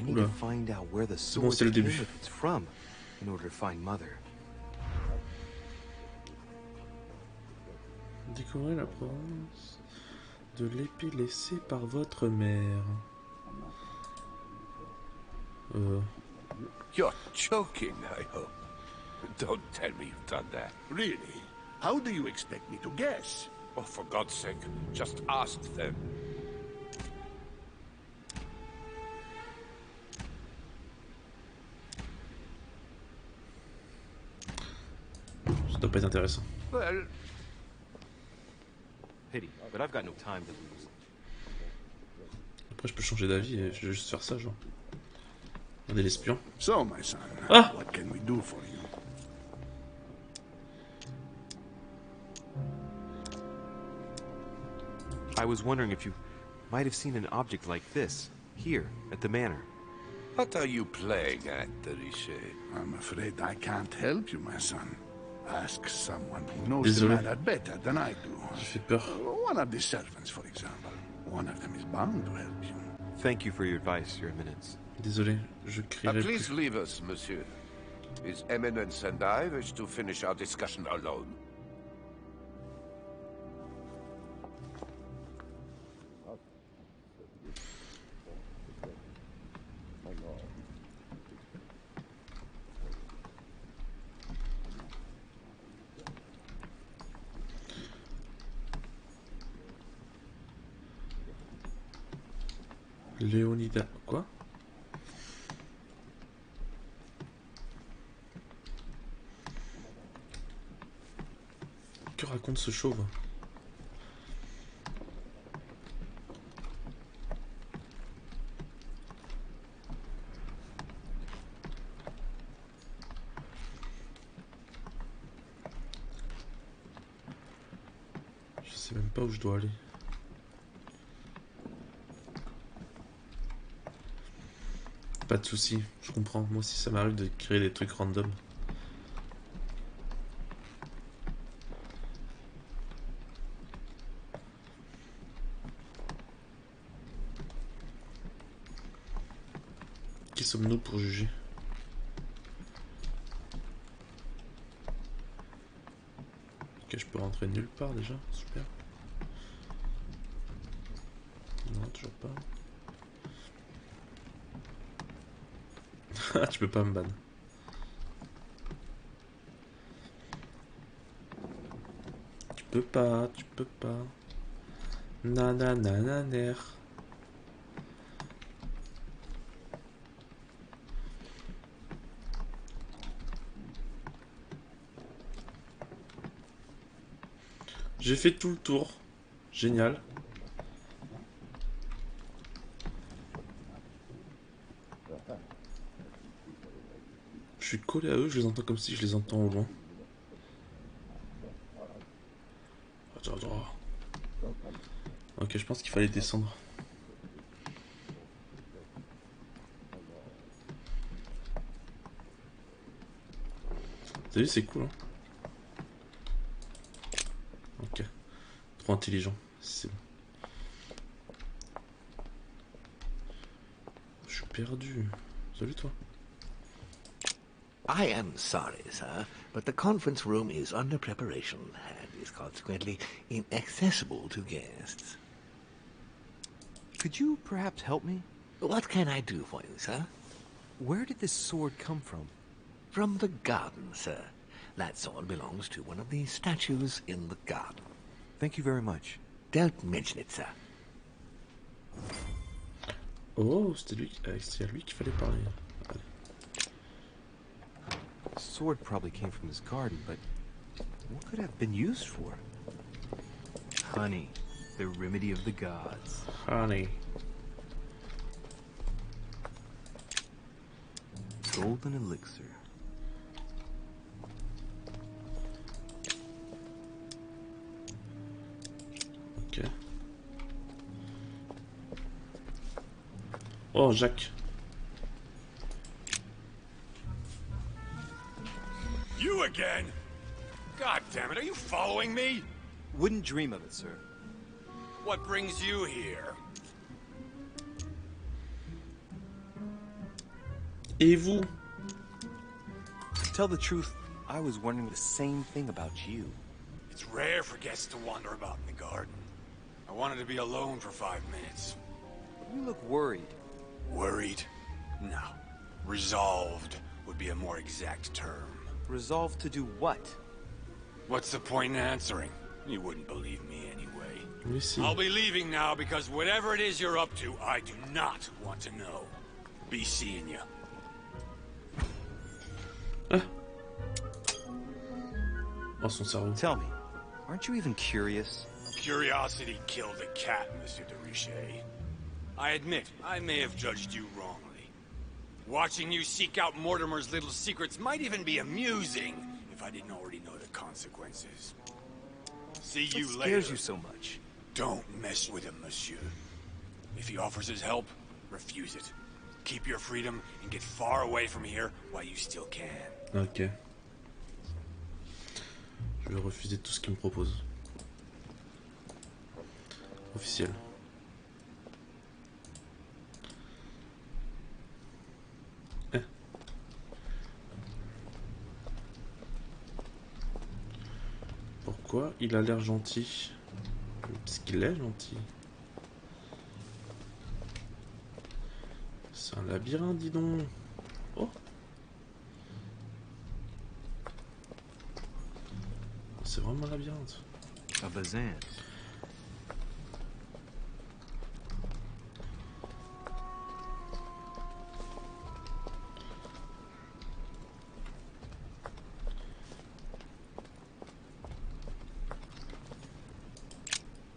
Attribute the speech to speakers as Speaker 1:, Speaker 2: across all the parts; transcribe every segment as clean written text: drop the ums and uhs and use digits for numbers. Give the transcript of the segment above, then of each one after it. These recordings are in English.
Speaker 1: I need to find out where the sword
Speaker 2: c'est le
Speaker 1: came
Speaker 2: début.
Speaker 1: with it's from in order to find Mother.
Speaker 2: Découvrez la province de l'épée laissée par votre mère.
Speaker 3: You're joking, I hope. Don't tell me you've done that.
Speaker 4: Really? How do you expect me to guess?
Speaker 3: Oh, for God's sake, just ask them.
Speaker 2: Ça doit pas être intéressant.
Speaker 3: Well,
Speaker 1: Pity, but I've got no time to lose.
Speaker 2: Après, je peux changer d'avis et je vais juste faire ça, genre. Regardez l'espion.
Speaker 4: So, my son,
Speaker 2: Ah!
Speaker 4: what can we do for you?
Speaker 1: I was wondering if you might have seen an object like this here at the manor.
Speaker 3: what are you playing at, Richet?
Speaker 4: I'm afraid I can't help you, my son. Ask someone who knows
Speaker 2: Désolé.
Speaker 4: the matter better than I do.
Speaker 2: J'ai fait peur.
Speaker 4: One of the servants, for example. One of them is bound to help you.
Speaker 1: Thank you for your advice, Your Eminence.
Speaker 2: Désolé, je crierai
Speaker 3: Please
Speaker 2: plus.
Speaker 3: leave us, monsieur. His Eminence and I wish to finish our discussion alone.
Speaker 2: Léonida. Quoi? Que raconte ce chauve? Je sais même pas où je dois aller. Pas de soucis, je comprends. Moi aussi, ça m'arrive de créer des trucs random. Qui sommes-nous pour juger? Ok, je peux rentrer nulle part déjà, super. Non, toujours pas. Tu peux pas me ban. Tu peux pas, tu peux pas. Nananananer. J'ai fait tout le tour. Génial. Je suis collé à eux, je les entends comme si je les entends au loin. Attends, attends. Ok, je pense qu'il fallait descendre. T'as vu, c'est cool, hein? Ok. Trop intelligent. C'est bon. Je suis perdu. Salut, toi.
Speaker 5: I am sorry, sir, but the conference room is under preparation and is consequently inaccessible to guests.
Speaker 1: Could you perhaps help me?
Speaker 5: What can I do for you, sir?
Speaker 1: Where did this sword come from?
Speaker 5: From the garden, sir. That sword belongs to one of the statues in the garden.
Speaker 1: Thank you very much.
Speaker 5: Don't mention it, sir.
Speaker 2: Oh, c'est à lui qu'il fallait parler. Allez.
Speaker 1: The sword probably came from his garden, but what could it have been used for? Honey, the remedy of the gods.
Speaker 2: Honey.
Speaker 1: Golden elixir.
Speaker 2: Ok. Oh, Jacques.
Speaker 3: You again? God damn it, are you following me?
Speaker 1: Wouldn't dream of it, sir.
Speaker 3: What brings you here?
Speaker 2: Et vous?
Speaker 1: To tell the truth, I was wondering the same thing about you.
Speaker 6: It's rare for guests to wander about in the garden. I wanted to be alone for 5 minutes.
Speaker 1: You look worried.
Speaker 6: Worried? No. Resolved would be a more exact term.
Speaker 1: Resolved to do what?
Speaker 6: What's the point in answering? You wouldn't believe me anyway.
Speaker 2: Oui, si.
Speaker 6: I'll be leaving now because whatever it is you're up to, I do not want to know. Be seeing you.
Speaker 2: Ah. Oh, son cerveau.
Speaker 1: Tell me, aren't you even curious?
Speaker 6: Curiosity killed the cat, Monsieur de Richet. I admit, I may have judged you wrongly. Watching you seek out Mortimer's little secrets might even be amusing if I didn't already know the consequences. See you
Speaker 1: What
Speaker 6: later.
Speaker 1: scares you so much?
Speaker 6: Don't mess with him, monsieur. If he offers his help, refuse it. Keep your freedom and get far away from here while you still can.
Speaker 2: Ok. Je vais refuser tout ce qu'il me propose. Officiel. Eh. Pourquoi il a l'air gentil? Parce qu'il est gentil. C'est un labyrinthe, dis donc. Oh. C'est vraiment un labyrinthe.
Speaker 1: A bazan.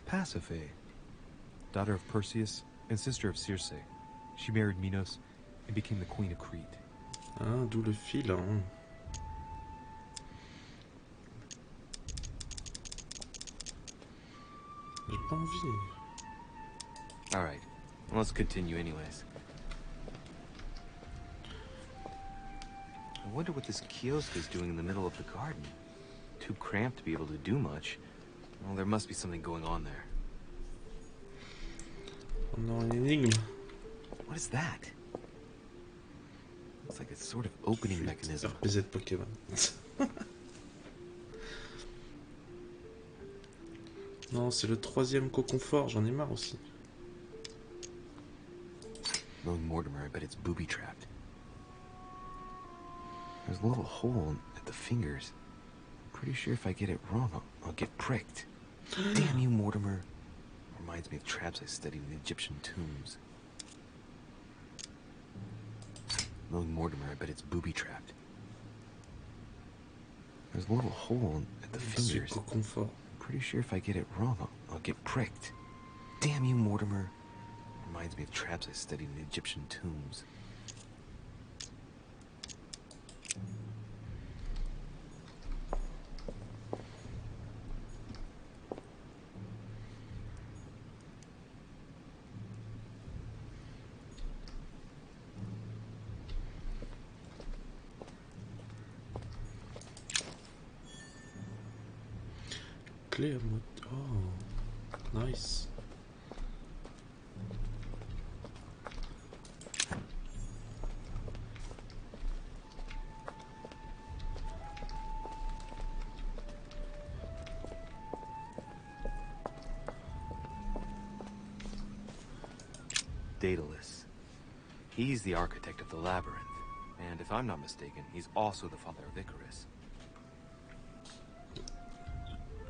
Speaker 1: Pasiphae, daughter of Perseus and sister of Circe. She married Minos and became the queen of Crete.
Speaker 2: Ah, d'où le fil. Hein. J'ai pas envie.
Speaker 1: All right, let's continue anyways. I wonder what this kiosk is doing in the middle of the garden. Too cramped to be able to do much. Well, there must be something going on there.
Speaker 2: On a une énigme.
Speaker 1: What is that? Looks like a sort of opening mechanism.
Speaker 2: RPZ Pokémon. Non, c'est le troisième cocon fort, j'en ai marre aussi.
Speaker 1: Knowing Mortimer, I bet it's booby-trapped. There's a little hole at the fingers. Pretty sure if I get it wrong, I'll get pricked. Damn you, Mortimer. Reminds me of traps I studied in the Egyptian tombs. Knowing Mortimer, I bet it's booby-trapped. There's a little hole at the fingers.
Speaker 2: Cocon fort.
Speaker 1: Pretty sure if I get it wrong, I'll get pricked. Damn you, Mortimer. Reminds me of traps I studied in the Egyptian tombs.
Speaker 2: Clé à mot. Oh, nice.
Speaker 1: Daedalus. He's the architect of the labyrinth. And if I'm not mistaken, he's also the father of Icarus.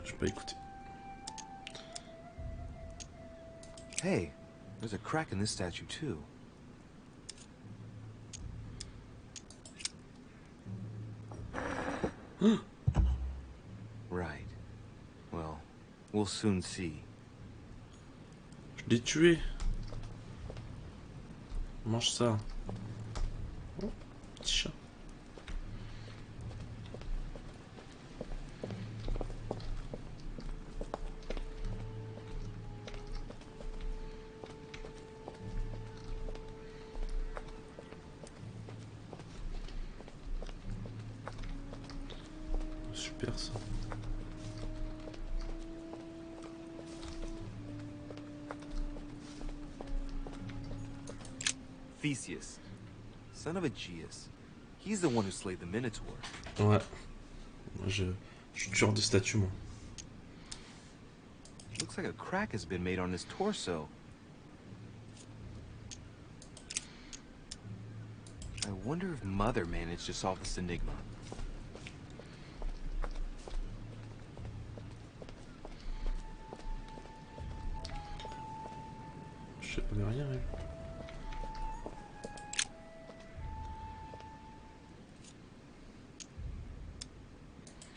Speaker 2: Je peux écouter.
Speaker 1: Hey, there's a crack in this statue too. Right. Well, we'll soon see.
Speaker 2: Je l'ai tué. Mange ça. Oh, petit chat. Super ça.
Speaker 1: Theseus. son of Aegeus. He's the one who slayed the Minotaur.
Speaker 2: Ouais. Moi, je suis tueur de statue, moi.
Speaker 1: Looks like a crack has been made on his torso. I wonder if Mother managed to solve this enigma.
Speaker 2: Je sais pas de rien, elle.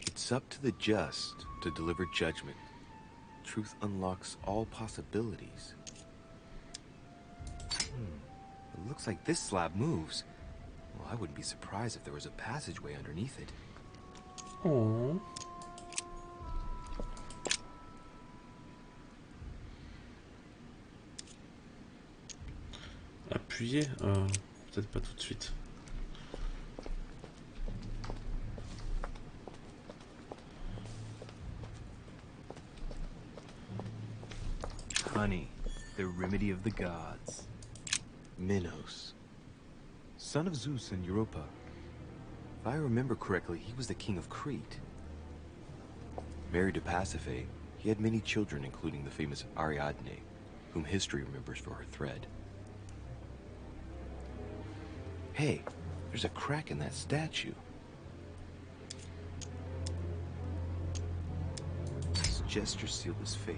Speaker 1: It's up to the just to deliver judgment. Truth unlocks all possibilities. It looks like this slab moves. Well, I wouldn't be surprised if there was a passageway underneath it.
Speaker 2: Oh. Appuyer, peut-être pas tout de suite.
Speaker 1: Honey, the remedy of the gods. Minos, son of Zeus and Europa. If I remember correctly, he was the king of Crete. Married to Pasiphae, he had many children, including the famous Ariadne, whom history remembers for her thread. Hey, there's a crack in that statue. His gesture sealed his fate.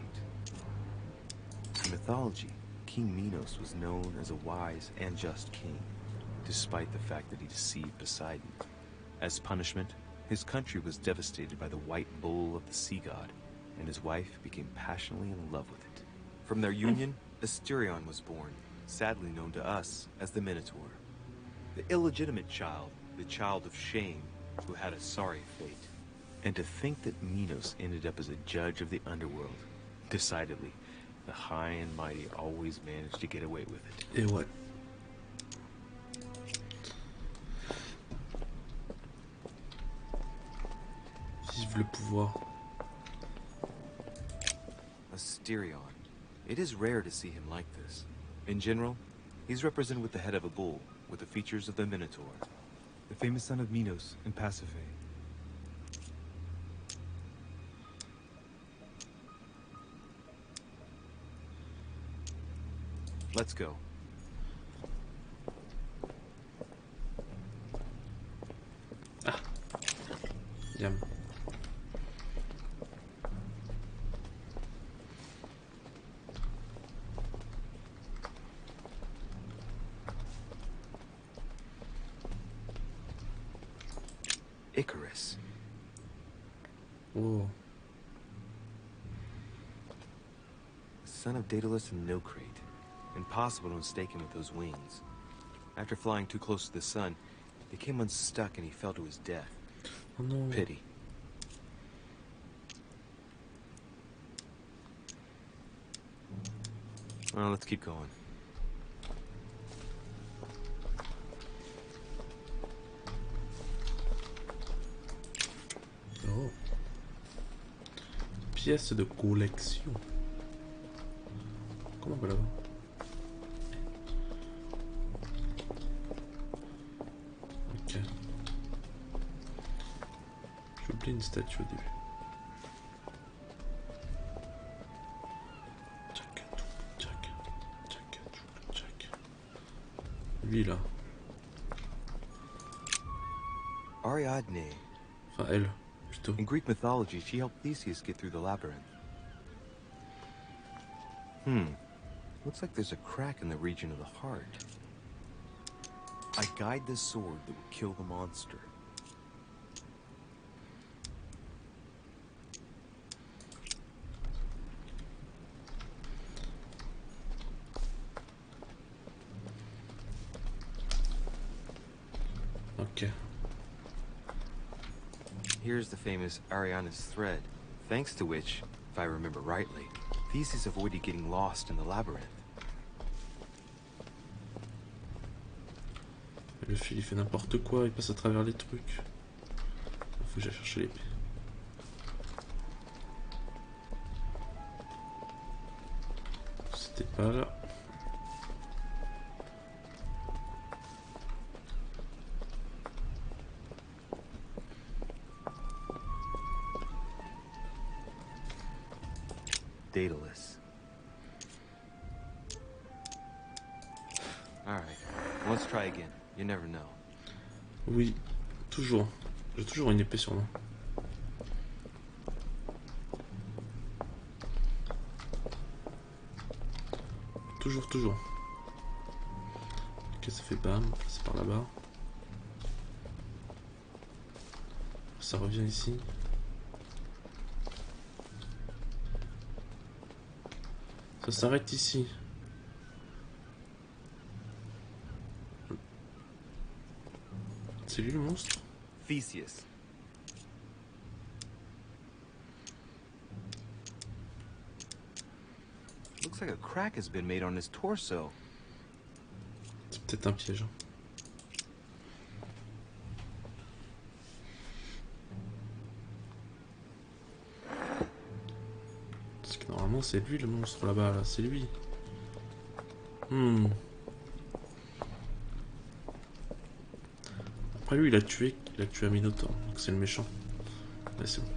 Speaker 1: In mythology, King Minos was known as a wise and just king, despite the fact that he deceived Poseidon. As punishment, his country was devastated by the white bull of the sea god, and his wife became passionately in love with it. From their union, Asterion was born, sadly known to us as the Minotaur. The illegitimate child, the child of shame, who had a sorry fate. And to think that Minos ended up as a judge of the underworld. Decidedly, the high and mighty always managed to get away with it.
Speaker 2: Et ouais. Vive le pouvoir.
Speaker 1: Asterion. It is rare to see him like this. In general, he's represented with the head of a bull, with the features of the Minotaur.
Speaker 7: The famous son of Minos and Pasiphae.
Speaker 1: Let's go.
Speaker 2: Yam.
Speaker 1: Icarus.
Speaker 2: Oh.
Speaker 1: Son of Daedalus and Nocrate. Impossible to mistake him with those wings. After flying too close to the sun, he came unstuck and he fell to his death.
Speaker 2: Oh non.
Speaker 1: Pity. Well, let's keep going.
Speaker 2: Oh. Pièce de collection. Comment on va là-bas? Ok. J'ai oublié une statue au début. Lui là.
Speaker 1: Ariadne.
Speaker 2: Enfin elle, plutôt.
Speaker 1: In Greek mythology, she helped Theseus get through the labyrinth. Looks like there's a crack in the region of the heart. I guide this sword that will kill the monster.
Speaker 2: Ok.
Speaker 1: Here's the famous Ariadne's thread, thanks to which, if I remember rightly, Theseus avoided getting lost in the labyrinth.
Speaker 2: Le fil il fait n'importe quoi, il passe à travers les trucs. Faut que j'aille chercher l'épée. C'était pas là.
Speaker 1: Daedalus. Alright, let's try again. You never know.
Speaker 2: Oui, toujours. J'ai toujours une épée sur moi. Toujours, toujours. Ok, ça fait bam, c'est par là-bas. Ça revient ici. Ça s'arrête ici. C'est lui le monstre?
Speaker 1: Theseus. Looks like a crack has been made on his torso.
Speaker 2: C'est peut-être un piège. Parce que normalement c'est lui le monstre là-bas, là. C'est lui. Après lui il a tué un Minotaure, donc c'est le méchant. Ouais, c'est bon.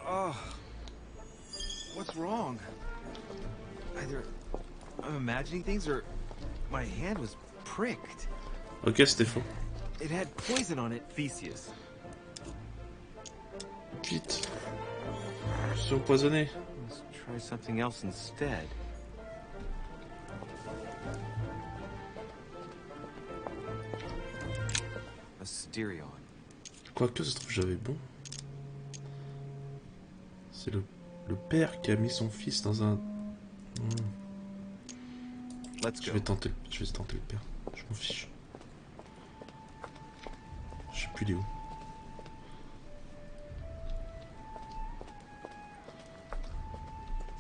Speaker 1: Oh. What's wrong? Either I'm imagining things or my hand was pricked.
Speaker 2: Ok, c'était faux.
Speaker 1: It had poison on it, Theseus.
Speaker 2: Vite. Je suis empoisonné.
Speaker 1: Let's try something else instead. A Styrion.
Speaker 2: Quoique, ça se trouve, j'avais bon. C'est le père qui a mis son fils dans un...
Speaker 1: Let's
Speaker 2: Je
Speaker 1: go.
Speaker 2: vais tenter le père. Je m'en fiche. Je sais plus il est où.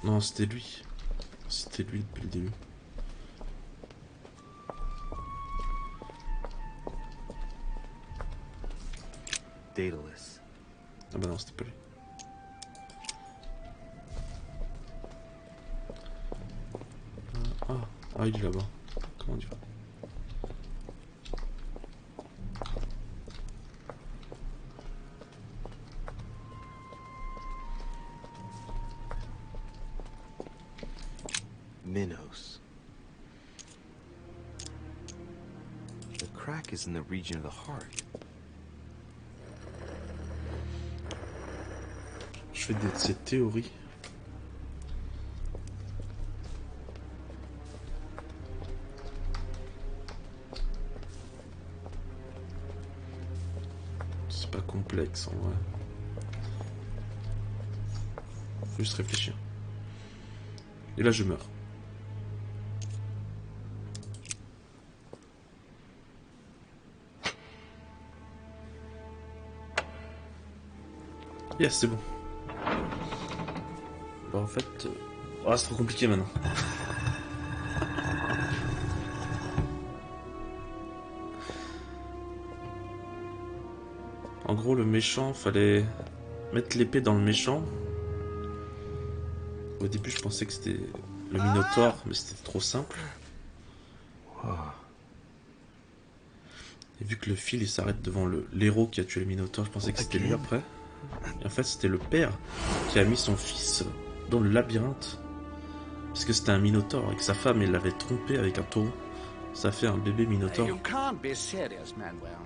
Speaker 2: Non, c'était lui. C'était lui depuis le début.
Speaker 1: Daedalus.
Speaker 2: Ah bah non, c'était pas lui. Ah, il est là-bas. Comment on dit?
Speaker 1: Minos. The crack is in the region of the heart.
Speaker 2: Je fais cette théorie. C'est pas complexe en vrai. Faut juste réfléchir. Et là je meurs. Yes, c'est bon. Bah en fait... Ah, c'est trop compliqué maintenant. En gros, le méchant, fallait mettre l'épée dans le méchant. Au début, je pensais que c'était le Minotaure, mais c'était trop simple. Et vu que le fil il s'arrête devant l'héros qui a tué le Minotaure, je pensais que c'était lui après. Et en fait, c'était le père qui a mis son fils dans le labyrinthe. Parce que c'était un Minotaure et que sa femme, elle l'avait trompé avec un taureau. Ça fait un bébé Minotaure.
Speaker 4: You can't be serious, Manuel.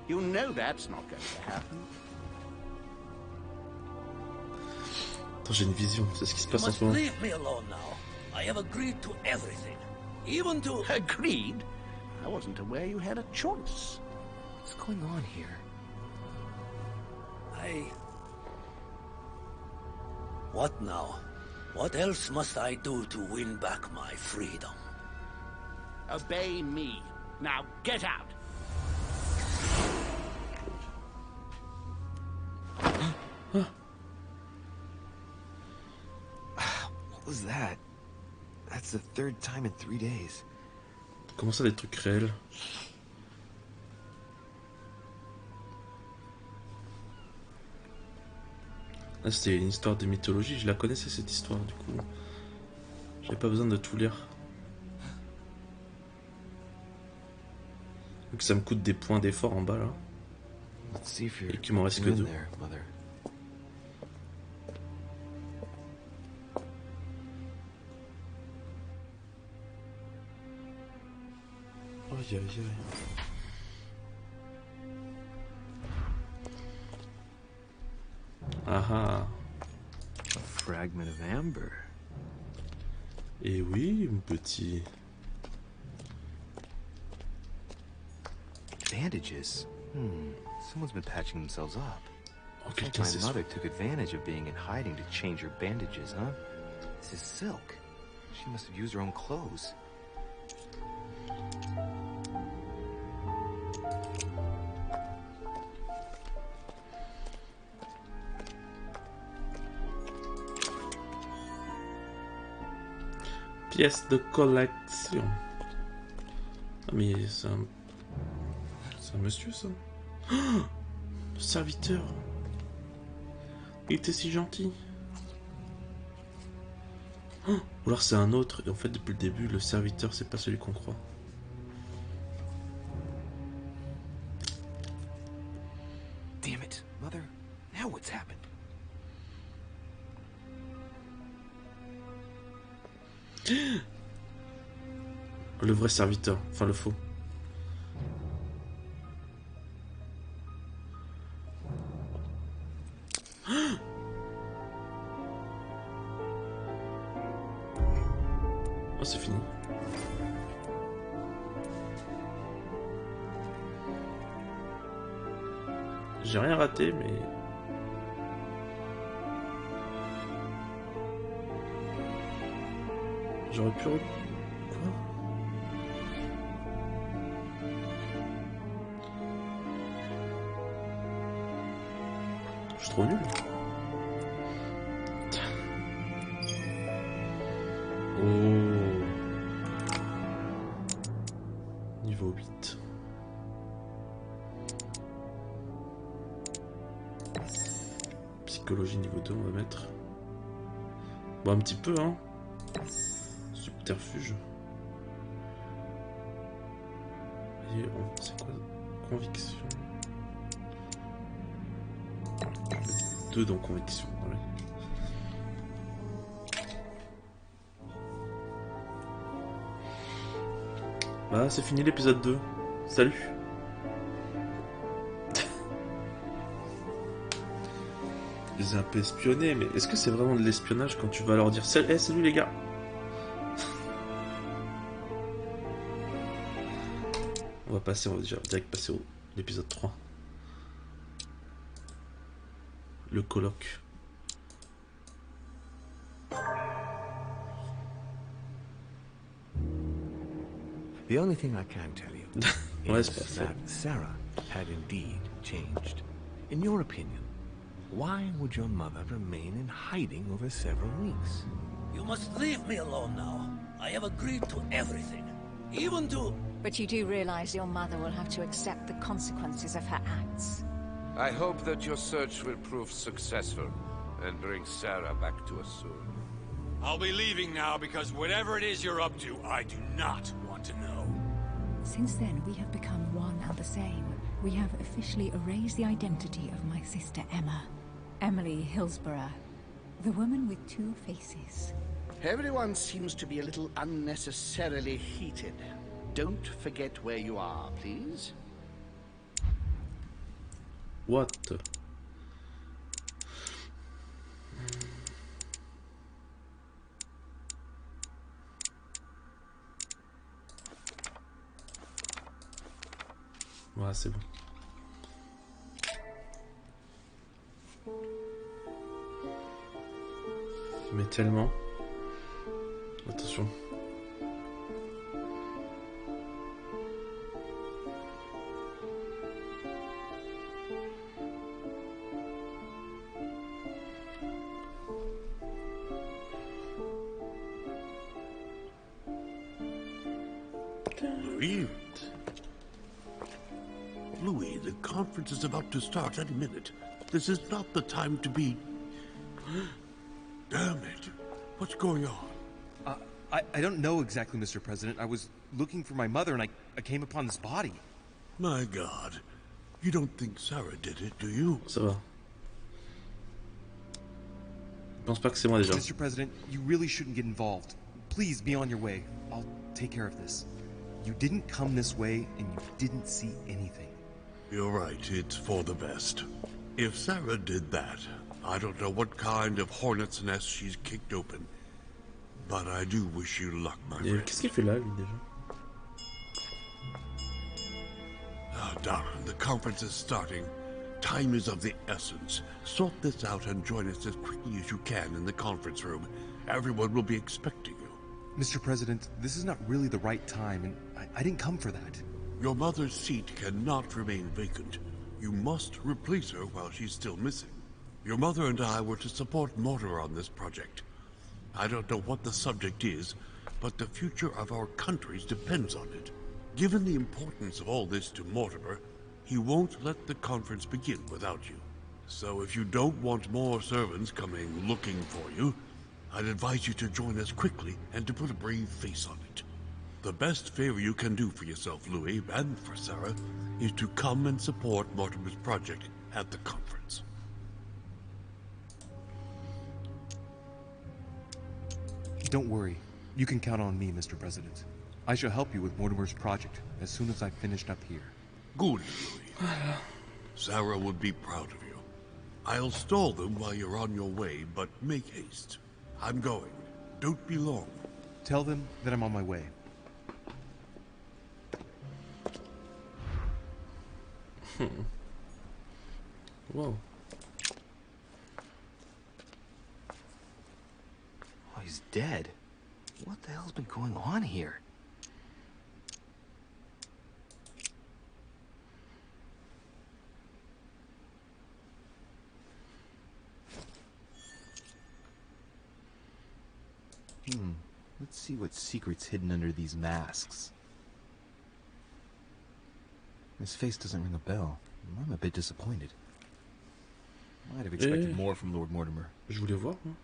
Speaker 4: You know that's not going to happen.
Speaker 2: Attends, j'ai une vision, c'est ce qui se passe en ce moment.
Speaker 8: Leave me alone now. I have agreed to everything. Even to...
Speaker 4: Agreed? I wasn't aware you had a choice.
Speaker 1: What's going on here?
Speaker 8: What now? What else must I do to win back my freedom?
Speaker 4: Obey me. Now get out.
Speaker 1: What was that? That's the third time in 3 days.
Speaker 2: Comment ça, des trucs réels? Ah, c'était une histoire de mythologie, je la connaissais cette histoire du coup. J'avais pas besoin de tout lire. Donc ça me coûte des points d'effort en bas là.
Speaker 1: Let's see if you're
Speaker 2: Et qu'il m'en reste que
Speaker 1: in
Speaker 2: 2.
Speaker 1: there, Mother.
Speaker 2: Aïe aïe aïe. Ah ah.
Speaker 1: A fragment of amber.
Speaker 2: Et oui, mon petit.
Speaker 1: Bandages. Someone's been patching themselves up.
Speaker 2: Oh,
Speaker 1: I think
Speaker 2: quelqu'un
Speaker 1: my
Speaker 2: s'est
Speaker 1: mother took advantage of being in hiding to change her bandages, huh? This is silk. She must have used her own clothes.
Speaker 2: Pièce de collection. Ah mais c'est un... C'est un monsieur ça. Oh, le serviteur. Il était si gentil. Oh, ou alors c'est un autre. Et en fait depuis le début le serviteur c'est pas celui qu'on croit.
Speaker 1: Damn it, Mother. Now what's happened?
Speaker 2: Le vrai serviteur, enfin le faux. Oh, c'est fini. J'ai rien raté, mais... J'aurais pu... Quoi? Je suis trop nul. Oh. Niveau 8. Psychologie niveau 2 on va mettre. Bon un petit peu hein. Subterfuge. Et c'est quoi? Conviction. 2 dans conviction. Ouais. Bah c'est fini l'épisode 2. Salut. Je les ai un peu espionnés, mais est-ce que c'est vraiment de l'espionnage quand tu vas leur dire hey, salut les gars? On va déjà direct passer au l'épisode 3. Le colloque.
Speaker 5: The only thing I can tell you
Speaker 2: Ouais,
Speaker 5: is
Speaker 2: c'est pas ça.
Speaker 5: that Sarah had indeed changed. In your opinion, why would your mother remain in hiding over several weeks?
Speaker 8: You must leave me alone now. I have agreed to everything. Even to...
Speaker 9: But you do realize your mother will have to accept the consequences of her acts.
Speaker 3: I hope that your search will prove successful and bring Sarah back to us soon.
Speaker 6: I'll be leaving now because whatever it is you're up to, I do not want to know.
Speaker 10: Since then, we have become one and the same. We have officially erased the identity of my sister Emma. Emily Hillsborough. The woman with two faces.
Speaker 11: Everyone seems to be a little unnecessarily heated. Don't forget where you are, please.
Speaker 2: What? Ouais, c'est bon. Mais tellement. Attention.
Speaker 4: Brilliant. Louis, the conference is about to start any minute. This is not the time to be Damn it. What's going on?
Speaker 1: I don't know exactly, Mr. President. I was looking for my mother and I came upon this body.
Speaker 4: My God. You don't think Sarah did it, do you?
Speaker 2: Ça va. Je pense pas que c'est moi déjà.
Speaker 1: Mr. President, you really shouldn't get involved. Please be on your way. I'll take care of this. You didn't come this way and you didn't see anything.
Speaker 4: You're right, it's for the best. If Sarah did that, I don't know what kind of hornet's nest she's kicked open. But I do wish you luck, my friend.
Speaker 2: Qu'est-ce qu'il fait là, lui, déjà?
Speaker 4: Ah, darling, the conference is starting. Time is of the essence. Sort this out and join us as quickly as you can in the conference room. Everyone will be expecting you.
Speaker 1: Mr. President, this is not really the right time, and I didn't come for that.
Speaker 4: Your mother's seat cannot remain vacant. You must replace her while she's still missing. Your mother and I were to support Mortimer on this project. I don't know what the subject is, but the future of our countries depends on it. Given the importance of all this to Mortimer, he won't let the conference begin without you. So if you don't want more servants coming looking for you, I'd advise you to join us quickly and to put a brave face on it. The best favor you can do for yourself, Louis, and for Sarah, is to come and support Mortimer's project at the conference.
Speaker 1: Don't worry. You can count on me, Mr. President. I shall help you with Mortimer's project as soon as I've finished up here.
Speaker 4: Good, Louis. Sarah would be proud of you. I'll stall them while you're on your way, but make haste. I'm going. Don't be long.
Speaker 1: Tell them that I'm on my way.
Speaker 2: Wow.
Speaker 5: Oh, he's dead. What the hell's been going on here?
Speaker 1: Let's see what secret's hidden under these masks. His face doesn't ring a bell. I'm a bit disappointed. Might have expected more from Lord Mortimer.
Speaker 2: Je voulais voir, moi.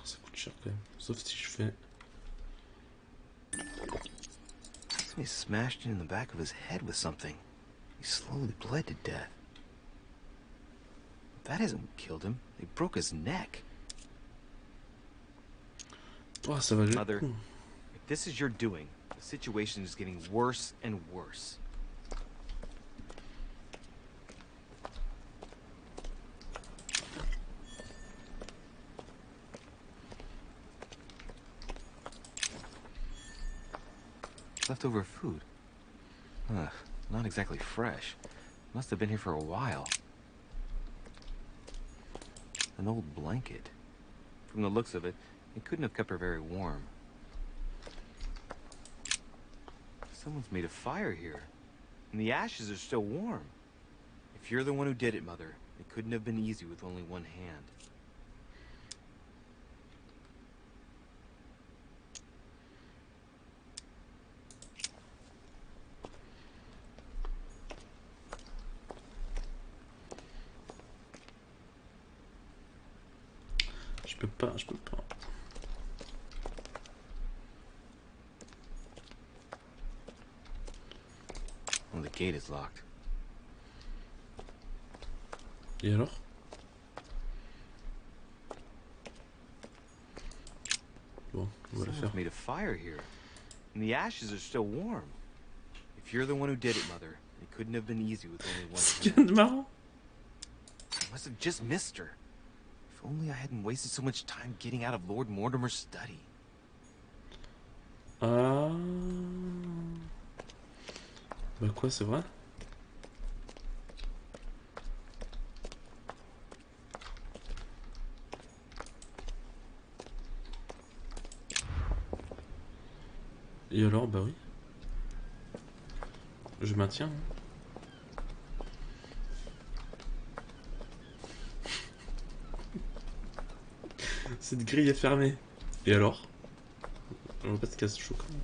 Speaker 2: Ça coûte cher quand même. Sauf si je fais...
Speaker 5: Somebody smashed in the back of his head with something. He slowly bled to death. That hasn't killed him. They broke his neck.
Speaker 2: Oh, ça va.
Speaker 5: Mother, if this is your doing, the situation is getting worse and worse. Leftover food. Not exactly fresh. Must have been here for a while. An old blanket. From the looks of it, it couldn't have kept her very warm. Someone's made a fire here, and the ashes are still warm. If you're the one who did it, Mother, it couldn't have been easy with only one hand.
Speaker 2: Je peux pas, je peux pas.
Speaker 5: Well, the gate is locked.
Speaker 2: Et alors? Bon, on va le faire.
Speaker 5: Someone's made a fire here, and the ashes are still warm. If you're the one who did it, Mother, it couldn't have been easy with only one hand.
Speaker 2: Marrant.
Speaker 5: I must have just missed her. If only I hadn't wasted so much time getting out of Lord Mortimer's study.
Speaker 2: Ah. Bah quoi, c'est vrai? Et alors, bah oui. Je maintiens. Cette grille est fermée. Et alors? On va pas se casser chaud quand même.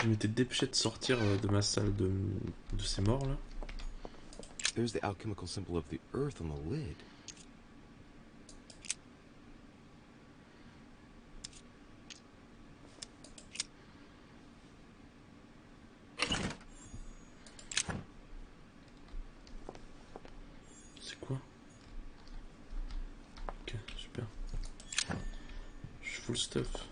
Speaker 2: Je m'étais dépêché de sortir de ma salle de ces morts là.
Speaker 1: There's the alchemical symbol of the earth on the lid.
Speaker 2: C'est quoi? Ok, super. Je suis full stuff.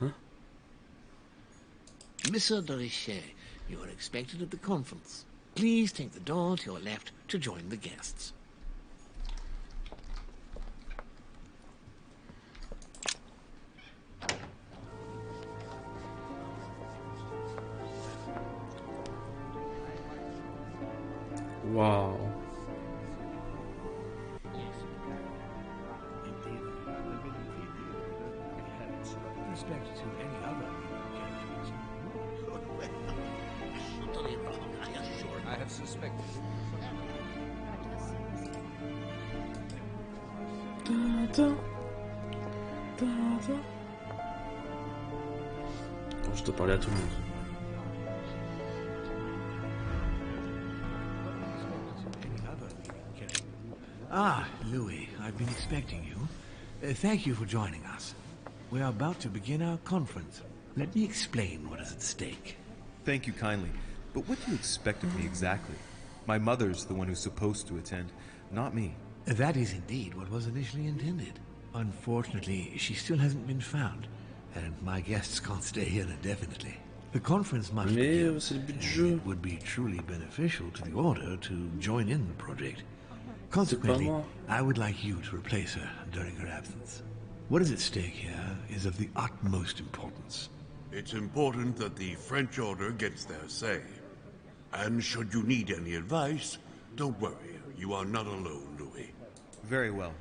Speaker 2: Hein?
Speaker 8: Mr. de Richet, you are expected at the conference. Please take the door to your left to join the guests.
Speaker 2: Wow.
Speaker 8: Respect to any other occasions. Utterly wrong, I assure you.
Speaker 3: I have suspected.
Speaker 2: Bon, je dois parler à tout le monde.
Speaker 12: Ah, Louis, I've been expecting you. Thank you for joining us. We are about to begin our conference. Let me explain what is at stake.
Speaker 1: Thank you kindly. But what do you expect of me exactly? My mother's the one who's supposed to attend, not me.
Speaker 12: That is indeed what was initially intended. Unfortunately, she still hasn't been found, and my guests can't stay here indefinitely. The conference must begin, and it would be truly beneficial to the Order to join in the project. Consequently, I would like you to replace her during her absence. What is at stake here is of the utmost importance.
Speaker 4: It's important that the French Order gets their say. And should you need any advice, don't worry. You are not alone, Louis.
Speaker 1: Very well.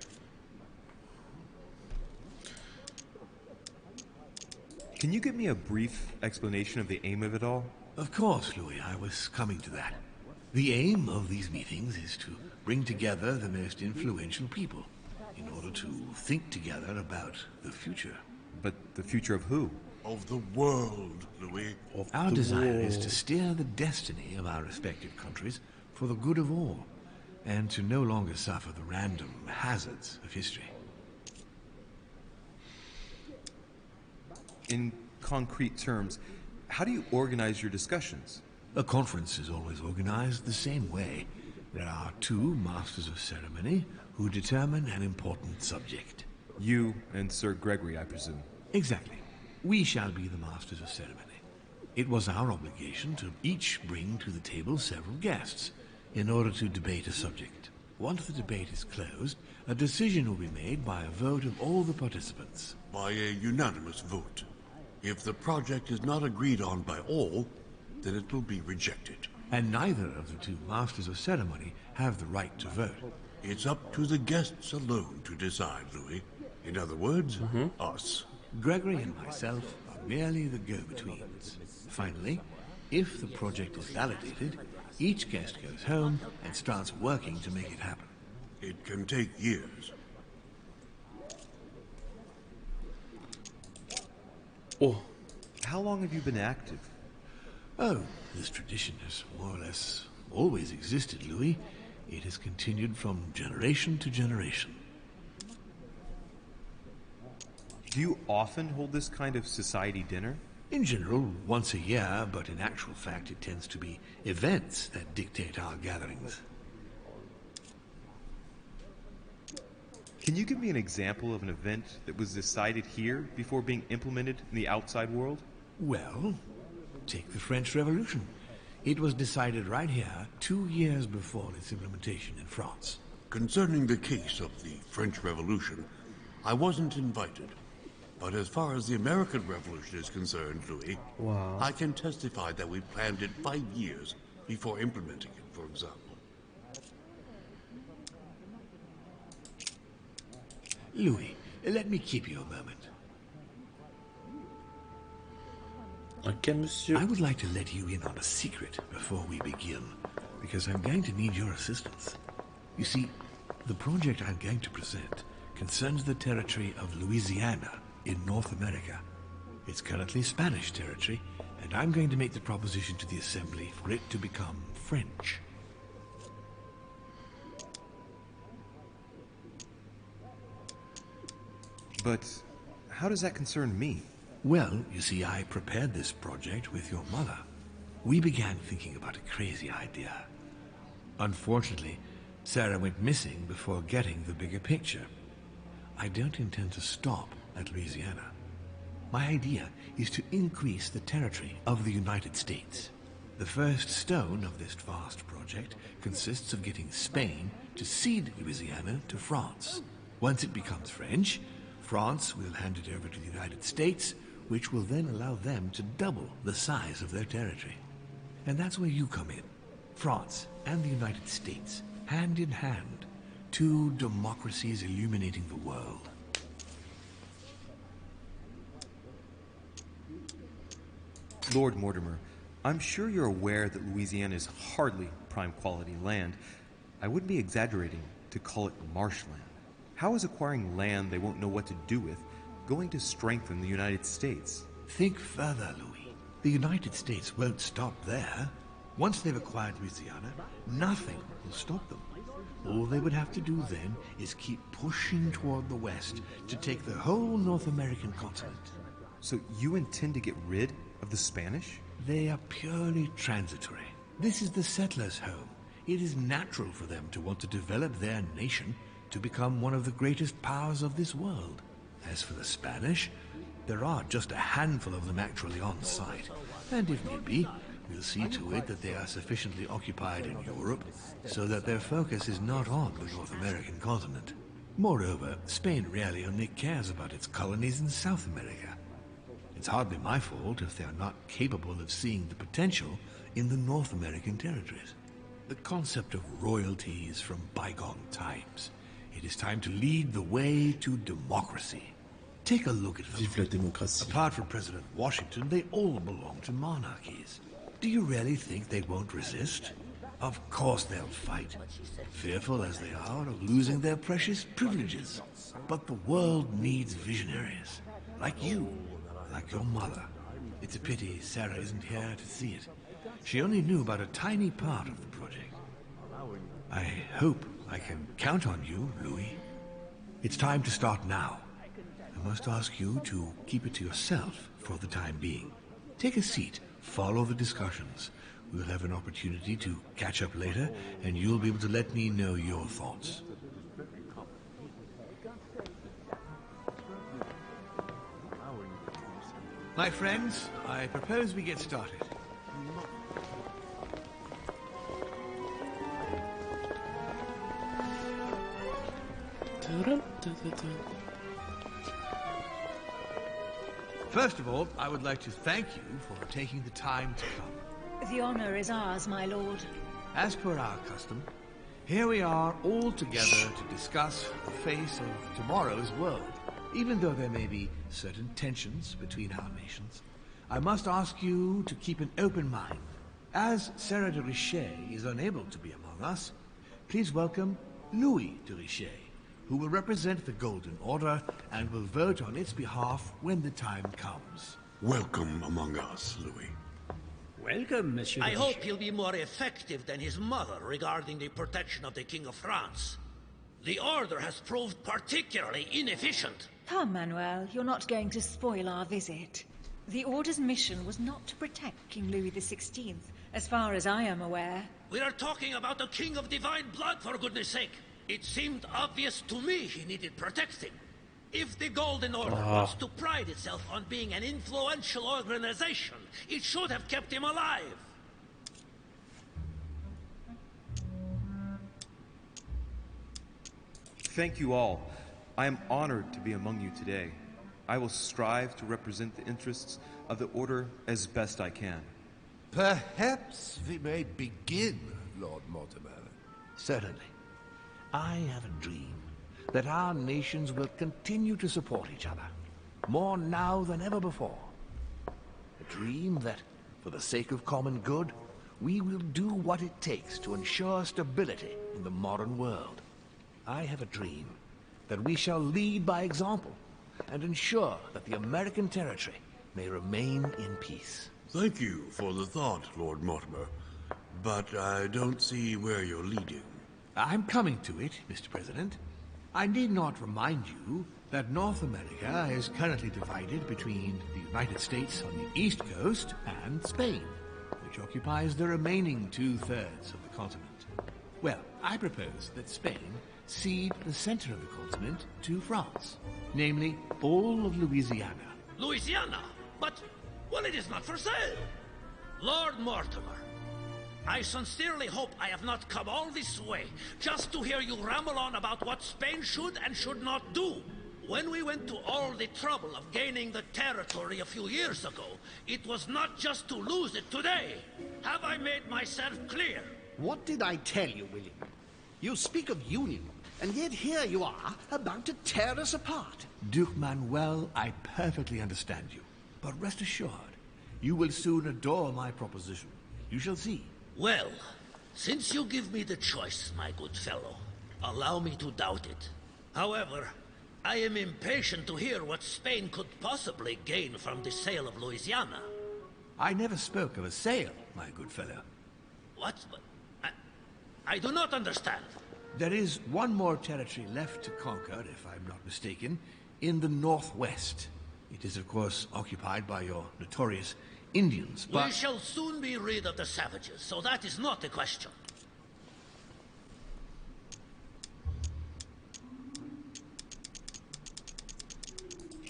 Speaker 1: Can you give me a brief explanation of the aim of it all?
Speaker 12: Of course, Louis, I was coming to that. The aim of these meetings is to bring together the most influential people in order to think together about the future.
Speaker 1: But the future of who?
Speaker 4: Of the world, Louis.
Speaker 12: Our desire is to steer the destiny of our respective countries for the good of all, and to no longer suffer the random hazards of history.
Speaker 1: In concrete terms, how do you organize your discussions?
Speaker 12: A conference is always organized the same way. There are two masters of ceremony who determine an important subject.
Speaker 1: You and Sir Gregory, I presume.
Speaker 12: Exactly. We shall be the masters of ceremony. It was our obligation to each bring to the table several guests in order to debate a subject. Once the debate is closed, a decision will be made by a vote of all the participants.
Speaker 4: By a unanimous vote. If the project is not agreed on by all, then it will be rejected.
Speaker 12: And neither of the two masters of ceremony have the right to vote.
Speaker 4: It's up to the guests alone to decide, Louis. In other words, us.
Speaker 12: Gregory and myself are merely the go-betweens. Finally, if the project is validated, each guest goes home and starts working to make it happen.
Speaker 4: It can take years.
Speaker 1: Oh. How long have you been active?
Speaker 12: Oh, this tradition has more or less always existed, Louis. It has continued from generation to generation.
Speaker 1: Do you often hold this kind of society dinner?
Speaker 12: In general, once a year, but in actual fact it tends to be events that dictate our gatherings.
Speaker 1: Can you give me an example of an event that was decided here before being implemented in the outside world?
Speaker 12: Well, take the French Revolution. It was decided right here 2 years before its implementation in France.
Speaker 4: Concerning the case of the French Revolution, I wasn't invited. But as far as the American Revolution is concerned, Louis, I can testify that we planned it 5 years before implementing it, for example.
Speaker 12: Louis, let me keep you a moment.
Speaker 2: Okay, monsieur.
Speaker 12: I would like to let you in on a secret before we begin, because I'm going to need your assistance. You see, the project I'm going to present concerns the territory of Louisiana in North America. It's currently Spanish territory, and I'm going to make the proposition to the Assembly for it to become French.
Speaker 1: But how does that concern me?
Speaker 12: Well, you see, I prepared this project with your mother. We began thinking about a crazy idea. Unfortunately, Sarah went missing before getting the bigger picture. I don't intend to stop at Louisiana. My idea is to increase the territory of the United States. The first stone of this vast project consists of getting Spain to cede Louisiana to France. Once it becomes French, France will hand it over to the United States, which will then allow them to double the size of their territory. And that's where you come in. France and the United States, hand in hand, two democracies illuminating the world.
Speaker 1: Lord Mortimer, I'm sure you're aware that Louisiana is hardly prime quality land. I wouldn't be exaggerating to call it marshland. How is acquiring land they won't know what to do with going to strengthen the United States?
Speaker 12: Think further, Louis. The United States won't stop there. Once they've acquired Louisiana, nothing will stop them. All they would have to do then is keep pushing toward the west to take the whole North American continent.
Speaker 1: So you intend to get rid of the Spanish?
Speaker 12: They are purely transitory. This is the settlers' home. It is natural for them to want to develop their nation to become one of the greatest powers of this world. As for the Spanish, there are just a handful of them actually on site, and if need be, we'll see to it that they are sufficiently occupied in Europe so that their focus is not on the North American continent. Moreover, Spain really only cares about its colonies in South America. It's hardly my fault if they are not capable of seeing the potential in the North American territories. The concept of royalty is from bygone times. It is time to lead the way to democracy. Take a look at them.
Speaker 2: Vive la démocratie.
Speaker 12: Apart from President Washington, they all belong to monarchies. Do you really think they won't resist? Of course they'll fight, fearful as they are of losing their precious privileges. But the world needs visionaries, like you, like your mother. It's a pity Sarah isn't here to see it. She only knew about a tiny part of the project. I hope I can count on you, Louis. It's time to start now. I must ask you to keep it to yourself for the time being. Take a seat, follow the discussions. We'll have an opportunity to catch up later, and you'll be able to let me know your thoughts. My friends, I propose we get started. First of all, I would like to thank you for taking the time to come.
Speaker 9: The honor is ours, my lord.
Speaker 12: As per our custom, here we are all together to discuss the face of tomorrow's world. Even though there may be certain tensions between our nations, I must ask you to keep an open mind. As Sarah de Richet is unable to be among us, please welcome Louis de Richet, who will represent the Golden Order and will vote on its behalf when the time comes.
Speaker 4: Welcome among us, Louis.
Speaker 13: Welcome, Monsieur.
Speaker 8: I hope he'll be more effective than his mother regarding the protection of the King of France. The Order has proved particularly inefficient.
Speaker 9: Come, Manuel, you're not going to spoil our visit. The Order's mission was not to protect King Louis XVI, as far as I am aware.
Speaker 8: We are talking about the King of Divine Blood, for goodness sake. It seemed obvious to me he needed protecting. If the Golden Order wants to pride itself on being an influential organization, it should have kept him alive.
Speaker 1: Thank you all. I am honored to be among you today. I will strive to represent the interests of the Order as best I can.
Speaker 14: Perhaps we may begin, Lord Mortimer.
Speaker 12: Certainly. I have a dream that our nations will continue to support each other, more now than ever before. A dream that, for the sake of common good, we will do what it takes to ensure stability in the modern world. I have a dream that we shall lead by example and ensure that the American territory may remain in peace.
Speaker 4: Thank you for the thought, Lord Mortimer. But I don't see where you're leading.
Speaker 12: I'm coming to it, Mr. President. I need not remind you that North America is currently divided between the United States on the east coast and Spain, which occupies the remaining 2/3 of the continent. Well, I propose that Spain cede the center of the continent to France, namely all of Louisiana.
Speaker 8: Louisiana? But, well, it is not for sale. Lord Mortimer, I sincerely hope I have not come all this way just to hear you ramble on about what Spain should and should not do. When we went to all the trouble of gaining the territory a few years ago, it was not just to lose it today. Have I made myself clear?
Speaker 11: What did I tell you, William? You speak of union, and yet here you are, about to tear us apart.
Speaker 12: Duke Manuel, I perfectly understand you. But rest assured, you will soon adore my proposition. You shall see.
Speaker 8: Well, since you give me the choice, my good fellow, allow me to doubt it. However, I am impatient to hear what Spain could possibly gain from the sale of Louisiana.
Speaker 12: I never spoke of a sale, my good fellow.
Speaker 8: What? I do not understand.
Speaker 12: There is one more territory left to conquer, if I'm not mistaken, in the northwest. It is, of course, occupied by your notorious Indians, but...
Speaker 8: We shall soon be rid of the savages, so that is not a question.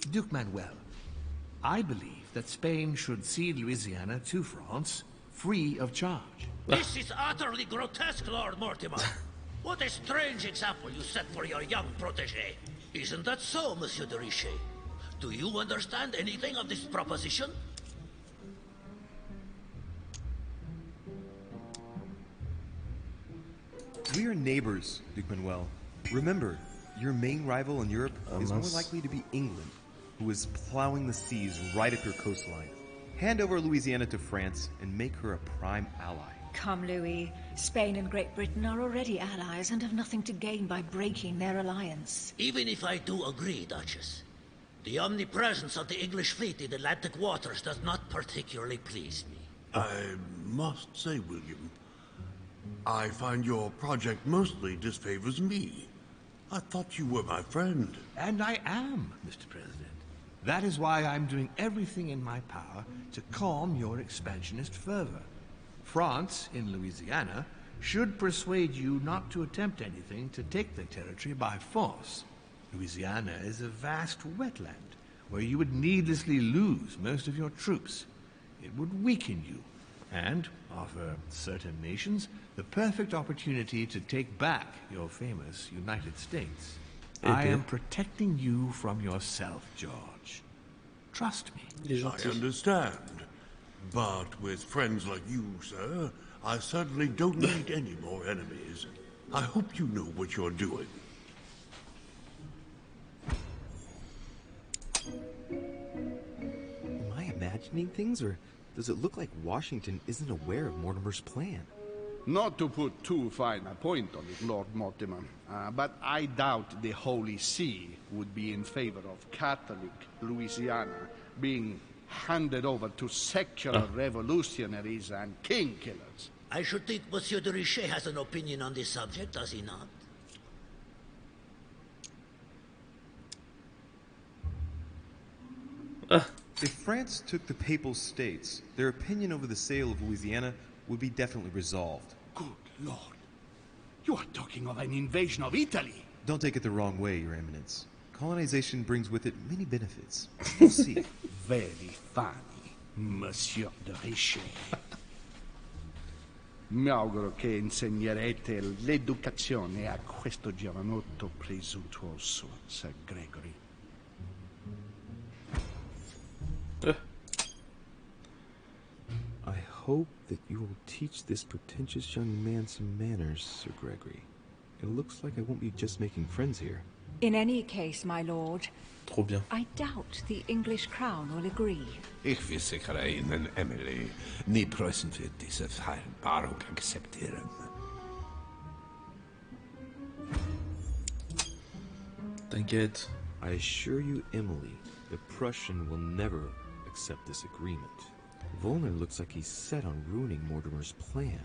Speaker 12: Duke Manuel, I believe that Spain should cede Louisiana to France, free of charge.
Speaker 8: This is utterly grotesque, Lord Mortimer. What a strange example you set for your young protégé. Isn't that so, Monsieur de Richet? Do you understand anything of this proposition?
Speaker 7: We are neighbors, Duke Manuel. Remember, your main rival in Europe is more likely to be England, who is plowing the seas right up your coastline. Hand over Louisiana to France and make her a prime ally.
Speaker 9: Come, Louis. Spain and Great Britain are already allies and have nothing to gain by breaking their alliance.
Speaker 8: Even if I do agree, Duchess, the omnipresence of the English fleet in Atlantic waters does not particularly please me.
Speaker 4: I must say, William, I find your project mostly disfavors me. I thought you were my friend.
Speaker 12: And I am, Mr. President. That is why I'm doing everything in my power to calm your expansionist fervor. France, in Louisiana, should persuade you not to attempt anything to take the territory by force. Louisiana is a vast wetland where you would needlessly lose most of your troops. It would weaken you and offer certain nations the perfect opportunity to take back your famous United States. I am protecting you from yourself, George. Trust me.
Speaker 4: I understand. But with friends like you, sir, I certainly don't need any more enemies. I hope you know what you're doing.
Speaker 5: Am I imagining things, or does it look like Washington isn't aware of Mortimer's plan?
Speaker 11: Not to put too fine a point on it, Lord Mortimer, but I doubt the Holy See would be in favor of Catholic Louisiana being handed over to secular revolutionaries and king killers.
Speaker 8: I should think Monsieur de Richet has an opinion on this subject, does he not?
Speaker 7: If France took the Papal States, their opinion over the sale of Louisiana would be definitely resolved.
Speaker 11: Good Lord. You are talking of an invasion of Italy.
Speaker 7: Don't take it the wrong way, Your Eminence. Colonization brings with it many benefits. You'll see.
Speaker 11: Very funny, Monsieur de Richet. Mi auguro che insegnerete l'educazione a questo giovanotto presuntuoso, Sir Gregory.
Speaker 1: I hope that you will teach this pretentious young man some manners, Sir Gregory. It looks like I won't be just making friends here.
Speaker 9: In any case, my lord,
Speaker 2: Trop bien.
Speaker 9: I doubt the English crown will agree.
Speaker 14: Ich versichere Ihnen, Emily, nie Preußen wird diese Vereinbarung akzeptieren.
Speaker 2: T'inquiète.
Speaker 1: I assure you, Emily, the Prussian will never accept this agreement. Volner looks like he's set on ruining Mortimer's plan.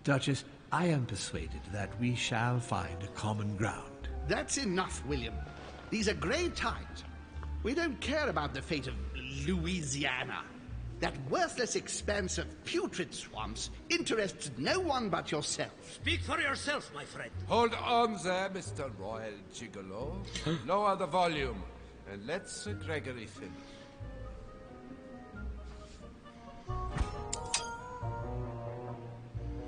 Speaker 12: Duchess, I am persuaded that we shall find a common ground.
Speaker 11: That's enough, William. These are grave times. We don't care about the fate of Louisiana. That worthless expanse of putrid swamps interests no one but yourself.
Speaker 8: Speak for yourself, my friend.
Speaker 3: Hold on there, Mr. Royal Gigolo. Lower the volume, and let Sir Gregory finish.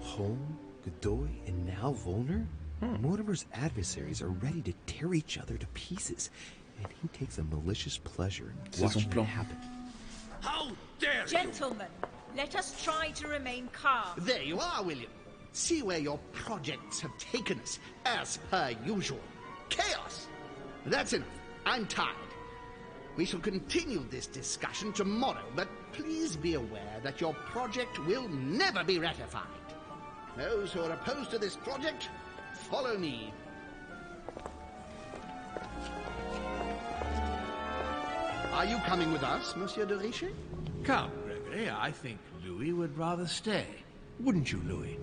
Speaker 1: Home, Godoy, and now Volner? Mortimer's adversaries are ready to tear each other to pieces, and he takes a malicious pleasure in watching it happen.
Speaker 8: How dare you!
Speaker 9: Gentlemen, let us try to remain calm.
Speaker 11: There you are, William. See where your projects have taken us, as per usual. Chaos! That's enough. I'm tired. We shall continue this discussion tomorrow, but please be aware that your project will never be ratified. Those who are opposed to this project, follow me. Are you coming with us, Monsieur de Richet?
Speaker 12: Come, Gregory, I think Louis would rather stay. Wouldn't you, Louis?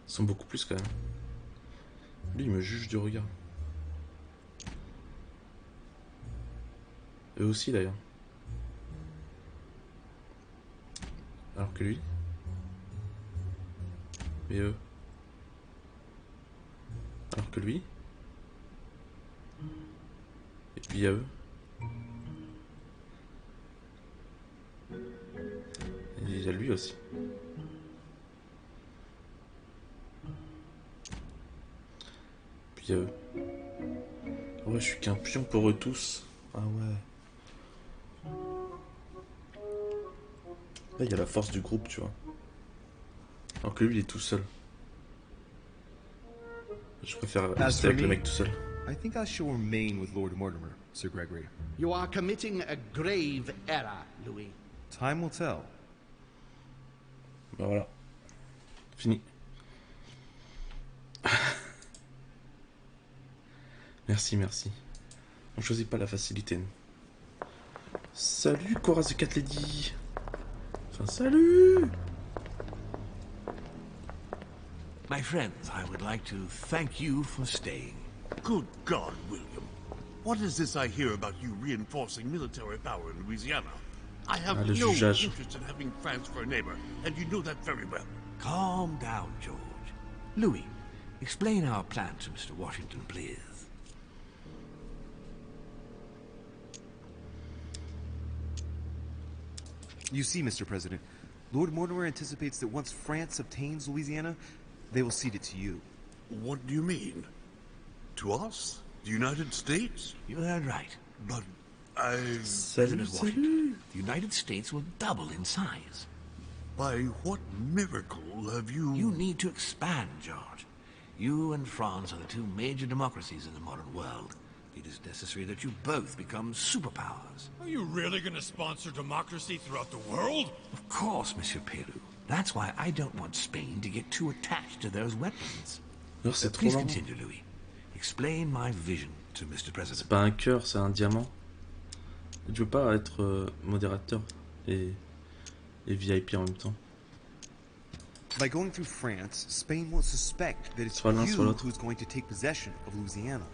Speaker 2: Ils sont beaucoup plus quand même. Lui, il me juge du regard. Eux aussi d'ailleurs. Alors que lui. Et eux. Alors que lui. Et puis il y a eux. Et il y a lui aussi. Puis il y a eux. Ouais, je suis qu'un pion pour eux tous. Ah ouais. Là, il y a la force du groupe, tu vois. Alors que lui, il est tout seul. Je préfère rester avec le mec tout seul.
Speaker 7: I think I shall remain with Lord Mortimer, Sir Gregory.
Speaker 11: You are committing a grave error, Louis.
Speaker 7: Time will tell.
Speaker 2: Ben voilà. Fini. Merci, merci. On choisit pas la facilité, nous. Salut, Coraz de Cat Lady. Enfin, salut.
Speaker 12: My friends, I would like to thank you for staying.
Speaker 4: Good God, William. What is this I hear about you reinforcing military power in Louisiana? I have no interest in having France for a neighbor, and you know that very well.
Speaker 12: Calm down, George. Louis, explain our plan to Mr. Washington, please.
Speaker 7: You see, Mr. President, Lord Mortimer anticipates that once France obtains Louisiana, they will cede it to you.
Speaker 4: What do you mean? To us? The United States?
Speaker 12: You heard right.
Speaker 4: But
Speaker 12: President Washington, the United States will double in size.
Speaker 4: By what miracle have you...
Speaker 12: You need to expand, George. You and France are the two major democracies in the modern world. It is necessary that you both become superpowers.
Speaker 6: Are you really going to sponsor democracy throughout the world?
Speaker 12: Of course, Monsieur Peru. That's why I don't want Spain to get too attached to those weapons. Please continue, Louis. Explain my vision to Mr. President.
Speaker 2: C'est pas un cœur, c'est un diamant. Tu veux pas être modérateur et VIP en même temps.
Speaker 7: By going through France, Spain won't suspect that it's you who's going to take possession of Louisiana.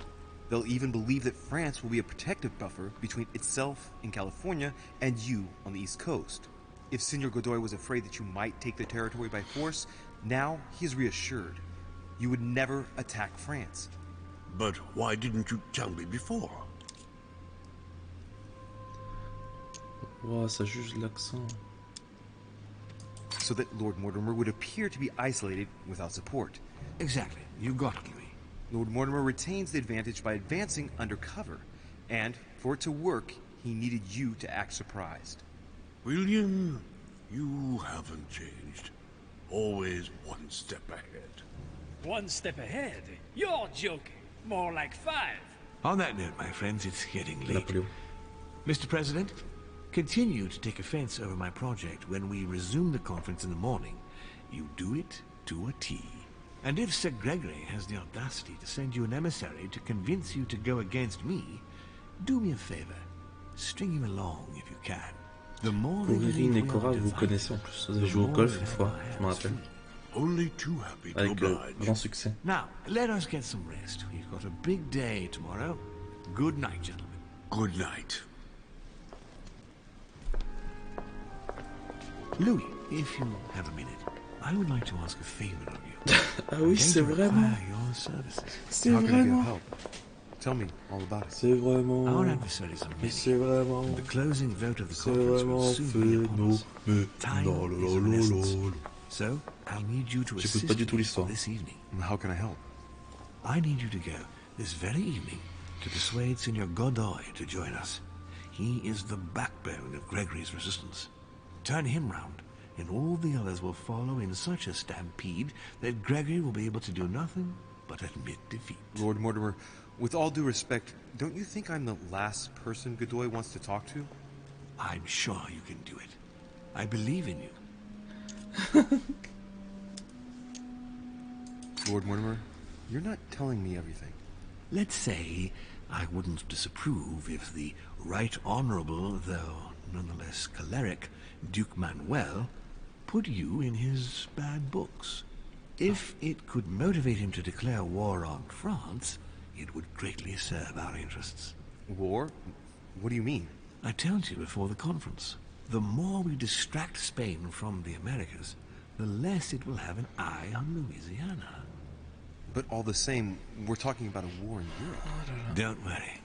Speaker 7: They'll even believe that France will be a protective buffer between itself in California and you on the East Coast. If Senor Godoy was afraid that you might take the territory by force, now he is reassured. You would never attack France.
Speaker 4: But why didn't you tell me before?
Speaker 2: Wow, ça juge l'accent.
Speaker 7: So that Lord Mortimer would appear to be isolated without support.
Speaker 12: Exactly. You got it, Louis.
Speaker 7: Lord Mortimer retains the advantage by advancing undercover, and for it to work, he needed you to act surprised.
Speaker 4: William, you haven't changed. Always one step ahead.
Speaker 13: 1 step ahead? You're joking. More like 5.
Speaker 12: On that note, my friends, it's getting late.
Speaker 2: Napoleon.
Speaker 12: Mr. President, continue to take offense over my project when we resume the conference in the morning. You do it to a T. And if Sir Gregory has the audacity to send you an emissary to convince you to go against me, do me a favor. String him along if you can. The more they believe
Speaker 2: et
Speaker 12: we
Speaker 2: Cora,
Speaker 12: are
Speaker 2: vous
Speaker 12: divided,
Speaker 2: connaissez en plus. Vous
Speaker 12: the
Speaker 2: avez joué au
Speaker 12: more
Speaker 2: golf
Speaker 12: we'll
Speaker 2: une
Speaker 12: have
Speaker 2: fois,
Speaker 12: our
Speaker 2: je me
Speaker 12: hands
Speaker 2: rappelle.
Speaker 12: free.
Speaker 4: Only too happy to
Speaker 2: Avec
Speaker 4: oblige.
Speaker 2: grand succès.
Speaker 12: Now, let us get some rest. We've got a big day tomorrow. Good night, gentlemen.
Speaker 4: Good night.
Speaker 12: Louis, if you have a minute, I would like to ask a favor of you.
Speaker 2: Ah oui, c'est vraiment.
Speaker 12: Your services.
Speaker 2: C'est
Speaker 7: How can I be of
Speaker 2: vraiment.
Speaker 7: help? Tell me all about it.
Speaker 2: C'est vraiment.
Speaker 12: Our adversaries are many.
Speaker 2: C'est vraiment.
Speaker 12: The closing vote of the
Speaker 2: C'est
Speaker 12: conference will
Speaker 2: vraiment
Speaker 12: soon be upon us. Time
Speaker 2: non,
Speaker 12: is of an essence. So, I'll need you to
Speaker 2: J'écoute
Speaker 12: assist
Speaker 2: pas du tout
Speaker 12: me
Speaker 2: l'histoire.
Speaker 12: this evening.
Speaker 7: How can I help?
Speaker 12: I need you to go this very evening to persuade Signor Godoy to join us. He is the backbone of Gregory's resistance. Turn him round, and all the others will follow in such a stampede that Gregory will be able to do nothing but admit defeat.
Speaker 7: Lord Mortimer, with all due respect, don't you think I'm the last person Godoy wants to talk to?
Speaker 12: I'm sure you can do it. I believe in you.
Speaker 7: Lord Mortimer, you're not telling me everything.
Speaker 12: Let's say I wouldn't disapprove if the Right Honourable, though nonetheless choleric, Duke Manuel put you in his bad books. If it could motivate him to declare war on France, it would greatly serve our interests.
Speaker 7: War? What do you mean?
Speaker 12: I told you before the conference. The more we distract Spain from the Americas, the less it will have an eye on Louisiana.
Speaker 7: But all the same, we're talking about a war in Europe.
Speaker 12: Don't worry.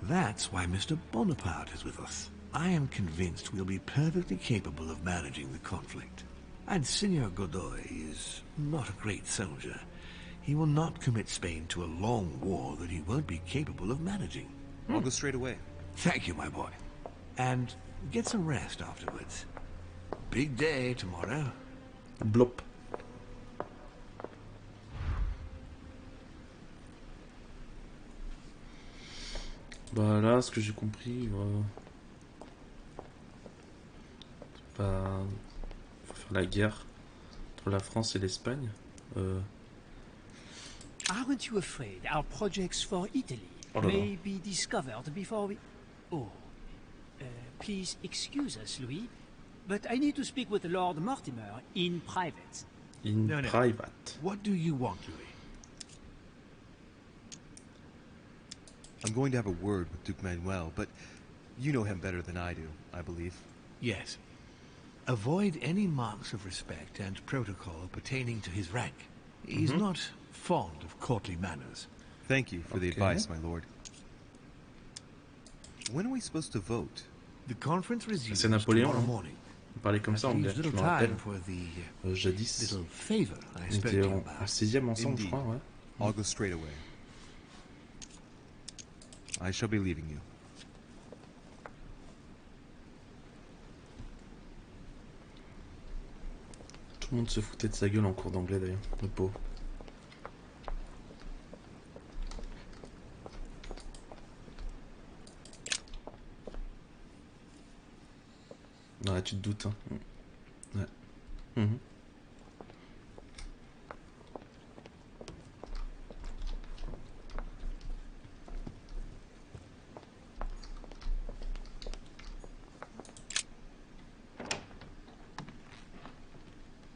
Speaker 12: That's why Mr. Bonaparte is with us. I am convinced we'll be perfectly capable of managing the conflict. And Signor Godoy is not a great soldier. He will not commit Spain to a long war that he won't be capable of managing.
Speaker 7: I'll go straight away.
Speaker 12: Thank you, my boy. And get some rest afterwards. Big day tomorrow.
Speaker 2: Blop. Bah là, ce que j'ai compris, bah, faut faire la guerre entre la France et l'Espagne.
Speaker 13: Aren't you afraid our projects for Italy may be discovered before we... Oh, please excuse us, Louis, but I need to speak with Lord Mortimer in private.
Speaker 2: In private.
Speaker 12: What do you want, Louis?
Speaker 7: I'm going to have a word with Duke Manuel, but you know him better than I do, I believe.
Speaker 12: Yes. Avoid any marks of respect and protocol pertaining to his rank. He's not fond of courtly manners.
Speaker 7: Thank you for the advice, my lord. When are we supposed to vote?
Speaker 12: The conference resumes
Speaker 2: C'est Napoléon.
Speaker 12: tomorrow morning.
Speaker 2: On parlait comme ça en anglais, je me rappelle. Jadis.
Speaker 12: Little favor I
Speaker 2: On
Speaker 12: spoke
Speaker 2: était
Speaker 12: to you
Speaker 2: en
Speaker 12: about.
Speaker 2: 6ème ensemble, je crois, ouais.
Speaker 7: I'll go straight away. I shall be leaving you.
Speaker 2: Tout le monde se foutait de sa gueule en cours d'anglais d'ailleurs, le pauvre. Ouais, tu te doutes, hein. Ouais.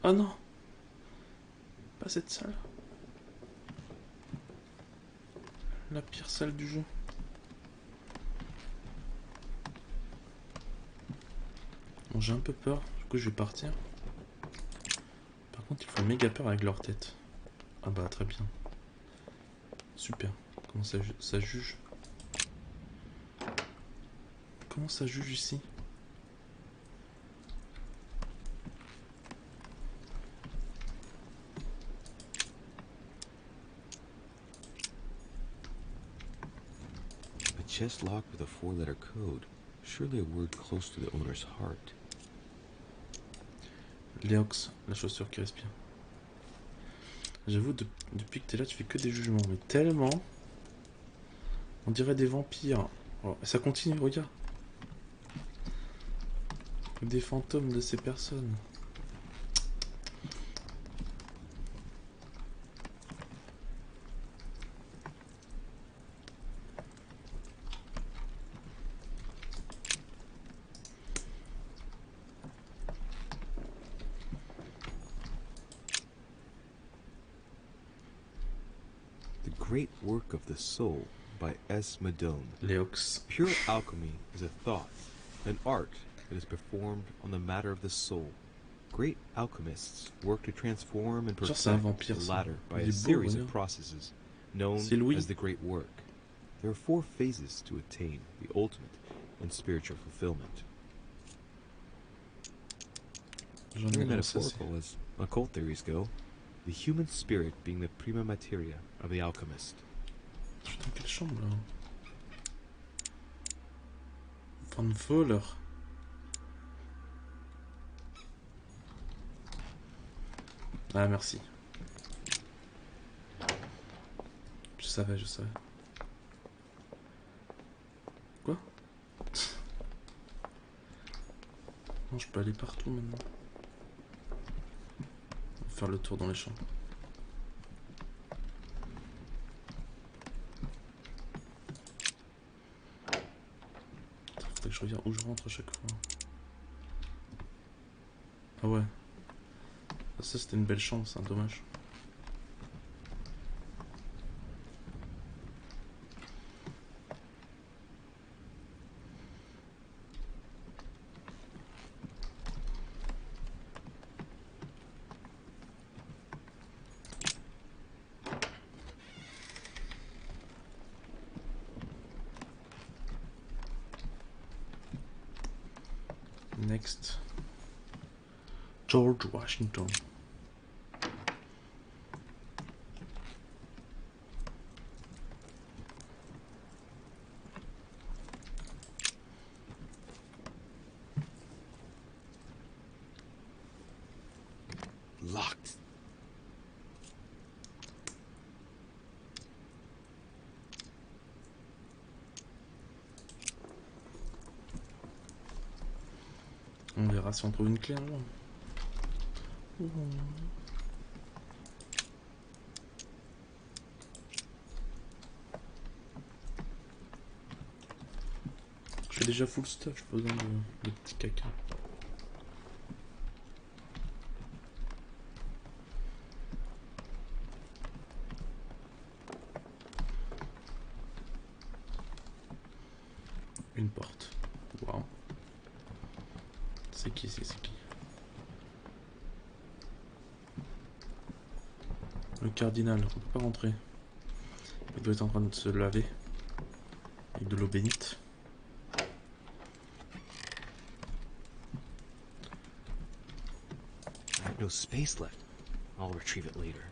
Speaker 2: Oh non, pas cette salle. La pire salle du jeu. Bon, j'ai un peu peur, du coup je vais partir. Par contre, il faut méga peur avec leur tête. Ah bah très bien. Super. Comment ça juge? Comment ça juge ici?
Speaker 1: Chest locked with a 4-letter code. Surely a word close to the owner's heart.
Speaker 2: Léox, la chaussure qui respire. J'avoue, depuis que t'es là, tu fais que des jugements, mais tellement. On dirait des vampires. Oh, ça continue, regarde. Des fantômes de ces personnes.
Speaker 1: Great Work of the Soul by S. Madone.
Speaker 2: Léox.
Speaker 1: Pure alchemy is a thought, an art that is performed on the matter of the soul. Great alchemists work to transform and perfect the latter by a series of processes known as the Great Work. There are 4 phases to attain the ultimate in spiritual fulfillment. Very metaphorical as occult theories go, the human spirit being the prima materia of the alchemist.
Speaker 2: Putain, quelle chambre là. Van Voller. Ah merci. Je savais. Quoi? Non, je peux aller partout maintenant. On va faire le tour dans les champs. Faudrait que je regarde où je rentre à chaque fois. Ah ouais. Ça c'était une belle chambre, c'est un dommage. Next. George Washington.
Speaker 1: Locked.
Speaker 2: On verra si on trouve une clé un jour. Je fais déjà full stuff, j'ai pas besoin de petits caca. Une porte. Waouh. C'est qui? Le cardinal, on peut pas rentrer. Il doit être en train de se laver avec de l'eau bénite.
Speaker 1: I have no space left. I'll retrieve it later.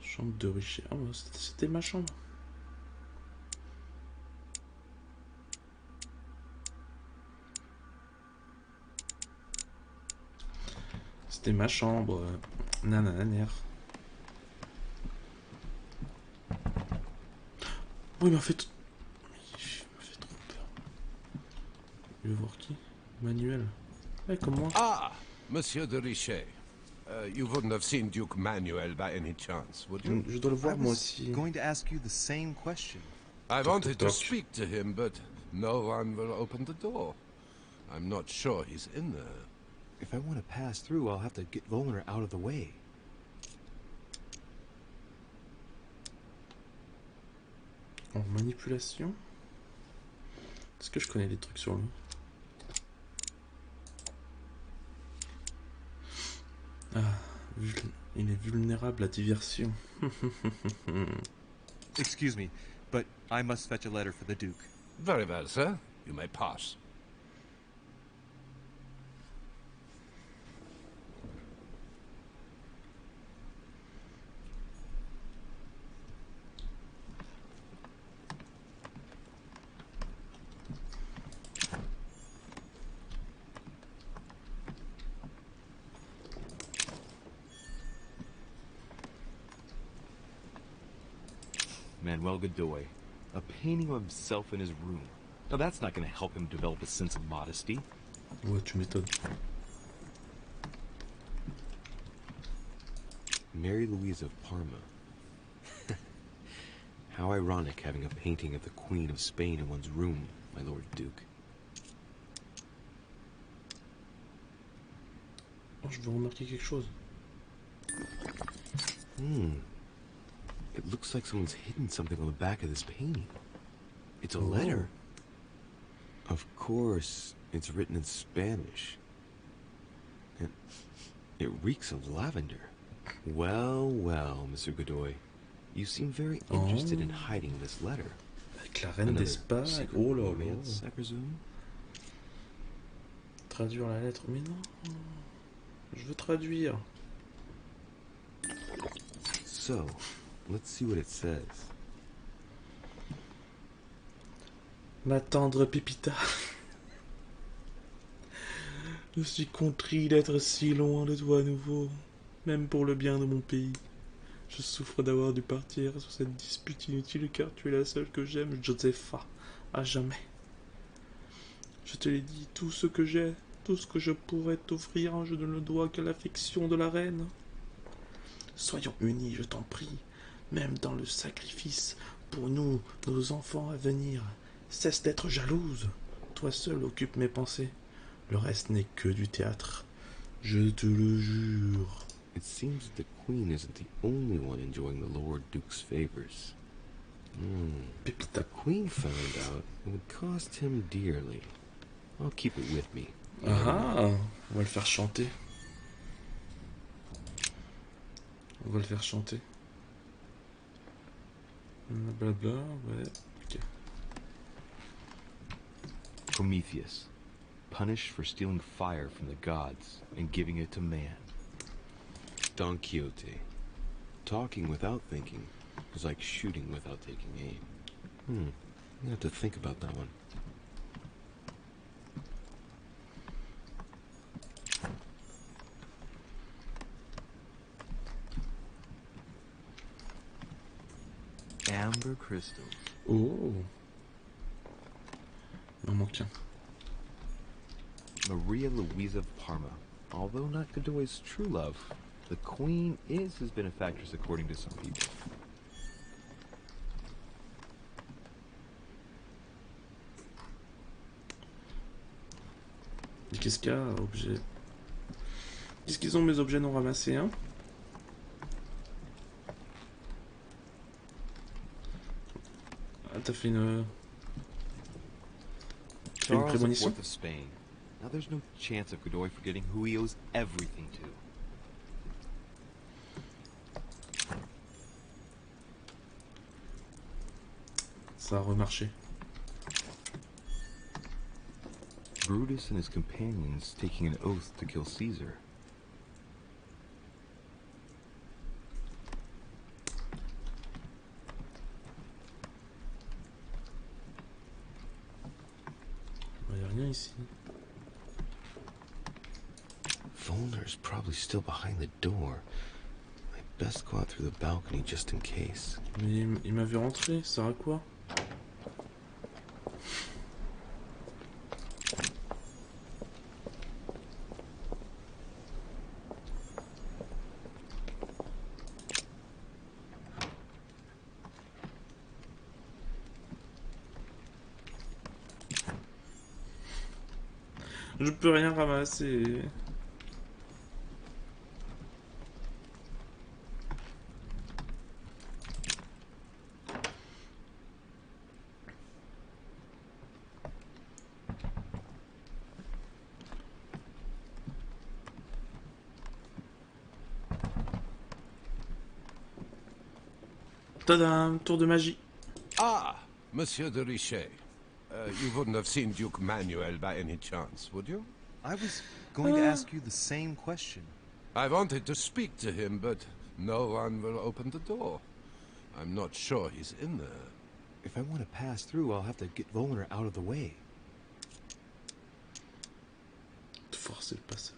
Speaker 2: Chambre de Richer. Ah, c'était ma chambre. C'était ma chambre. Nanananer. Oh, il m'a fait trop peur. Je vais voir qui? Manuel. Ouais, comme moi.
Speaker 14: Ah, Monsieur de Richet. You wouldn't have seen Duke Manuel by any chance, would you?
Speaker 2: Je dois le voir moi aussi.
Speaker 1: Going to ask you the same question.
Speaker 14: I wanted to speak to him, but no one will open the door. I'm not sure he's in there.
Speaker 1: If I want to pass through, I'll have to get Volner out of the way.
Speaker 2: En manipulation. Est-ce que je connais des trucs sur lui? Ah, il est vulnérable à diversion.
Speaker 7: Excuse me, but I must fetch a letter for the Duke.
Speaker 14: Very well, sir. You may pass.
Speaker 1: Manuel Godoy, a painting of himself in his room. Now that's not going to help him develop a sense of modesty.
Speaker 2: Ouais, tu m'étonnes.
Speaker 1: Mary Louise of Parma. How ironic having a painting of the Queen of Spain in one's room, my Lord Duke.
Speaker 2: Oh, je veux remarquer quelque chose.
Speaker 1: It looks like someone's hidden something on the back of this painting. It's a letter. Of course, it's written in Spanish. And it reeks of lavender. Well, well, Mr. Godoy. You seem very interested in hiding this letter.
Speaker 2: Avec la reine d'Espagne. Oh là là.
Speaker 1: I presume.
Speaker 2: Traduire la lettre. Mais non. Je veux traduire.
Speaker 1: So, let's see what it says.
Speaker 2: Ma tendre Pépita. Je suis contrit d'être si loin de toi à nouveau, même pour le bien de mon pays. Je souffre d'avoir dû partir sur cette dispute inutile car tu es la seule que j'aime, Josepha, à jamais. Je te l'ai dit, tout ce que j'ai, tout ce que je pourrais t'offrir, je ne le dois qu'à l'affection de la reine. Soyons unis, je t'en prie, même dans le sacrifice, pour nous, nos enfants à venir. Cesse d'être jalouse. Toi seul occupe mes pensées. Le reste n'est que du théâtre. Je te le jure.
Speaker 1: It seems the Queen isn't the only one enjoying the Lord Duke's favors.
Speaker 2: Pépita.
Speaker 1: The Queen found out it would cost him dearly. I'll keep it with me.
Speaker 2: Ah, on va le faire chanter. On va le faire chanter. Blabla, ouais. Ok.
Speaker 1: Prometheus, punished for stealing fire from the gods and giving it to man. Don Quixote, talking without thinking is like shooting without taking aim. I'm gonna have to think about that one. Amber crystals.
Speaker 2: Oh. Il m'en manque un.
Speaker 1: Maria Louisa of Parma. Although not Godoy's true love, the Queen is his benefactress according to some people.
Speaker 2: Qu'est-ce qu'il y a, objet? Qu'est-ce qu'ils ont, mes objets non ramassés, hein? Ah, t'as fait une prémonition?
Speaker 1: Charles IV of Spain. Now there's no chance of Godoy forgetting who he owes everything to.
Speaker 2: Ça a remarché.
Speaker 1: Brutus and his companions taking an oath to kill Caesar.
Speaker 2: Il n'y a rien ici.
Speaker 1: Volner's probably still behind the door. I'd best go out through the balcony just in case.
Speaker 2: Mais il m'a vu rentrer, ça sert à quoi? Je peux rien ramasser. Tadam, tour de magie.
Speaker 14: Ah, Monsieur de Richet. You wouldn't have seen Duke Manuel by any chance, would you?
Speaker 7: I was going to ask you the same question.
Speaker 14: I wanted to speak to him, but no one will open the door. I'm not sure he's in there.
Speaker 1: If I want to pass through, I'll have to get Volner out of the way.
Speaker 2: Forcer le passage.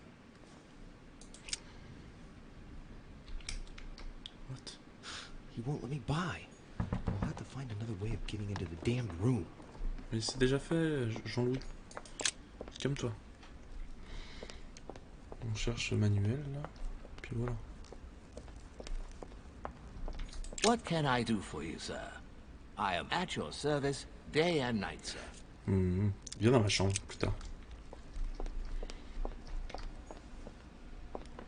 Speaker 2: What?
Speaker 1: He won't let me by. I'll have to find another way of getting into the damned room.
Speaker 2: Mais c'est déjà fait, Jean-Louis. Calme-toi. On cherche le manuel là, puis voilà.
Speaker 15: What can I do for you, sir? I am at your service day and night, sir.
Speaker 2: Viens dans ma chambre plus tard.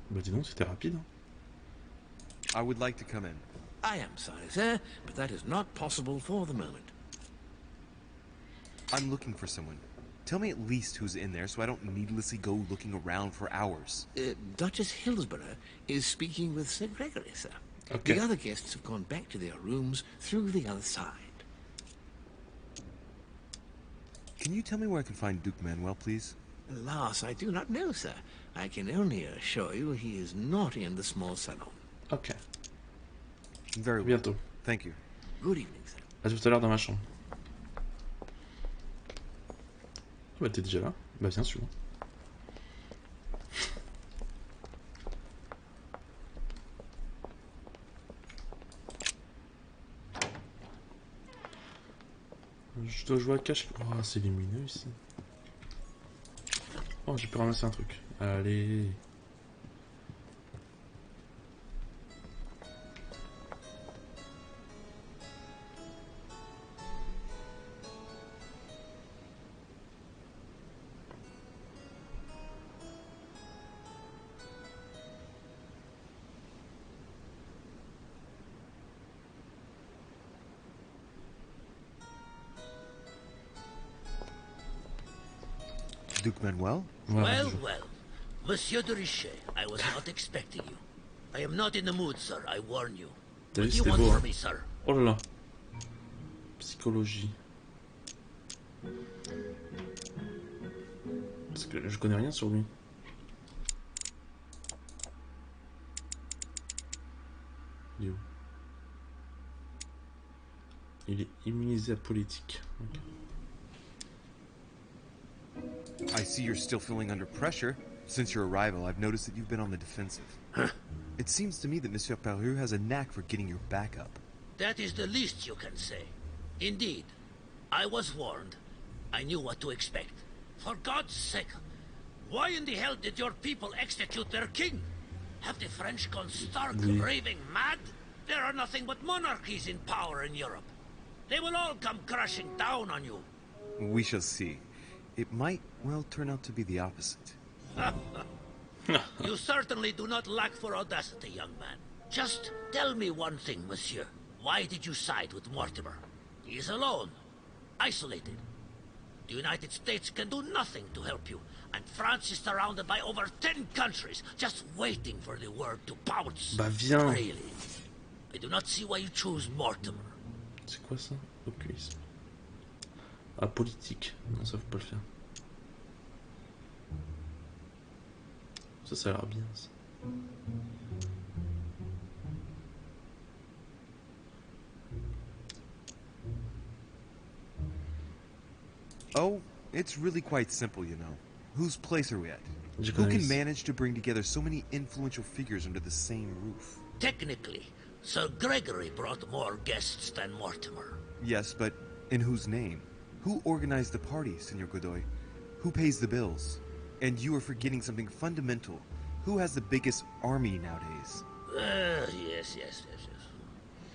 Speaker 2: Bah dis donc, c'était rapide. Hein.
Speaker 7: I would like to come in.
Speaker 15: I am sorry, sir, but that is not possible for the moment.
Speaker 7: I'm looking for someone. Tell me at least who's in there so I don't needlessly go looking around for hours.
Speaker 15: Duchess Hillsborough is speaking with Sir Gregory, sir.
Speaker 2: Okay.
Speaker 15: The other guests have gone back to their rooms through the other side.
Speaker 7: Can you tell me where I can find Duke Manuel, please?
Speaker 15: Alas, I do not know, sir. I can only assure you he is not in the small salon.
Speaker 2: Ok.
Speaker 7: Very well.
Speaker 2: Bientôt.
Speaker 7: Thank you.
Speaker 15: Good evening, sir.
Speaker 2: À tout à l'heure dans ma chambre. Bah t'es déjà là? Bah viens sûr. Je dois jouer à cache. Oh, c'est lumineux ici. Oh, j'ai pu ramasser un truc. Allez.
Speaker 7: Duke Manuel?
Speaker 8: Well, Monsieur de Richet, I was not expecting you. I am not in the mood, sir, I warn you. What do you want from me, sir?
Speaker 2: Oh là là. Psychologie. Parce que je connais rien sur lui. Il est où? Il est immunisé à politique. Okay.
Speaker 7: I see you're still feeling under pressure. Since your arrival, I've noticed that you've been on the defensive. It seems to me that Monsieur Peru has a knack for getting your back up.
Speaker 8: That is the least you can say. Indeed, I was warned. I knew what to expect. For God's sake, why in the hell did your people execute their king? Have the French gone stark raving mad? There are nothing but monarchies in power in Europe. They will all come crashing down on you.
Speaker 7: We shall see. It might, well, turn out to be the opposite.
Speaker 8: You certainly do not lack for audacity, young man. Just tell me one thing, monsieur. Why did you side with Mortimer? He is alone, isolated. The United States can do nothing to help you, and France is surrounded by over 10 countries, just waiting for the word to pounce.
Speaker 2: Bah viens.
Speaker 8: Really, I do not see why you choose Mortimer.
Speaker 2: C'est quoi ça? Oculisme. Ah, politique. Non, ça faut pas le faire. Ça a l'air bien, ça.
Speaker 7: Oh, it's really quite simple, you know. Whose place are we at?
Speaker 2: Je
Speaker 7: Who
Speaker 2: connais.
Speaker 7: can manage to bring together so many influential figures under the same roof?
Speaker 8: Technically, Sir Gregory brought more guests than Mortimer.
Speaker 7: Yes, but in whose name? Who organized the party, Senor Godoy? Who pays the bills? And you are forgetting something fundamental. Who has the biggest army nowadays?
Speaker 8: Yes.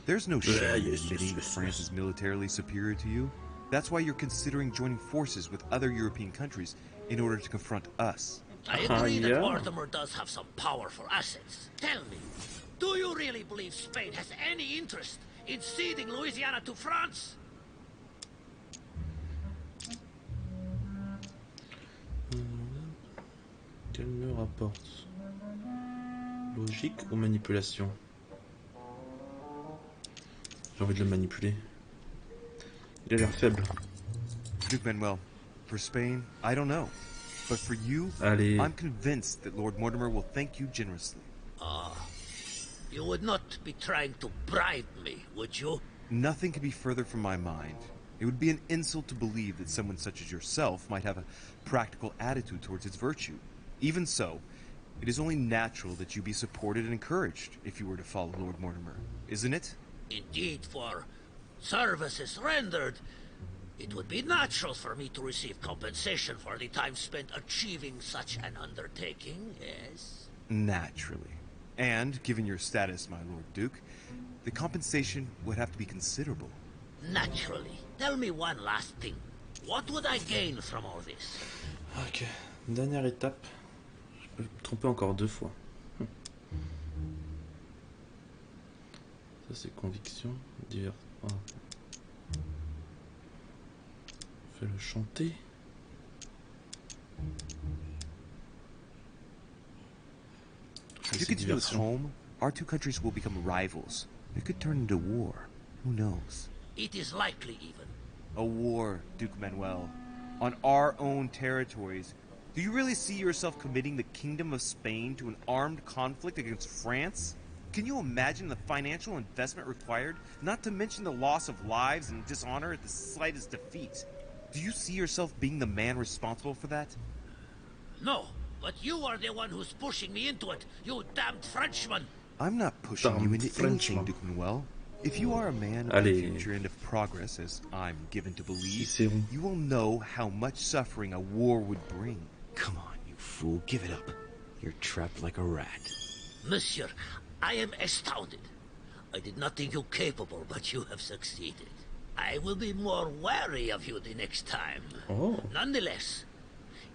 Speaker 7: There's no shame in admitting that France is militarily superior to you. That's why you're considering joining forces with other European countries in order to confront us.
Speaker 8: I agree that Mortimer does have some powerful assets. Tell me, do you really believe Spain has any interest in ceding Louisiana to France?
Speaker 2: Qu'elle me rapporte. Logique ou manipulation? J'ai envie de le manipuler. Il a l'air faible.
Speaker 7: Duke Manuel, for Spain, I don't know. But for you,
Speaker 2: Allez.
Speaker 7: I'm convinced that Lord Mortimer will thank you generously.
Speaker 8: You would not be trying to bribe me, would you?
Speaker 7: Nothing could be further from my mind. It would be an insult to believe that someone such as yourself might have a practical attitude towards its virtue. Even so, it is only natural that you be supported and encouraged if you were to follow Lord Mortimer, isn't it?
Speaker 8: Indeed, for services rendered, it would be natural for me to receive compensation for the time spent achieving such an undertaking, yes?
Speaker 7: Naturally. And, given your status, my Lord Duke, the compensation would have to be considerable.
Speaker 8: Naturally. Tell me one last thing. What would I gain from all this?
Speaker 2: Ok, dernière étape. Je peux me tromper encore 2 fois. Ça c'est conviction. Divers. Ah. Fais-le chanter.
Speaker 7: If you continue this home, our two countries will become rivals. It could turn into war. Who knows?
Speaker 8: It is likely, even.
Speaker 7: A war, Duke Manuel. On our own territories. Do you really see yourself committing the Kingdom of Spain to an armed conflict against France? Can you imagine the financial investment required, not to mention the loss of lives and dishonor at the slightest defeat? Do you see yourself being the man responsible for that?
Speaker 8: No, but you are the one who's pushing me into it, you damned Frenchman!
Speaker 7: I'm not pushing you into anything, Duke Manuel. If you are a man of the future and of progress, as I'm given to believe, you will know how much suffering a war would bring.
Speaker 12: Come on, you fool, give it up. You're trapped like a rat.
Speaker 8: Monsieur, I am astounded. I did not think you capable, but you have succeeded. I will be more wary of you the next time.
Speaker 2: Oh.
Speaker 8: Nonetheless,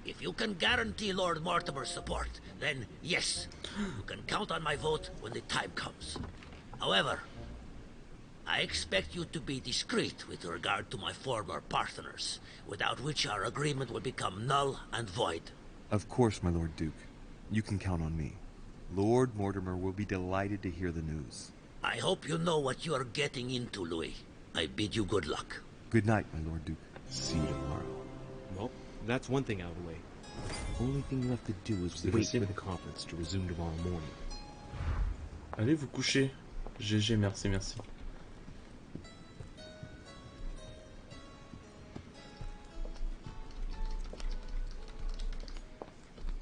Speaker 8: if you can guarantee Lord Mortimer's support, then yes, you can count on my vote when the time comes. However, I expect you to be discreet with regard to my former partners, without which our agreement will become null and void.
Speaker 7: Of course, my Lord Duke. You can count on me. Lord Mortimer will be delighted to hear the news.
Speaker 8: I hope you know what you are getting into, Louis. I bid you good luck.
Speaker 7: Good night, my Lord Duke. See you tomorrow.
Speaker 1: Well, that's one thing out of the way. Only thing left to do is wait for the conference to resume tomorrow morning.
Speaker 2: Allez vous coucher. GG, merci, merci.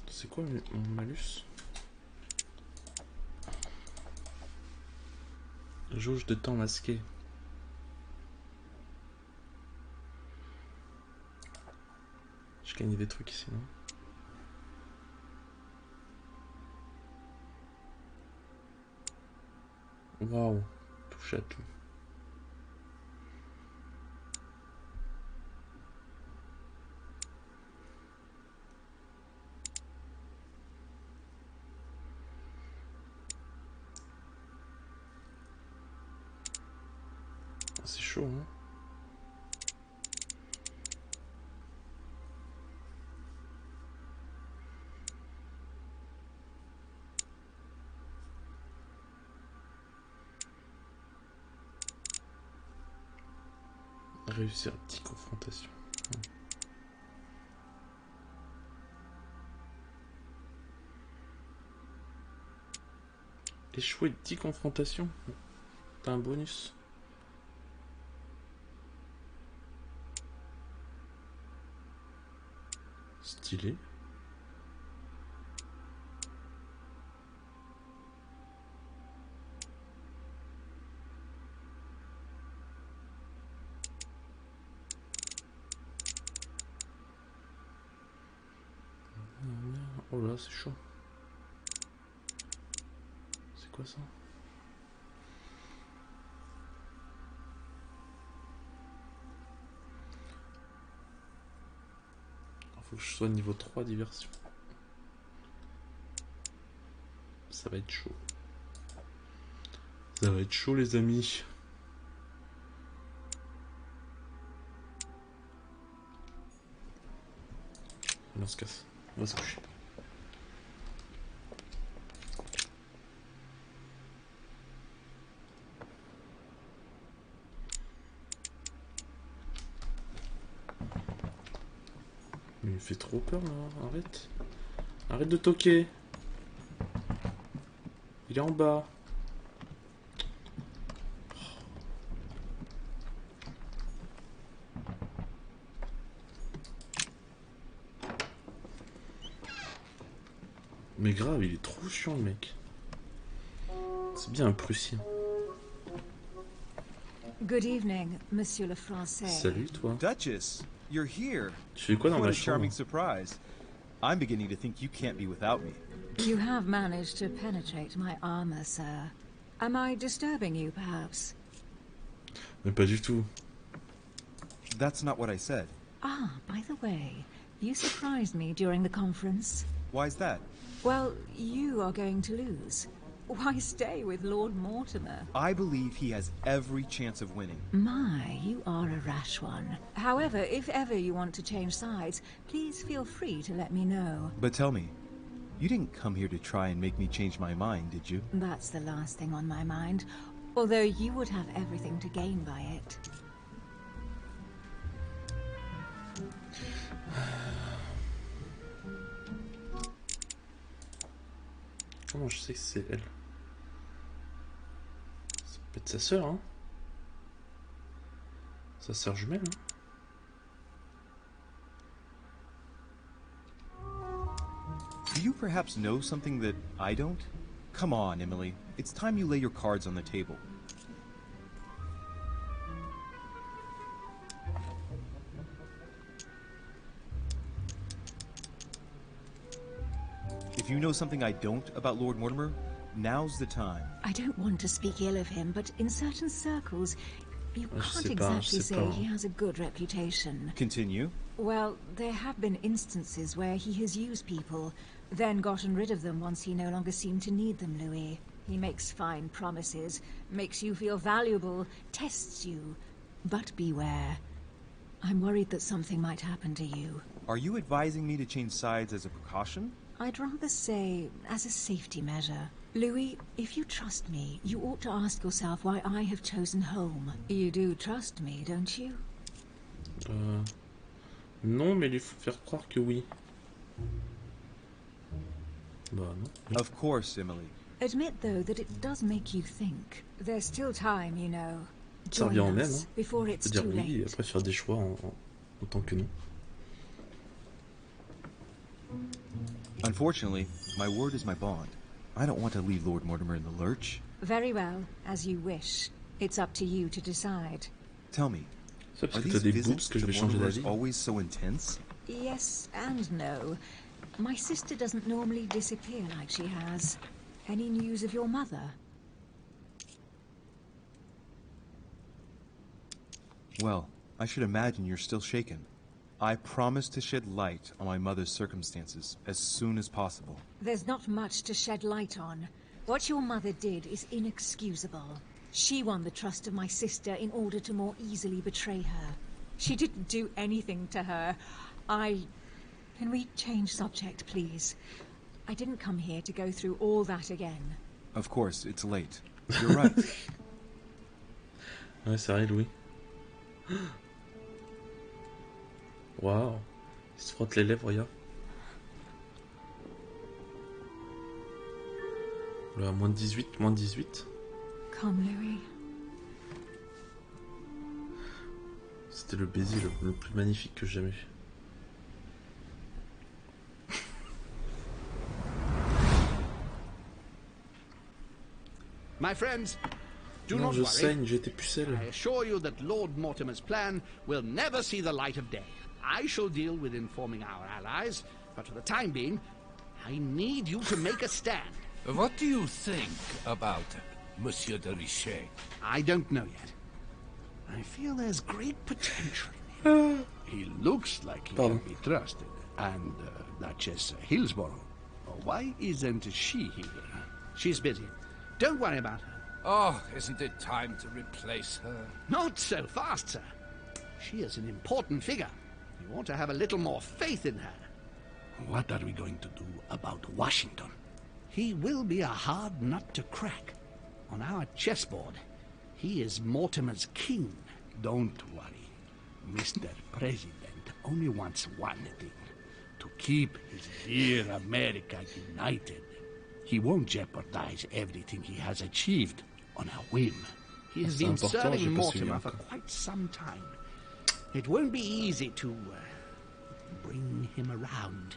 Speaker 2: C'est quoi mon malus? Jauge de temps masqué. Je gagne des trucs ici, non? Waouh, touche à tout. C'est chaud, hein? Réussir une petite confrontation. Échouer de 10 confrontations. T'as un bonus. Stylé. Oh là, c'est chaud. C'est quoi ça? Faut que je sois niveau 3 diversion. Ça va être chaud. Ça va être chaud les amis. On se casse. On va se coucher. Mais il me fait trop peur là, arrête. Arrête de toquer. Il est en bas. Mais grave, il est trop chiant le mec. C'est bien un Prussien.
Speaker 9: Good evening, Monsieur le Français.
Speaker 2: Salut toi.
Speaker 1: Duchess, you're here.
Speaker 2: Tu fais quoi dans
Speaker 1: What
Speaker 2: ma
Speaker 1: a
Speaker 2: chambre?
Speaker 1: charming surprise. I'm beginning to think you can't be without me.
Speaker 9: You have managed to penetrate my armor, sir. Am I disturbing you, perhaps?
Speaker 2: Mais pas du tout.
Speaker 1: That's not what I said.
Speaker 9: Ah, by the way, you surprised me during the conference.
Speaker 1: Why's that?
Speaker 9: Well, you are going to lose. Why stay with Lord Mortimer?
Speaker 7: I believe he has every chance of winning.
Speaker 10: My, you are a rash one.
Speaker 9: However, if ever you want to change sides, please feel free to let me know.
Speaker 7: But tell me, you didn't come here to try and make me change my mind, did you?
Speaker 10: That's the last thing on my mind, although you would have everything to gain by it.
Speaker 2: Comment je sais que c'est elle? Ça peut être sa sœur, hein? Sa sœur jumelle, hein?
Speaker 7: Do you perhaps know something that I don't? Come on, Emily. It's time you lay your cards on the table. If you know something I don't about Lord Mortimer, now's the time.
Speaker 10: I don't want to speak ill of him, but in certain circles, you can't exactly say he has a good reputation.
Speaker 7: Continue.
Speaker 10: Well, there have been instances where he has used people, then gotten rid of them once he no longer seemed to need them, Louis. He makes fine promises, makes you feel valuable, tests you. But beware. I'm worried that something might happen to you.
Speaker 7: Are you advising me to change sides as a precaution?
Speaker 10: I'd rather say as a safety measure. Louis, if you trust me, you ought to ask yourself why I have chosen home. You do trust me, don't you?
Speaker 2: Non, mais il faut faire croire que oui. Bah non. Oui.
Speaker 7: Of course, Emily.
Speaker 10: Admit, though, that it does make you think.
Speaker 9: There's still time, you know.
Speaker 2: Ça revient en même, hein.
Speaker 10: Before it's
Speaker 2: Dire
Speaker 10: too
Speaker 2: oui et
Speaker 10: late.
Speaker 2: après faire des choix en tant que non.
Speaker 7: Unfortunately, my word is my bond. I don't want to leave Lord Mortimer in the lurch.
Speaker 9: Very well, as you wish. It's up to you to decide.
Speaker 7: Tell me,
Speaker 2: C'est parce
Speaker 7: are
Speaker 2: que
Speaker 7: these
Speaker 2: t'as des
Speaker 7: visits
Speaker 2: boobs que je
Speaker 7: to
Speaker 2: vais changer
Speaker 7: Mortimers
Speaker 2: d'avis.
Speaker 7: always so intense?
Speaker 9: Yes and no. My sister doesn't normally disappear like she has. Any news of your mother?
Speaker 7: Well, I should imagine you're still shaken. I promise to shed light on my mother's circumstances as soon as possible.
Speaker 9: There's not much to shed light on. What your mother did is inexcusable. She won the trust of my sister in order to more easily betray her. She didn't do anything to her. Can we change subject, please? I didn't come here to go through all that again.
Speaker 7: Of course, it's late. You're right.
Speaker 2: Ouais, c'est vrai, Louis. Waouh. Il se frotte les lèvres, regarde. Là, moins de 18, moins de 18.
Speaker 10: Come, Louis.
Speaker 2: C'était le baiser le plus magnifique que j'ai jamais fait.
Speaker 11: My friends, do
Speaker 2: Non,
Speaker 11: not
Speaker 2: je
Speaker 11: worry.
Speaker 2: saigne, j'ai été pucelle.
Speaker 11: I assure you that Lord Mortimer's plan will never see the light of day. I shall deal with informing our allies, but for the time being, I need you to make a stand.
Speaker 14: What do you think about Monsieur de Richet?
Speaker 11: I don't know yet. I feel there's great potential in him. He looks like he can be trusted. And Duchess Hillsborough, why isn't she here? She's busy. Don't worry about her.
Speaker 14: Oh, isn't it time to replace her?
Speaker 11: Not so fast, sir. She is an important figure. You ought to have a little more faith in her. What are we going to do about Washington? He will be a hard nut to crack. On our chessboard, he is Mortimer's king. Don't worry. Mr. President only wants one thing. To keep his dear America united. He won't jeopardize everything he has achieved on a whim. He has been serving Mortimer for quite some time. It won't be easy to bring him around.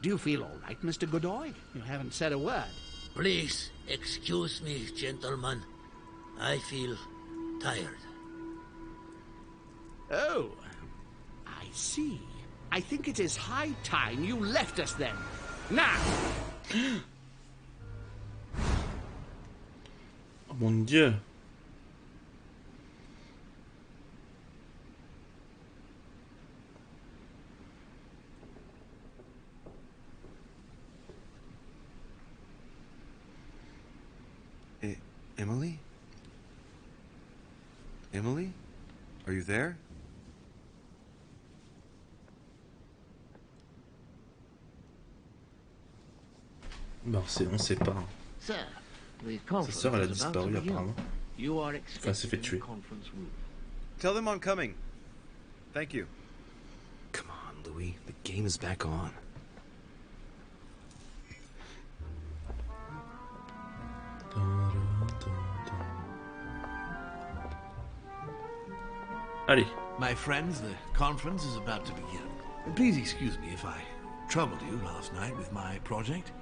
Speaker 11: Do you feel all right, Mr. Godoy? You haven't said a word.
Speaker 8: Please, excuse me, gentlemen. I feel tired.
Speaker 11: Oh, I see. I think it is high time you left us then. Now!
Speaker 2: Oh mon Dieu.
Speaker 7: Emily? Emily? Are you there?
Speaker 2: Bah, on sait pas.
Speaker 15: Sir, the
Speaker 2: Sa
Speaker 15: conference
Speaker 2: sœur, elle a
Speaker 15: is about
Speaker 2: disparu
Speaker 15: to begin.
Speaker 2: apparemment.
Speaker 15: You are
Speaker 2: Enfin, elle s'est fait
Speaker 15: expected in
Speaker 2: tuer.
Speaker 15: the conference room.
Speaker 7: Tell them I'm coming. Thank you.
Speaker 1: Come on, Louis. The game is back on.
Speaker 2: Allez.
Speaker 12: My friends, the conference is about to begin. Please excuse me if I troubled you last night with my project.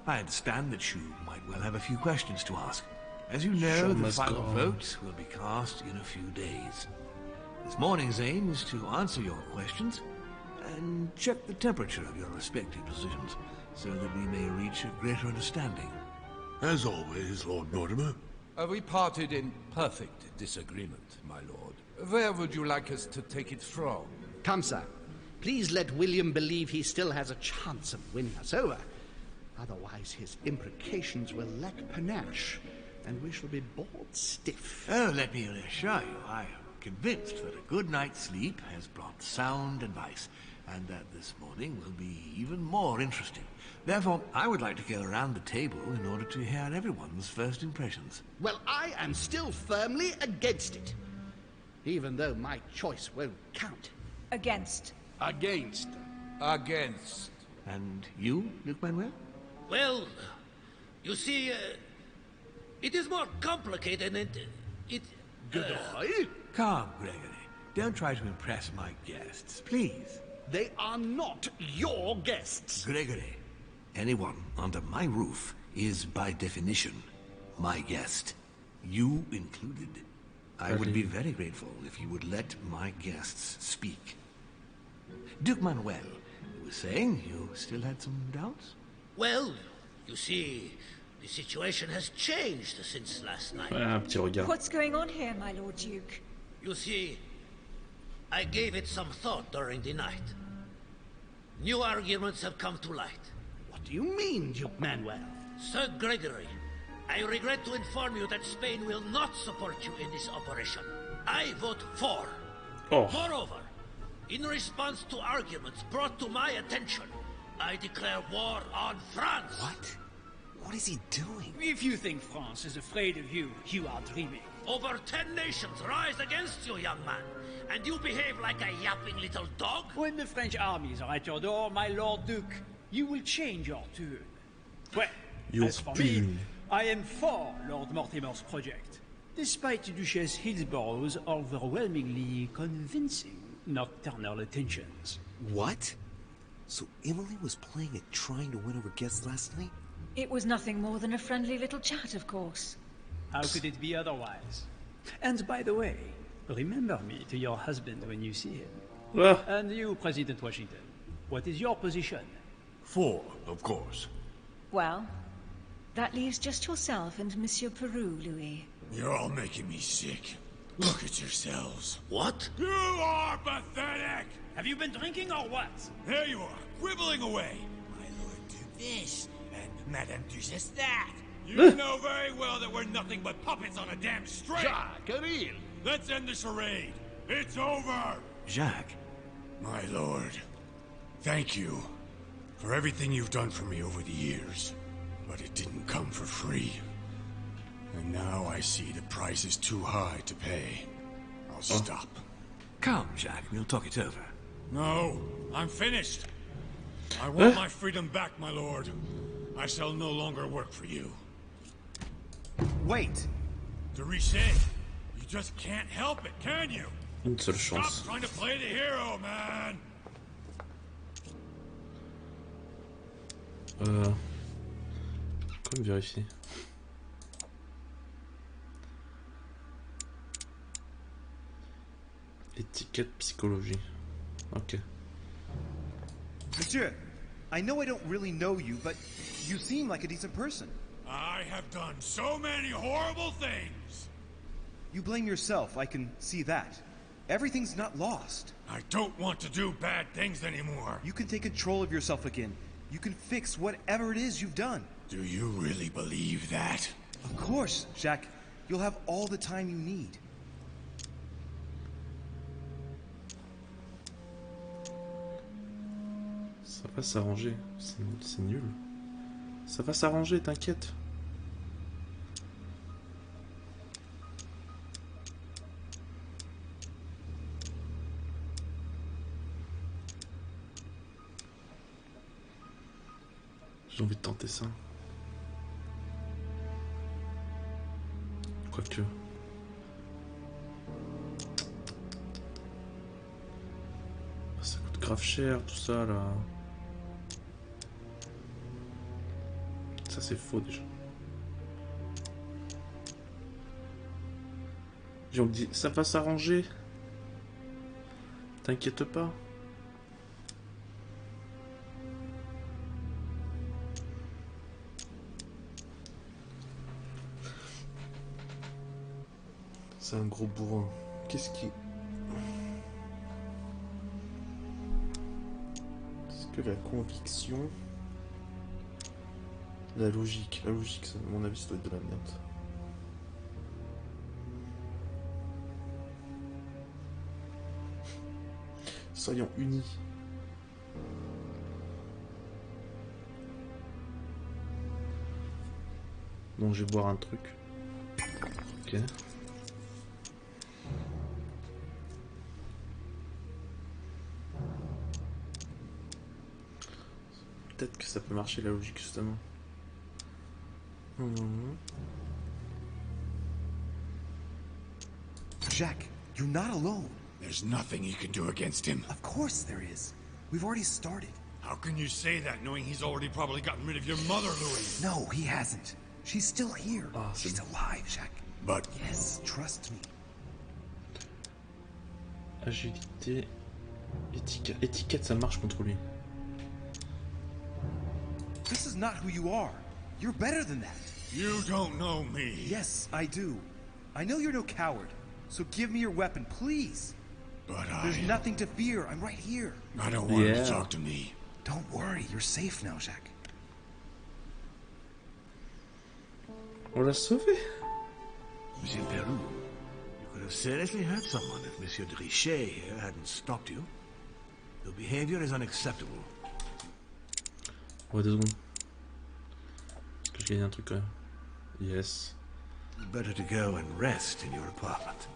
Speaker 12: I understand that you might well have a few questions to ask. As you know, the final vote will be cast in a few days. This morning's aim is to answer your questions and check the temperature of your respective positions so that we may reach a greater understanding.
Speaker 4: As always, Lord Mortimer.
Speaker 14: We parted in perfect disagreement, my lord. Where would you like us to take it from?
Speaker 11: Come, sir. Please let William believe he still has a chance of winning us over. Otherwise, his imprecations will lack panache, and we shall be bored stiff.
Speaker 12: Oh, let me reassure you, I am convinced that a good night's sleep has brought sound advice, and that this morning will be even more interesting. Therefore, I would like to go around the table in order to hear everyone's first impressions.
Speaker 11: Well, I am still firmly against it, even though my choice won't count.
Speaker 9: Against.
Speaker 11: Against.
Speaker 14: Against.
Speaker 12: And you, Luke Manuel?
Speaker 8: Well, you see, it is more complicated and
Speaker 12: Goodbye. Calm, Gregory. Don't try to impress my guests, please.
Speaker 11: They are not your guests.
Speaker 12: Gregory, anyone under my roof is by definition my guest. You included. I would be very grateful if you would let my guests speak. Duke Manuel, you were saying you still had some doubts?
Speaker 8: Well, you see, the situation has changed since last night.
Speaker 2: Un petit regard.
Speaker 9: What's going on here, my Lord Duke?
Speaker 8: You see, I gave it some thought during the night. New arguments have come to light.
Speaker 11: What do you mean, Duke Manuel?
Speaker 8: Sir Gregory, I regret to inform you that Spain will not support you in this operation. I vote for.
Speaker 2: Oh.
Speaker 8: Moreover, in response to arguments brought to my attention, I declare war on France.
Speaker 1: What? What is he doing?
Speaker 13: If you think France is afraid of you, you are dreaming.
Speaker 8: Over 10 nations rise against you, young man, and you behave like a yapping little dog?
Speaker 13: When the French armies are at your door, my Lord Duke, you will change your tune. Well, as for me, I am for Lord Mortimer's project, despite Duchess Hillsborough's overwhelmingly convincing nocturnal attentions.
Speaker 1: What? So Emily was playing at trying to win over guests last night?
Speaker 9: It was nothing more than a friendly little chat, of course.
Speaker 13: How could it be otherwise? And by the way, remember me to your husband when you see him. And you, President Washington, what is your position?
Speaker 4: For, of course.
Speaker 9: Well, that leaves just yourself and Monsieur Peru, Louis.
Speaker 6: You're all making me sick. Look at yourselves.
Speaker 8: What?
Speaker 6: You are pathetic!
Speaker 13: Have you been drinking or what?
Speaker 6: There you are, quibbling away. My lord did this, and Madame Duchess that. You know very well that we're nothing but puppets on a damn string.
Speaker 11: Jacques,
Speaker 6: let's end the charade. It's over.
Speaker 12: Jacques.
Speaker 6: My lord, thank you for everything you've done for me over the years. But it didn't come for free. And now I see the price is too high to pay. I'll stop.
Speaker 12: Come, Jacques, we'll talk it over.
Speaker 6: No, I'm finished. I want my freedom back, my lord. I shall no longer work for you.
Speaker 7: Wait!
Speaker 6: De Richet, you just can't help it, can you?
Speaker 2: Une seule chance.
Speaker 6: Stop trying to play the hero, man!
Speaker 2: Comme vérifier. Étiquette psychologie. Ok.
Speaker 7: Monsieur, I know I don't really know you, but you seem like a decent person.
Speaker 6: I have done so many horrible things!
Speaker 7: You blame yourself, I can see that. Everything's not lost.
Speaker 6: I don't want to do bad things anymore.
Speaker 7: You can take control of yourself again. You can fix whatever it is you've done.
Speaker 6: Do you really believe that?
Speaker 7: Of course, Jacques. You'll have all the time you need.
Speaker 2: Ça va s'arranger. C'est nul. Ça va s'arranger, t'inquiète. J'ai envie de tenter ça. Quoique. Ça coûte grave cher tout ça là. Ça c'est faux déjà. J'ai dit ça va s'arranger. T'inquiète pas. C'est un gros bourrin. Qu'est-ce qui... Est-ce que la conviction... La logique, ça, à mon avis, ça doit être de la merde. Soyons unis. Donc je vais boire un truc. Ok. Peut-être que ça peut marcher la logique justement.
Speaker 7: Jack, you're not alone.
Speaker 6: There's nothing you can do against him.
Speaker 7: Of course there is. We've already started.
Speaker 6: How can you say that, knowing he's already probably gotten rid of your mother, Louis?
Speaker 7: No, he hasn't. She's still here. She's alive, Jack.
Speaker 6: But...
Speaker 7: Yes, trust me.
Speaker 2: Agilité... Étiquette, ça marche contre lui.
Speaker 7: This is not who you are. You're better than that.
Speaker 6: You don't know me.
Speaker 7: Yes, I do. I know you're no coward. So give me your weapon, please.
Speaker 6: But
Speaker 7: There's nothing to fear. I'm right here.
Speaker 6: I don't want him to talk to me.
Speaker 7: Don't worry. You're safe now, Jack.
Speaker 2: On l'a sauvé.
Speaker 12: Monsieur Peru, you could have seriously hurt someone if Monsieur de Richet here hadn't stopped you. Your behavior is unacceptable.
Speaker 2: Ouais, 2 secondes. Est-ce que je gagne un truc quand même? Yes.
Speaker 12: Better to go and rest in your apartment.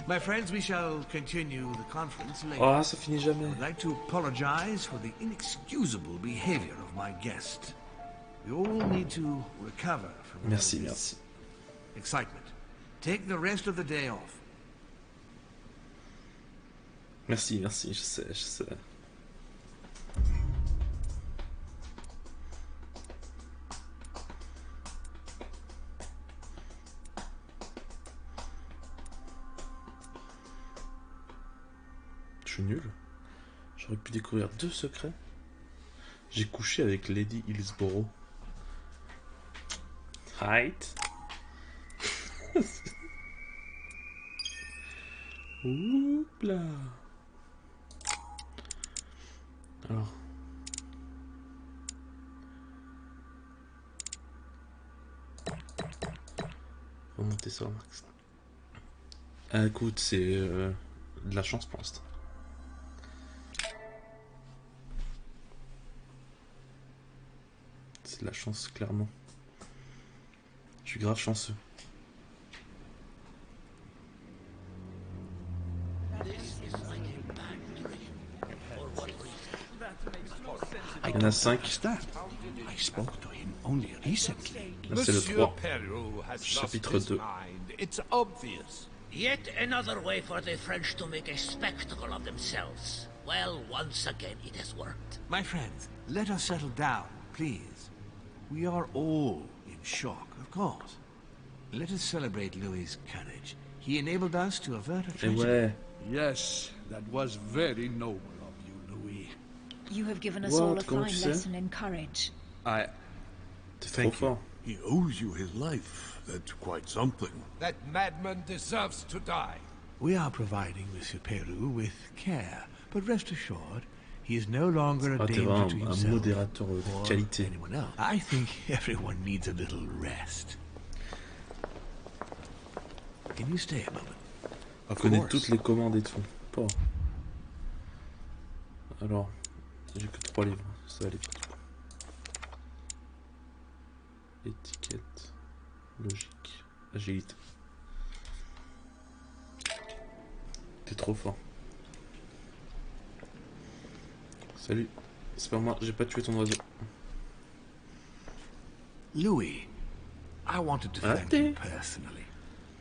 Speaker 12: My friends, we shall continue the conference later.
Speaker 2: Ah, ça finit jamais.
Speaker 12: I would like to apologize for the inexcusable behavior of my guest. We all need to recover from
Speaker 2: Merci.
Speaker 12: excitement. Take the rest of the day off.
Speaker 2: Merci, je sais. Je suis nul. J'aurais pu découvrir 2 secrets. J'ai couché avec Lady Hillsborough. Right. Oups là. Alors. Remonter sur Max. Ah, écoute, c'est de la chance pour l'instant. C'est de la chance, clairement. Je suis grave chanceux. Il y en a 5. Là, c'est le 3. Chapitre 2.
Speaker 3: It's obvious.
Speaker 8: Yet another way for the French to make a spectacle of themselves. Well, once again it has worked.
Speaker 12: My friends, let us settle down, please. We are all in shock, of course. Let us celebrate Louis's courage. He enabled us to avert a tragedy.
Speaker 2: Ouais.
Speaker 11: Yes, that was very noble of you, Louis.
Speaker 10: You have given us all a fine lesson in courage.
Speaker 12: Thank you. He owes you his life. That's quite something.
Speaker 3: That madman deserves to die.
Speaker 12: We are providing Monsieur Peru with care, but rest assured, He is no longer a danger to himself
Speaker 2: modérateur de
Speaker 12: or
Speaker 2: qualité.
Speaker 12: anyone else. I think everyone needs a little rest. Can you stay a moment?
Speaker 2: On connaît toutes les commandes et tout. Pas. Alors, j'ai que 3 livres, ça va aller vite. Étiquette, logique, agilité. T'es trop fort. Salut, c'est pas moi, j'ai pas tué ton oiseau.
Speaker 12: Louis, I wanted to thank you personally.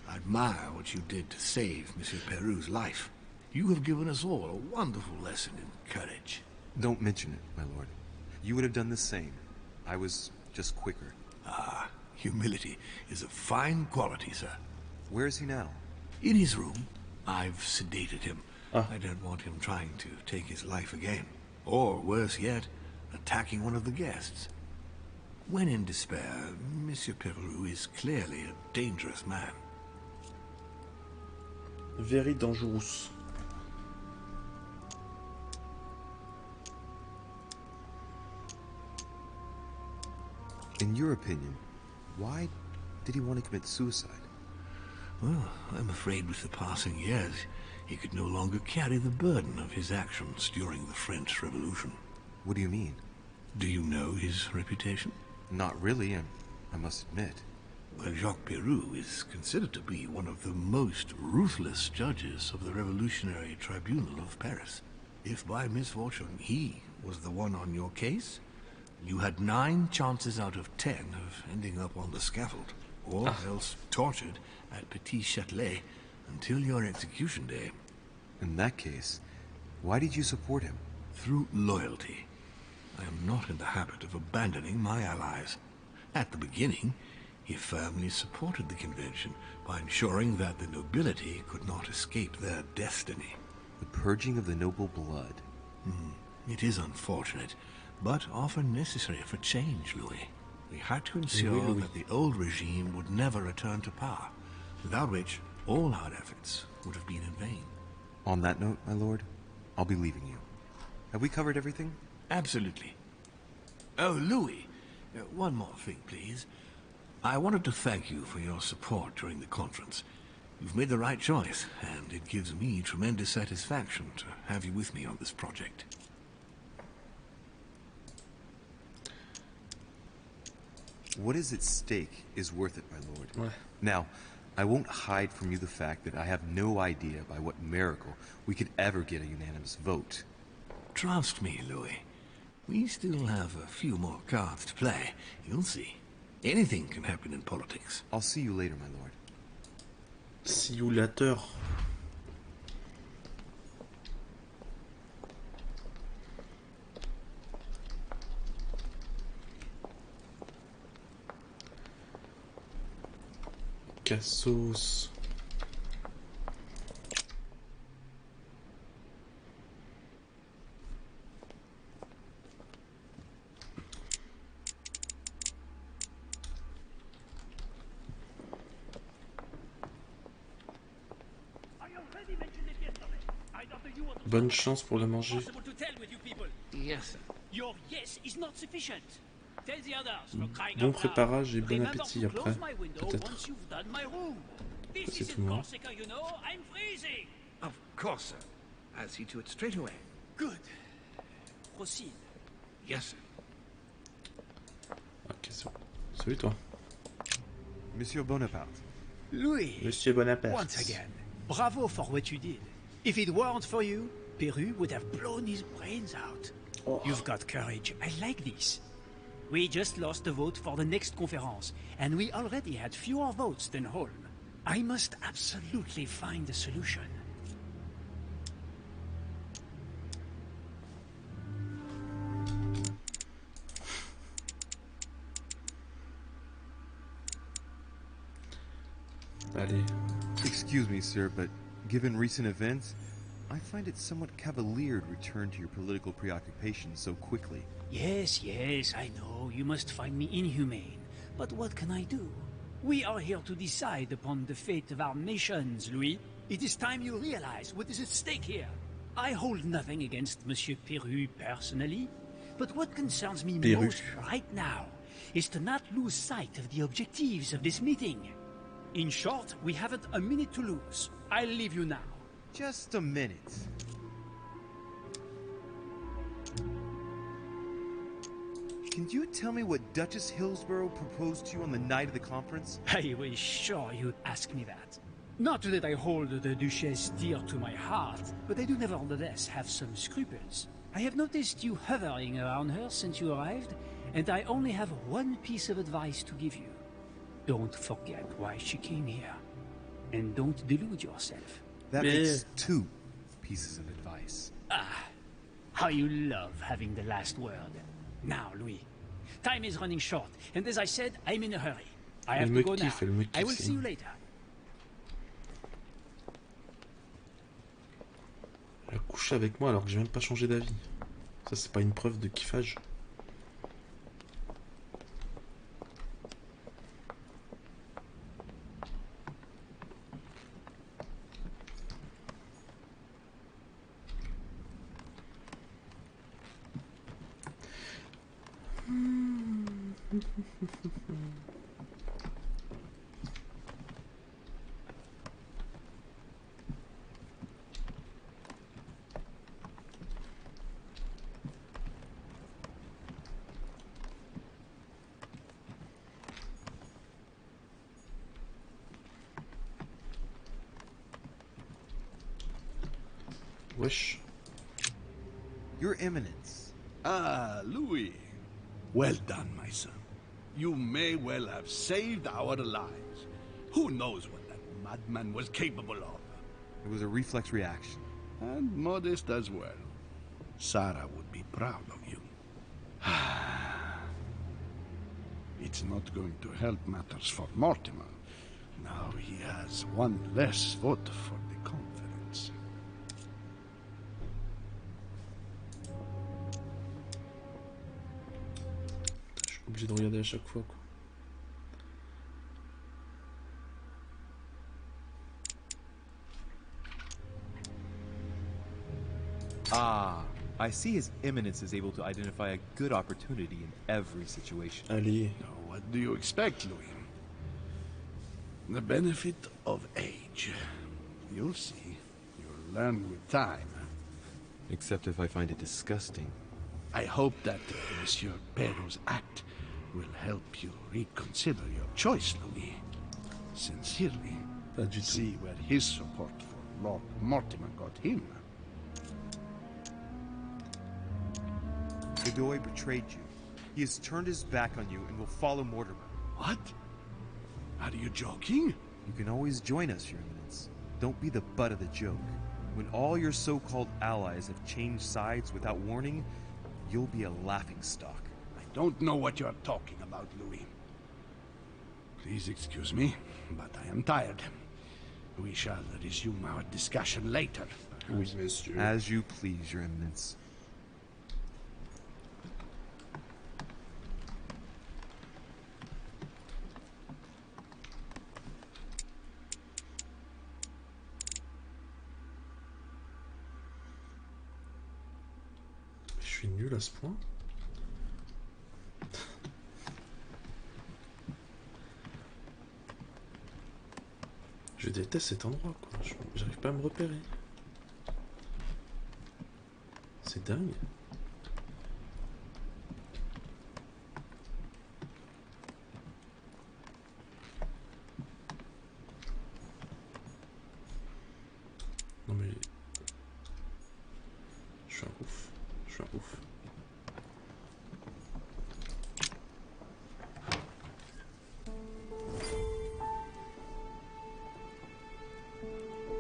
Speaker 12: I admire what you did to save Monsieur Peru's life. You have given us all a wonderful lesson in courage.
Speaker 1: Don't mention it, my lord. You would have done the same. I was just quicker.
Speaker 12: Ah, humility is a fine quality, sir.
Speaker 1: Where is he now?
Speaker 12: In his room. I've sedated him. I don't want him trying to take his life again. Or, worse yet, attacking one of the guests. When in despair, Monsieur Peru is clearly a dangerous man.
Speaker 2: Very dangerous.
Speaker 1: In your opinion, why did he want to commit suicide?
Speaker 12: Well, I'm afraid with the passing years, he could no longer carry the burden of his actions during the French Revolution.
Speaker 1: What do you mean?
Speaker 12: Do you know his reputation?
Speaker 1: Not really, I must admit.
Speaker 12: Well, Jacques Peru is considered to be one of the most ruthless judges of the Revolutionary Tribunal of Paris. If by misfortune he was the one on your case, you had 9 chances out of 10 of ending up on the scaffold, or else tortured at Petit Châtelet until your execution day.
Speaker 1: In that case, why did you support him?
Speaker 12: Through loyalty. I am not in the habit of abandoning my allies. At the beginning, he firmly supported the convention by ensuring that the nobility could not escape their destiny.
Speaker 1: The purging of the noble blood.
Speaker 12: It is unfortunate, but often necessary for change, Louis. We had to ensure that the old regime would never return to power, without which all our efforts would have been in vain.
Speaker 1: On that note, my lord, I'll be leaving you. Have we covered everything?
Speaker 12: Absolutely. Oh, Louis, one more thing, please. I wanted to thank you for your support during the conference. You've made the right choice, and it gives me tremendous satisfaction to have you with me on this project.
Speaker 1: What is at stake is worth it, my lord.
Speaker 2: Ouais.
Speaker 1: Now, I won't hide from you the fact that I have no idea by what miracle we could ever get a unanimous vote.
Speaker 12: Trust me, Louis. We still have a few more cards to play. You'll see. Anything can happen in politics.
Speaker 1: I'll see you later, my lord.
Speaker 2: See you later. Cassos. Bonne chance pour le manger.
Speaker 15: Yes,
Speaker 13: Your yes is not sufficient. Tell the others for crying
Speaker 2: Bon
Speaker 13: out loud.
Speaker 2: préparage et bon
Speaker 13: Remember
Speaker 2: appétit
Speaker 13: to
Speaker 2: après,
Speaker 13: close my window
Speaker 2: peut-être.
Speaker 13: once you've done my room. This
Speaker 2: C'est
Speaker 13: is
Speaker 2: tout
Speaker 13: in
Speaker 2: noir.
Speaker 13: Corsica, you know. I'm freezing.
Speaker 15: of course, sir. I'll see to it straight away.
Speaker 13: Good. Proceed.
Speaker 15: Yes, sir.
Speaker 2: Ok, c'est bon. Salut toi.
Speaker 1: Monsieur Bonaparte.
Speaker 13: Louis.
Speaker 2: Monsieur Bonaparte.
Speaker 13: Once again, bravo for what you did. If it weren't for you, Peru would have blown his brains out.
Speaker 2: Oh.
Speaker 13: You've got courage. I like this. We just lost the vote for the next conference, and we already had fewer votes than Holm. I must absolutely find a solution.
Speaker 2: Allez.
Speaker 1: Excuse me, sir, but given recent events, I find it somewhat cavalier to return to your political preoccupations so quickly.
Speaker 13: Yes, I know. You must find me inhumane. But what can I do? We are here to decide upon the fate of our nations, Louis. It is time you realize what is at stake here. I hold nothing against Monsieur Peru personally, but what concerns me
Speaker 2: Peru.
Speaker 13: most right now is to not lose sight of the objectives of this meeting. In short, we haven't a minute to lose. I'll leave you now.
Speaker 7: Just a minute. Can you tell me what Duchess Hillsborough proposed to you on the night of the conference?
Speaker 13: I was sure you'd ask me that. Not that I hold the Duchess dear to my heart, but I do nevertheless have some scruples. I have noticed you hovering around her since you arrived, and I only have one piece of advice to give you. Don't forget why she came here. And don't delude yourself.
Speaker 7: That makes 2 pieces of advice.
Speaker 13: Ah, how you love having the last word. Now, Louis, time is running short, and as I said, I'm in a hurry. I have to go now. I will see you later.
Speaker 2: Elle a couché avec moi alors que j'ai même pas changé d'avis. Ça, c'est pas une preuve de kiffage. Wesh.
Speaker 7: Your Eminence.
Speaker 11: Ah, Louis. Well done, my son. You may well have saved our lives. Who knows what that madman was capable of?
Speaker 7: It was a reflex reaction.
Speaker 11: And modest as well. Sarah would be proud of you. It's not going to help matters for Mortimer. Now he has one less vote for the conference.
Speaker 2: Je suis obligé de regarder à chaque fois, quoi.
Speaker 1: Ah, I see His Eminence is able to identify a good opportunity in every situation.
Speaker 2: Allez.
Speaker 11: Now, what do you expect, Louis? The benefit of age. You'll see. You'll learn with time.
Speaker 1: Except if I find it disgusting.
Speaker 11: I hope that Monsieur Peru's act will help you reconsider your choice, Louis. Sincerely. See where his support for Lord Mortimer got him.
Speaker 7: Godoy betrayed you. He has turned his back on you and will follow Mortimer.
Speaker 11: What? Are you joking?
Speaker 7: You can always join us, Your Eminence. Don't be the butt of the joke. When all your so-called allies have changed sides without warning, you'll be a laughingstock.
Speaker 11: I don't know what you're talking about, Louis. Please excuse me, but I am tired. We shall resume our discussion later.
Speaker 2: Oui, monsieur.
Speaker 7: As you please, Your Eminence.
Speaker 2: Je suis nul à ce point. Je déteste cet endroit, quoi. J'arrive pas à me repérer. C'est dingue. Non mais... Je suis un ouf. Je suis un ouf.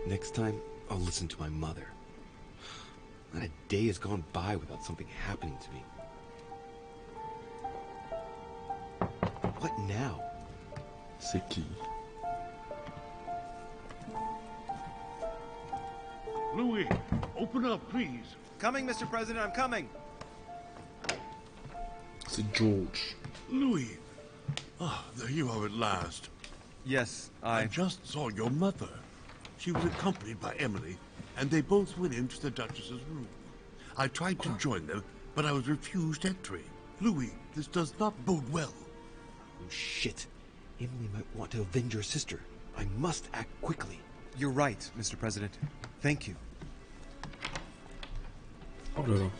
Speaker 1: Next time, I'll listen to my mother. Not a day has gone by without something happening to me. What now?
Speaker 2: C'est qui?
Speaker 4: Louis, open up, please.
Speaker 7: Coming, Mr. President, I'm coming.
Speaker 2: C'est George.
Speaker 4: Louis. Ah, there you are at last.
Speaker 7: Yes,
Speaker 4: I just saw your mother. She was accompanied by Emily, and they both went into the Duchess's room. I tried to join them, but I was refused entry. Louis, this does not bode well.
Speaker 7: Oh, shit. Emily might want to avenge her sister. I must act quickly. You're right, Mr. President. Thank you.
Speaker 2: Oh là là.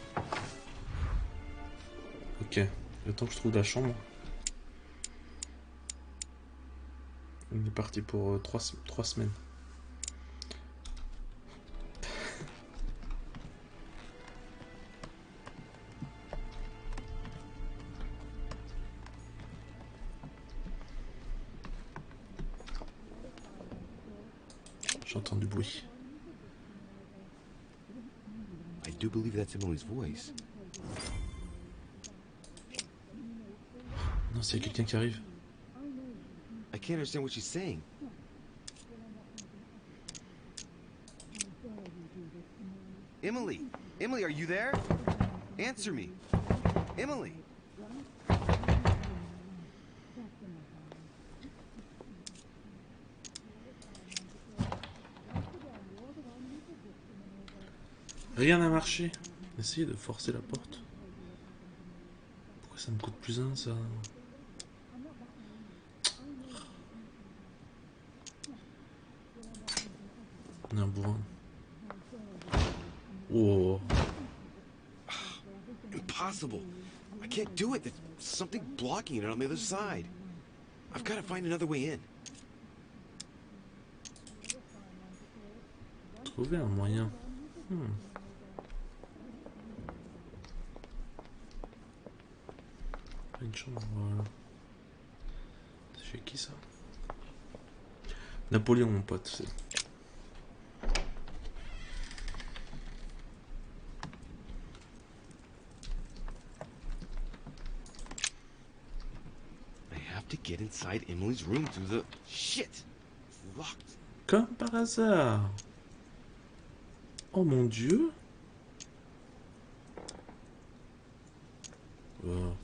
Speaker 2: Ok, le temps que je trouve la chambre. On est parti pour 3 semaines. J'entends du bruit.
Speaker 7: I do believe that's Emily's voice.
Speaker 2: Non, c'est quelqu'un qui arrive.
Speaker 7: I can't understand what she's saying. Emily! Emily, are you there? Answer me. Emily!
Speaker 2: Rien n'a marché. Essayez de forcer la porte. Pourquoi ça me coûte plus 1 ça? On est un bourrin. Oh.
Speaker 7: Impossible. I can't do it. There's something blocking it on the other side. I've got to find another way in.
Speaker 2: Trouver un moyen. Une chambre. C'est chez qui ça? Napoléon, mon pote. C'est...
Speaker 7: To get inside Emily's room through the... Shit! It's locked.
Speaker 2: Comme par hasard. Oh mon Dieu. Oh.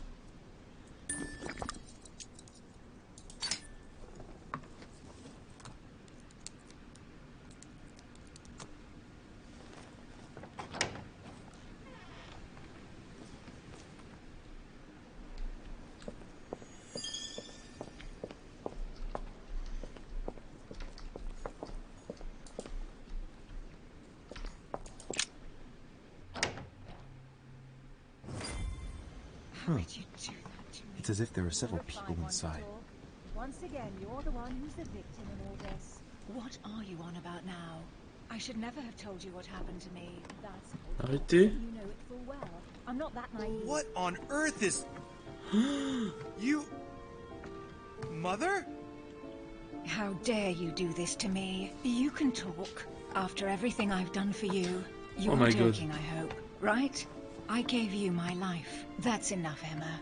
Speaker 1: It's as if there are several people inside.
Speaker 10: Once again, you're the one who's the victim in all this. What are you on about now? I should never have told you what happened to me. That's
Speaker 2: Arrêtez.
Speaker 10: you know it full well. I'm not that naive.
Speaker 7: What on earth is... You... Mother?
Speaker 10: How dare you do this to me? You can talk. After everything I've done for you. You are joking, I hope. Right? I gave you my life. That's enough, Emma.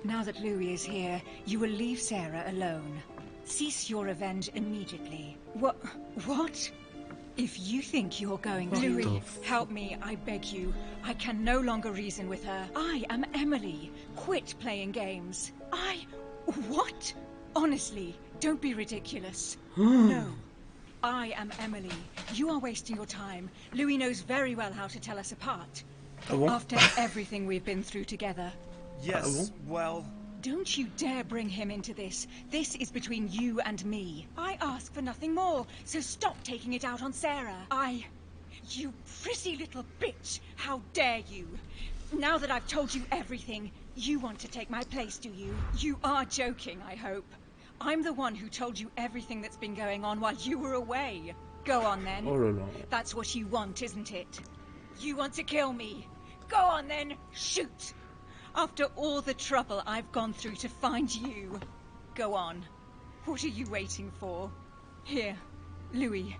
Speaker 10: Now that Louis is here, you will leave Sarah alone. Cease your revenge immediately. What? If you think you're going to... Louis, help me, I beg you. I can no longer reason with her. I am Emily. Quit playing games. What? Honestly, don't be ridiculous. No. I am Emily. You are wasting your time. Louis knows very well how to tell us apart. After everything we've been through together.
Speaker 7: Yes, well...
Speaker 10: Don't you dare bring him into this. This is between you and me. I ask for nothing more, so stop taking it out on Sarah. You pretty little bitch. How dare you? Now that I've told you everything, you want to take my place, do you? You are joking, I hope. I'm the one who told you everything that's been going on while you were away. Go on then.
Speaker 2: Oh là là.
Speaker 10: That's what you want, isn't it? You want to kill me. Go on then, shoot! After all the trouble I've gone through to find you. Go on. What are you waiting for? Here, Louis,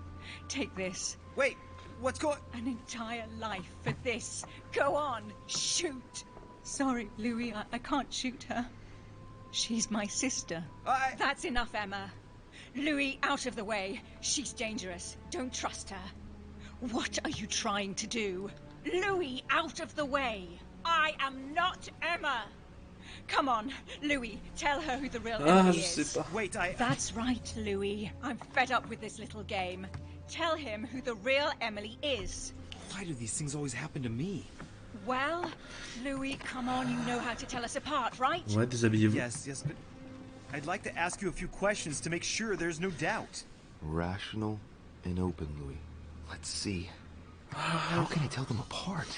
Speaker 10: take this.
Speaker 7: Wait, what's going...
Speaker 10: An entire life for this. Go on, shoot! Sorry, Louis, I can't shoot her. She's my sister. That's enough, Emma. Louis, out of the way. She's dangerous. Don't trust her. What are you trying to do? Louis, out of the way! I am not Emma! Come on, Louis, tell her who the real Emily is.
Speaker 7: Wait,
Speaker 10: That's right, Louis. I'm fed up with this little game. Tell him who the real Emily is.
Speaker 5: Why do these things always happen to me?
Speaker 10: Well, Louis, come on, you know how to tell us apart, right?
Speaker 2: Ouais, déshabillez-vous.
Speaker 7: Yes, but I'd like to ask you a few questions to make sure there's no doubt.
Speaker 1: Rational and open, Louis. Let's see. How can I tell them apart?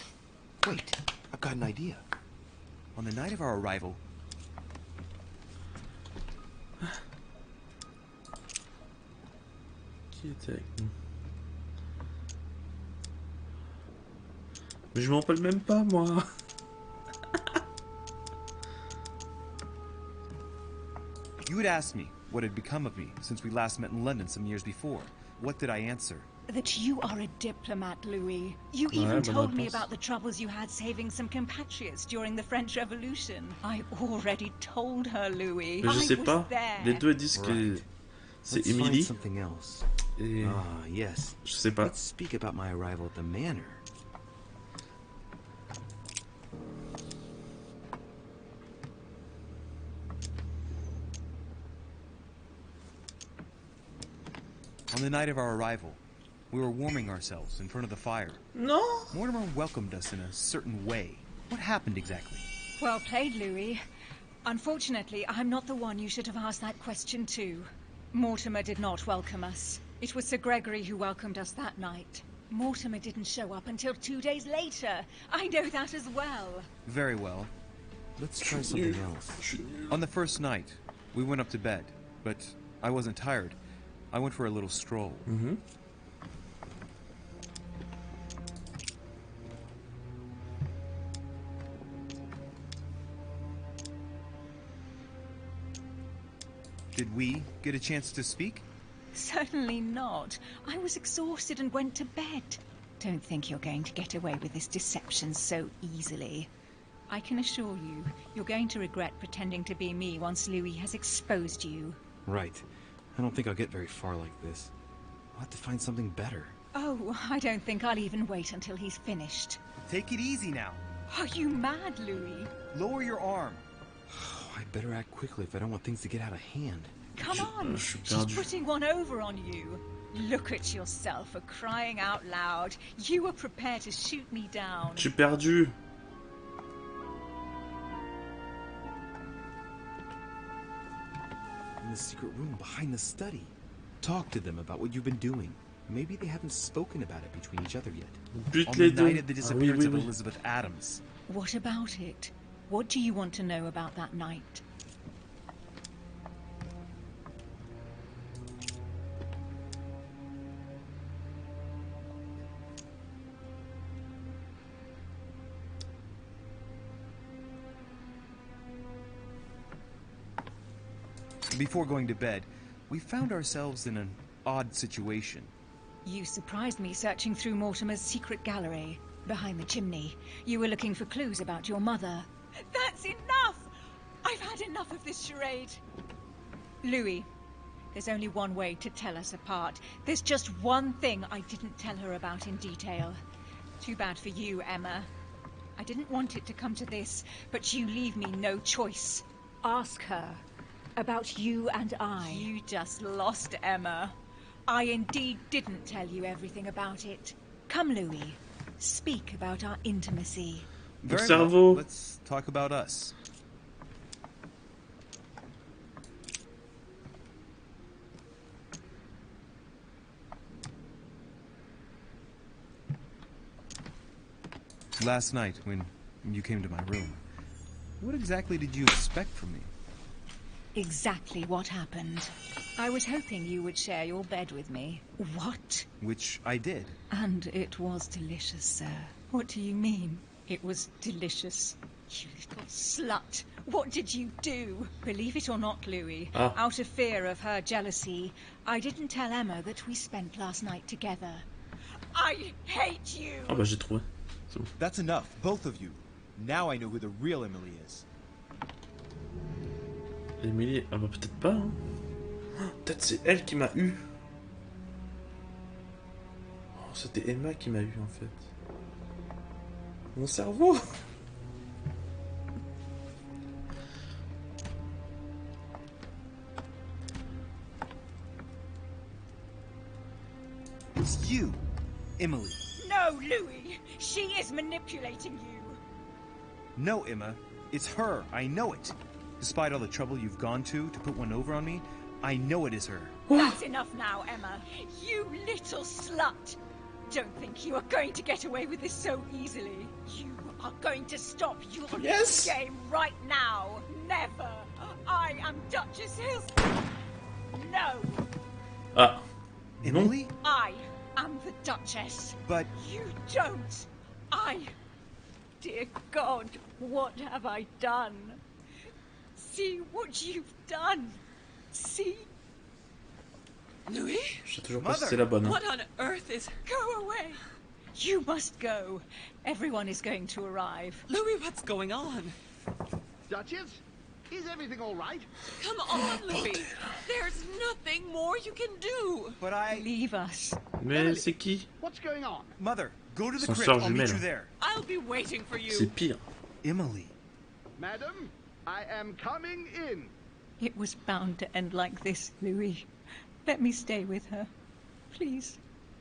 Speaker 1: Wait, I've got an idea.
Speaker 7: On the night of our arrival...
Speaker 2: Qui était avec nous? Mais je m'en rappelle même pas, moi.
Speaker 7: You had asked me what had become of me since we last met in London some years before. What did I answer?
Speaker 10: That you are a diplomat, Louis. You even told me about the troubles you had saving some compatriots during the French Revolution. I already told her, Louis.
Speaker 2: Mais je sais pas. Les deux disent que c'est Emily.
Speaker 5: Something else.
Speaker 2: Et...
Speaker 5: Ah, yes.
Speaker 2: Je sais pas.
Speaker 5: Let's speak about my arrival at the manor.
Speaker 7: On the night of our arrival, we were warming ourselves in front of the fire.
Speaker 2: No.
Speaker 7: Mortimer welcomed us in a certain way. What happened exactly?
Speaker 10: Well played, Louis. Unfortunately, I'm not the one you should have asked that question to. Mortimer did not welcome us. It was Sir Gregory who welcomed us that night. Mortimer didn't show up until 2 days later. I know that as well.
Speaker 7: Very well.
Speaker 5: Let's try something else.
Speaker 7: On the first night, we went up to bed, but I wasn't tired. I went for a little stroll.
Speaker 2: Mm-hmm.
Speaker 7: Did we get a chance to speak?
Speaker 10: Certainly not. I was exhausted and went to bed. Don't think you're going to get away with this deception so easily. I can assure you, you're going to regret pretending to be me once Louis has exposed you.
Speaker 5: Right. I don't think I'll get very far like this. I'll have to find something better.
Speaker 10: Oh, I don't think I'll even wait until he's finished.
Speaker 7: Take it easy now.
Speaker 10: Are you mad, Louis?
Speaker 7: Lower your arm.
Speaker 5: I better act quickly if I don't want things to get out of hand.
Speaker 10: Come on, she's putting one over on you. Look at yourself for crying out loud. You were prepared to shoot me down.
Speaker 2: J'ai perdu.
Speaker 5: In the secret room behind the study. Talk to them about what you've been doing. Maybe they haven't spoken about it between each other yet.
Speaker 7: On the night of the disappearance of Elizabeth Adams.
Speaker 10: What about it? What do you want to know about that night?
Speaker 7: Before going to bed, we found ourselves in an odd situation.
Speaker 10: You surprised me searching through Mortimer's secret gallery. Behind the chimney. You were looking for clues about your mother. That's enough! I've had enough of this charade. Louis, there's only one way to tell us apart. There's just one thing I didn't tell her about in detail. Too bad for you, Emma. I didn't want it to come to this, but you leave me no choice. Ask her about you and I. You just lost, Emma. I indeed didn't tell you everything about it. Come, Louis. Speak about our intimacy.
Speaker 7: Very well. Let's talk about us. Last night, when you came to my room, what exactly did you expect from me?
Speaker 10: Exactly what happened. I was hoping you would share your bed with me. What?
Speaker 7: Which I did.
Speaker 10: And it was delicious, sir. What do you mean? It was delicious. You little slut. What did you do? Believe it or not, Louis, out of fear of her jealousy, I didn't tell Emma that we spent last night together. I hate you!
Speaker 2: Ah bah j'ai trouvé.
Speaker 7: That's enough, both of you. Now I know who the real Emily is.
Speaker 2: Emily, ah bah peut-être pas. Hein. Peut-être c'est elle qui m'a eu. Oh, c'était Emma qui m'a eu en fait. Mon cerveau.
Speaker 7: was you, Emily.
Speaker 9: No, Louis. She is manipulating you.
Speaker 7: No, Emma. It's her. I know it. Despite all the trouble you've gone to put one over on me, I know it is her.
Speaker 9: That's enough now, Emma. You little slut. Don't think you are going to get away with this so easily. You are going to stop your game right now. Never. I am Duchess Hills. No.
Speaker 7: Emily?
Speaker 9: I am the Duchess.
Speaker 7: But...
Speaker 9: You don't. Dear God, what have I done? See what you've done. See?
Speaker 10: Louis?
Speaker 2: Je sais toujours pas si c'est la bonne.
Speaker 10: What on earth is...
Speaker 9: Go away. You must go. Everyone is going to arrive.
Speaker 10: Louis, what's going on?
Speaker 11: Duchess? Is everything all right?
Speaker 10: Come on, Louis. There's nothing more you can do.
Speaker 7: But I...
Speaker 9: Leave us.
Speaker 2: Mais c'est qui?
Speaker 11: What's going on?
Speaker 7: Mother, go to the
Speaker 2: Son
Speaker 7: crypt.
Speaker 2: sœur
Speaker 7: I'll meet
Speaker 2: jumelle.
Speaker 7: you there.
Speaker 10: I'll be waiting for you.
Speaker 2: C'est pire.
Speaker 7: Emily.
Speaker 11: Madam, I am coming in.
Speaker 9: It was bound to end like this, Louis. Let me stay with her. Please.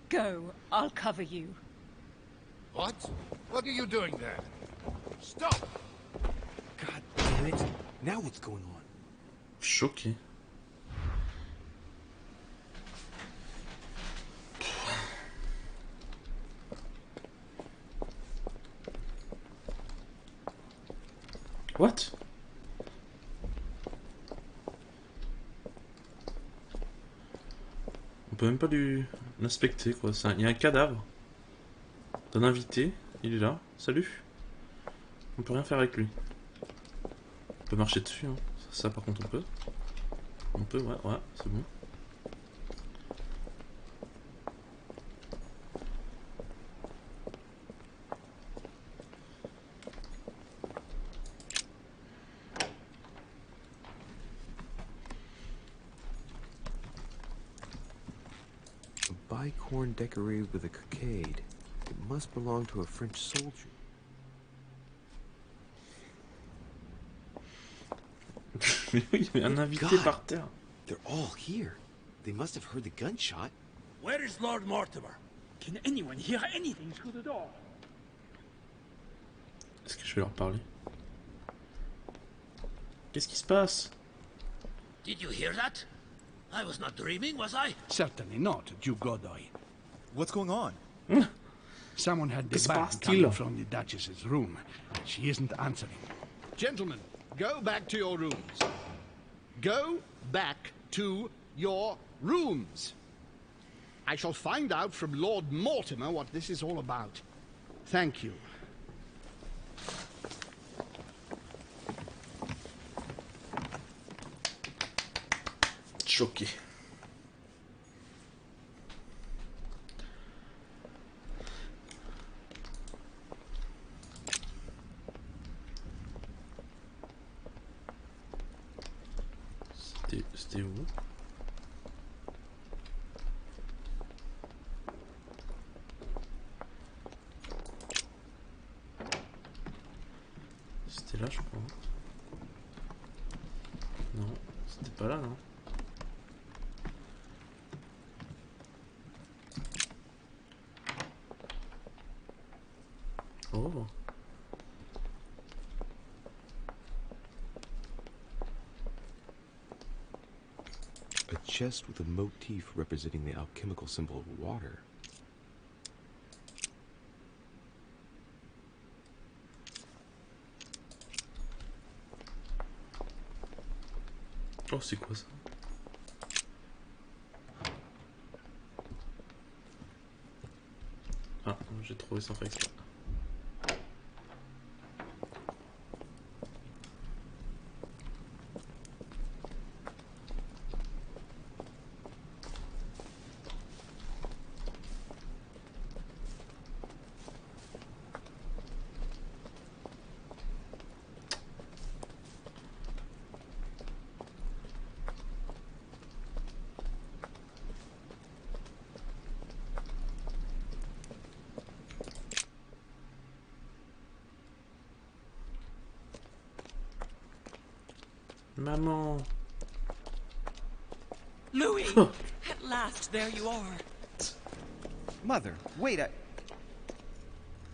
Speaker 9: Go. I'll cover you.
Speaker 14: What? What are you doing there? Stop!
Speaker 1: God damn it. Now what's going on?
Speaker 2: Choqué. What? On peut même pas l'inspecter quoi. Il y a un cadavre d'un invité. Il est là. Salut. On peut rien faire avec lui. On peut marcher dessus. Hein. Ça par contre on peut. On peut, ouais, c'est bon.
Speaker 1: Bicorn decorated with a cockade. It must belong to a French soldier.
Speaker 2: Mais oui, il y a un invité par terre.
Speaker 1: They're all here. They must have heard the gunshot.
Speaker 8: Where is Lord Mortimer?
Speaker 13: Can anyone hear anything through the door?
Speaker 2: Est-ce que je vais leur parler? Qu'est-ce qui se passe?
Speaker 8: Did you hear that? I was not dreaming, was I?
Speaker 11: Certainly not, Duke Godoy.
Speaker 7: What's going on?
Speaker 11: Someone had the bang coming from the Duchess's room. She isn't answering. Gentlemen, go back to your rooms. Go back to your rooms. I shall find out from Lord Mortimer what this is all about. Thank you.
Speaker 2: Choqué. C'était où? C'était là, je crois. Non, c'était pas là, non. Oh.
Speaker 1: A chest with a motif representing the alchemical symbol of water.
Speaker 2: Oh, c'est quoi ça? Ah, j'ai trouvé sans faire exprès. Maman.
Speaker 10: Louis! At last, there you are.
Speaker 7: Mother, wait,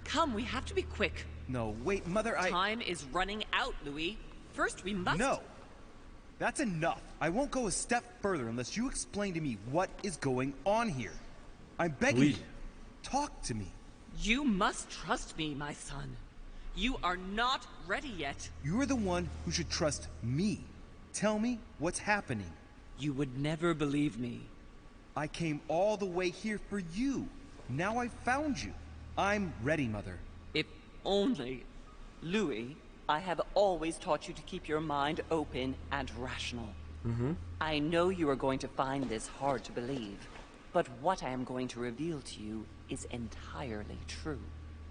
Speaker 16: Come, we have to be quick.
Speaker 7: No, wait, Mother,
Speaker 16: Time is running out, Louis. First, we must...
Speaker 7: No! That's enough. I won't go a step further unless you explain to me what is going on here. I'm begging you. Talk to me.
Speaker 16: You must trust me, my son. You are not ready yet.
Speaker 7: You're the one who should trust me. Tell me what's happening.
Speaker 16: You would never believe me.
Speaker 7: I came all the way here for you. Now I've found you. I'm ready, Mother.
Speaker 16: If only... Louis, I have always taught you to keep your mind open and rational. I know you are going to find this hard to believe, but what I am going to reveal to you is entirely true.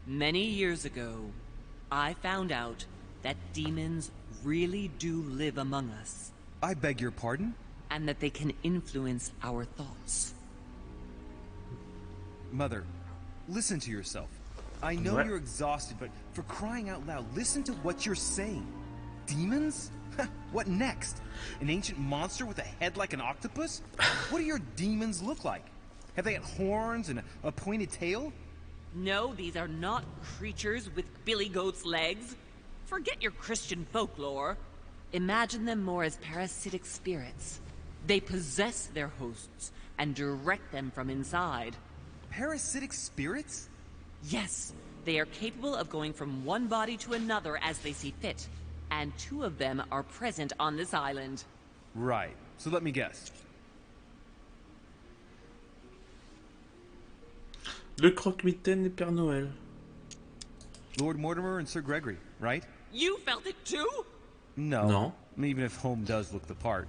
Speaker 16: Many years ago, I found out that demons really do live among us.
Speaker 7: I beg your pardon?
Speaker 16: And that they can influence our thoughts.
Speaker 7: Mother, listen to yourself. I know you're exhausted, but for crying out loud, listen to what you're saying. Demons? What next? An ancient monster with a head like an octopus? What do your demons look like? Have they got horns and a pointed tail?
Speaker 16: No, these are not creatures with billy goat's legs. Forget your Christian folklore. Imagine them more as parasitic spirits. They possess their hosts and direct them from inside.
Speaker 7: Parasitic spirits?
Speaker 16: Yes, they are capable of going from one body to another as they see fit. And 2 of them are present on this island.
Speaker 7: Right. So let me guess.
Speaker 2: Le croque-mitaine et Père Noël.
Speaker 7: Lord Mortimer and Sir Gregory, right?
Speaker 16: You felt it too?
Speaker 7: No. Even if Home does look the part.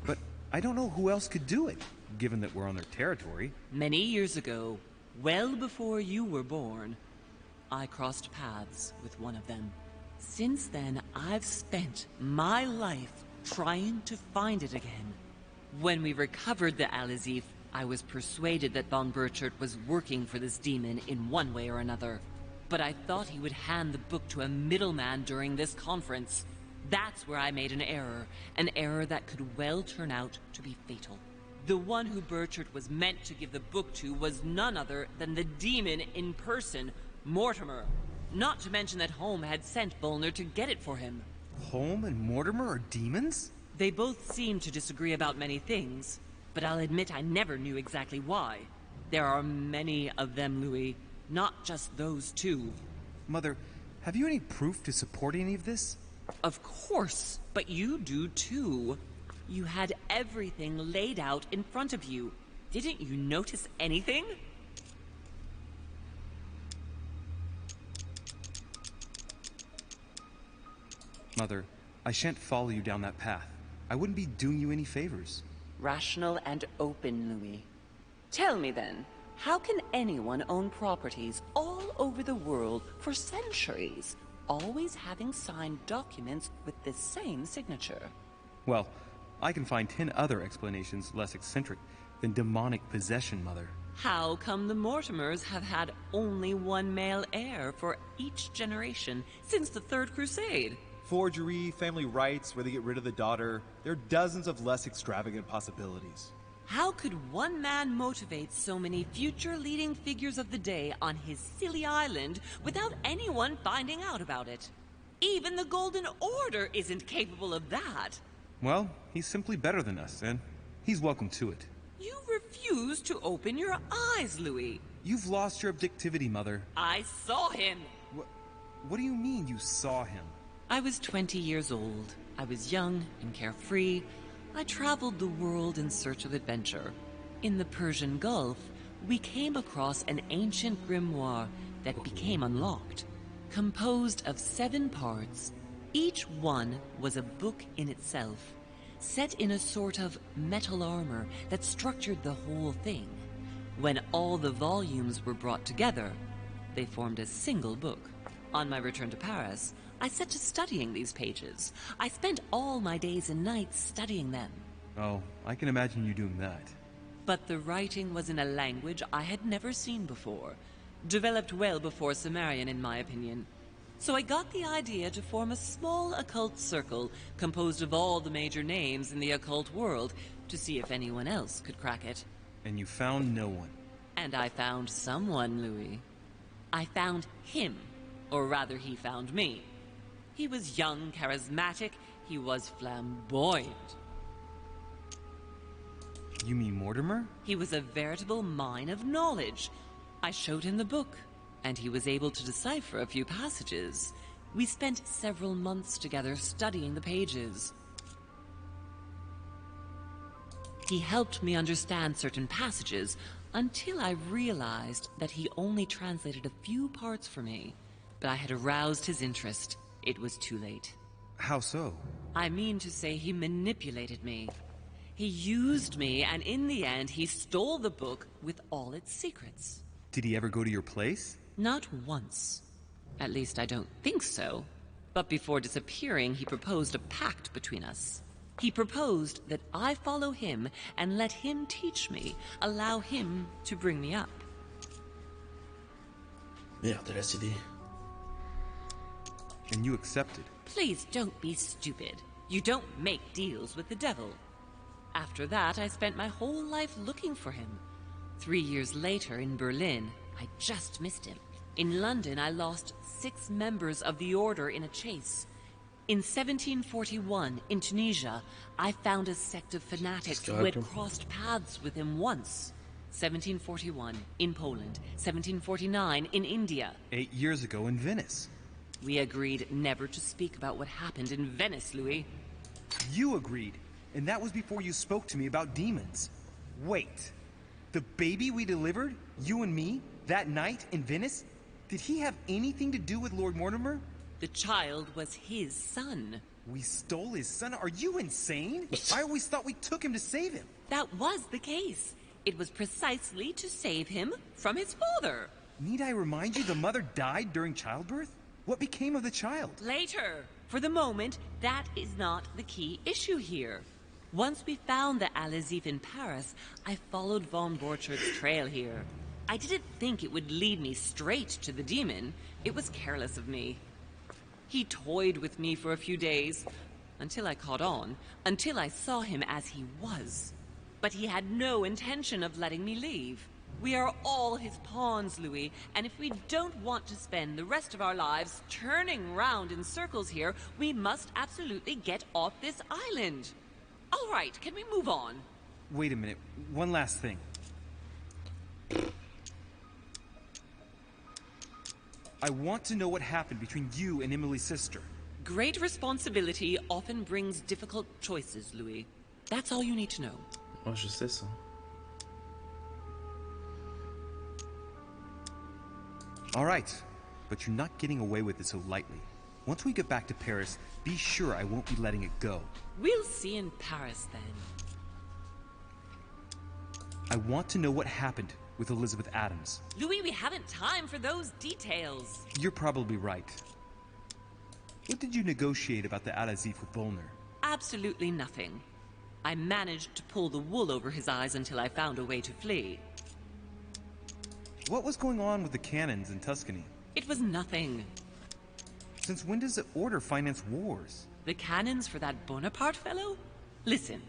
Speaker 7: But I don't know who else could do it, given that we're on their territory.
Speaker 16: Many years ago, well before you were born, I crossed paths with one of them. Since then, I've spent my life trying to find it again. When we recovered the Alizif, I was persuaded that von Burchard was working for this demon in one way or another. But I thought he would hand the book to a middleman during this conference. That's where I made an error that could well turn out to be fatal. The one who Burchard was meant to give the book to was none other than the demon in person, Mortimer. Not to mention that Home had sent Volner to get it for him.
Speaker 7: Home and Mortimer are demons?
Speaker 16: They both seem to disagree about many things, but I'll admit I never knew exactly why. There are many of them, Louis, not just those 2.
Speaker 7: Mother, have you any proof to support any of this?
Speaker 16: Of course, but you do too. You had everything laid out in front of you. Didn't you notice anything?
Speaker 7: Mother, I shan't follow you down that path. I wouldn't be doing you any favors.
Speaker 16: Rational and open, Louis. Tell me then, how can anyone own properties all over the world for centuries, always having signed documents with the same signature?
Speaker 7: Well, I can find 10 other explanations less eccentric than demonic possession, Mother.
Speaker 16: How come the Mortimers have had only one male heir for each generation since the Third Crusade?
Speaker 17: Forgery, family rights, where they get rid of the daughter. There are dozens of less extravagant possibilities.
Speaker 16: How could one man motivate so many future leading figures of the day on his silly island without anyone finding out about it? Even the Golden Order isn't capable of that.
Speaker 7: Well, he's simply better than us, and he's welcome to it.
Speaker 16: You refuse to open your eyes, Louis.
Speaker 7: You've lost your objectivity, Mother.
Speaker 16: I saw him.
Speaker 7: What do you mean you saw him?
Speaker 16: I was 20 years old. I was young and carefree. I traveled the world in search of adventure. In the Persian Gulf, we came across an ancient grimoire that became unlocked. Composed of 7 parts, each one was a book in itself, set in a sort of metal armor that structured the whole thing. When all the volumes were brought together, they formed a single book. On my return to Paris, I set to studying these pages. I spent all my days and nights studying them.
Speaker 7: Oh, I can imagine you doing that.
Speaker 16: But the writing was in a language I had never seen before, developed well before Sumerian in my opinion. So I got the idea to form a small occult circle composed of all the major names in the occult world to see if anyone else could crack it.
Speaker 7: And you found no one.
Speaker 16: And I found someone, Louis. I found him. Or rather, he found me. He was young, charismatic. He was flamboyant.
Speaker 7: You mean Mortimer?
Speaker 16: He was a veritable mine of knowledge. I showed him the book, and he was able to decipher a few passages. We spent several months together studying the pages. He helped me understand certain passages until I realized that he only translated a few parts for me. But I had aroused his interest. It was too late.
Speaker 7: How so?
Speaker 16: I mean to say he manipulated me. He used me, and in the end, he stole the book with all its secrets.
Speaker 7: Did he ever go to your place?
Speaker 16: Not once. At least I don't think so. But before disappearing, he proposed a pact between us. He proposed that I follow him and let him teach me, allow him to bring me up.
Speaker 2: Merde, la CD.
Speaker 7: And you accepted?
Speaker 16: Please don't be stupid. You don't make deals with the devil. After that, I spent my whole life looking for him. 3 years later in Berlin, I just missed him. In London, I lost 6 members of the order in a chase. In 1741, in Tunisia, I found a sect of fanatics who had crossed paths with him once. 1741, in Poland. 1749, in India.
Speaker 7: 8 years ago in Venice.
Speaker 16: We agreed never to speak about what happened in Venice, Louis.
Speaker 7: You agreed, and that was before you spoke to me about demons. Wait, the baby we delivered, you and me, that night in Venice, did he have anything to do with Lord Mortimer?
Speaker 16: The child was his son.
Speaker 7: We stole his son? Are you insane? I always thought we took him to save him.
Speaker 16: That was the case. It was precisely to save him from his father.
Speaker 7: Need I remind you the mother died during childbirth? What became of the child?
Speaker 16: Later. For the moment, that is not the key issue here. Once we found the Al-Azif in Paris, I followed von Borchart's trail here. I didn't think it would lead me straight to the demon. It was careless of me. He toyed with me for a few days, until I caught on, until I saw him as he was. But he had no intention of letting me leave. We are all his pawns, Louis, and if we don't want to spend the rest of our lives turning round in circles here, we must absolutely get off this island. All right, can we move on?
Speaker 7: Wait a minute, one last thing. I want to know what happened between you and Emily's sister.
Speaker 16: Great responsibility often brings difficult choices, Louis. That's all you need to know.
Speaker 2: Oh, je sais ça.
Speaker 7: All right, but you're not getting away with it so lightly. Once we get back to Paris, be sure I won't be letting it go.
Speaker 16: We'll see in Paris, then.
Speaker 7: I want to know what happened with Elizabeth Adams.
Speaker 16: Louis, we haven't time for those details.
Speaker 7: You're probably right. What did you negotiate about the Al-Azif with Volner?
Speaker 16: Absolutely nothing. I managed to pull the wool over his eyes until I found a way to flee.
Speaker 7: What was going on with the cannons in Tuscany?
Speaker 16: It was nothing.
Speaker 7: Since when does the Order finance wars?
Speaker 16: The cannons for that Bonaparte fellow? Listen,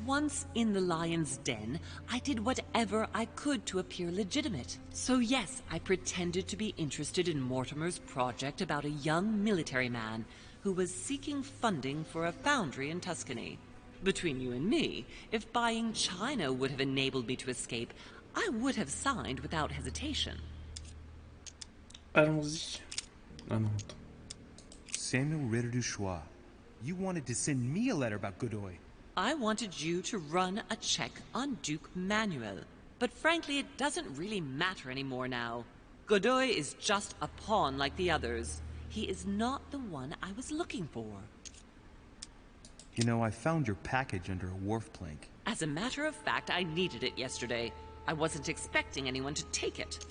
Speaker 16: once in the lion's den, I did whatever I could to appear legitimate. So yes, I pretended to be interested in Mortimer's project about a young military man who was seeking funding for a foundry in Tuscany. Between you and me, if buying China would have enabled me to escape, I would have signed without hesitation.
Speaker 2: Allons-y. Ah non.
Speaker 7: Samuel Ritter du Choix, you wanted to send me a letter about Godoy.
Speaker 16: I wanted you to run a check on Duke Manuel. But frankly, it doesn't really matter anymore now. Godoy is just a pawn like the others. He is not the one I was looking for.
Speaker 7: You know, I found your package under a wharf plank.
Speaker 16: As a matter of fact, I needed it yesterday. I wasn't expecting anyone to take it.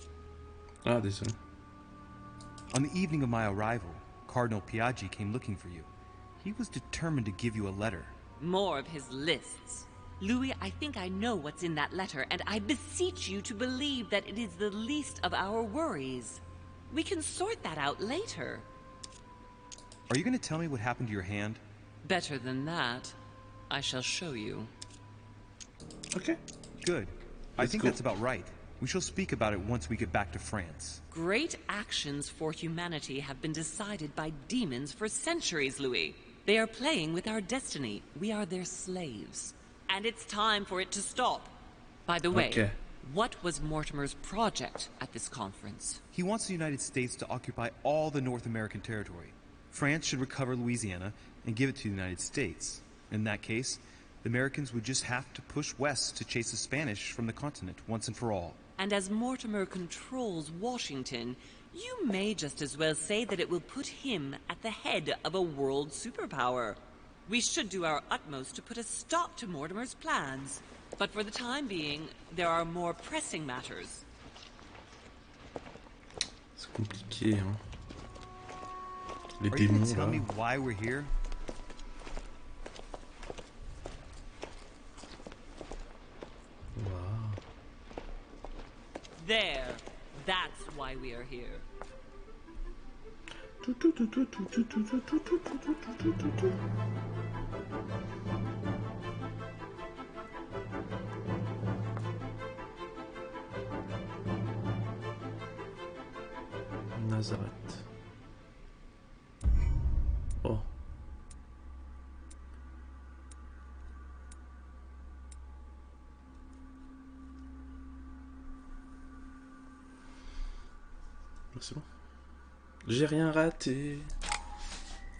Speaker 2: Ah, désolé.
Speaker 7: On the evening of my arrival, Cardinal Piaggi came looking for you. He was determined to give you a letter.
Speaker 16: More of his lists. Louis, I think I know what's in that letter, and I beseech you to believe that it is the least of our worries. We can sort that out later.
Speaker 7: Are you going to tell me what happened to your hand?
Speaker 16: Better than that. I shall show you.
Speaker 2: Okay.
Speaker 7: Good. I think that's about right. We shall speak about it once we get back to France.
Speaker 16: Great actions for humanity have been decided by demons for centuries, Louis. They are playing with our destiny. We are their slaves. And it's time for it to stop. By the way, what was Mortimer's project at this conference?
Speaker 7: He wants the United States to occupy all the North American territory. France should recover Louisiana and give it to the United States. In that case, the Americans would just have to push west to chase the Spanish from the continent once and for all.
Speaker 16: And as Mortimer controls Washington, you may just as well say that it will put him at the head of a world superpower. We should do our utmost to put a stop to Mortimer's plans. But for the time being, there are more pressing matters.
Speaker 2: C'est compliqué, hein. Les
Speaker 7: Are you
Speaker 2: démons,
Speaker 7: gonna tell
Speaker 2: là.
Speaker 7: me why we're here?
Speaker 2: Wow.
Speaker 16: There. That's why we are here.
Speaker 2: Nazareth. Oh. C'est bon. J'ai rien raté.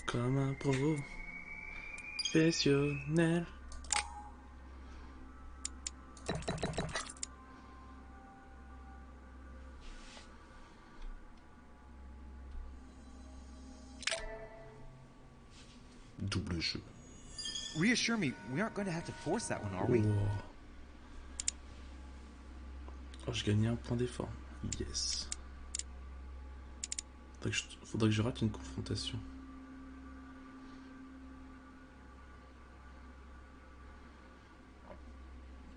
Speaker 2: Comme un professionnel. Double jeu.
Speaker 7: Reassure me, we aren't going to have to force that one, are we?
Speaker 2: Oh, je gagnais un point d'effort. Yes. Faudrait que je rate une confrontation.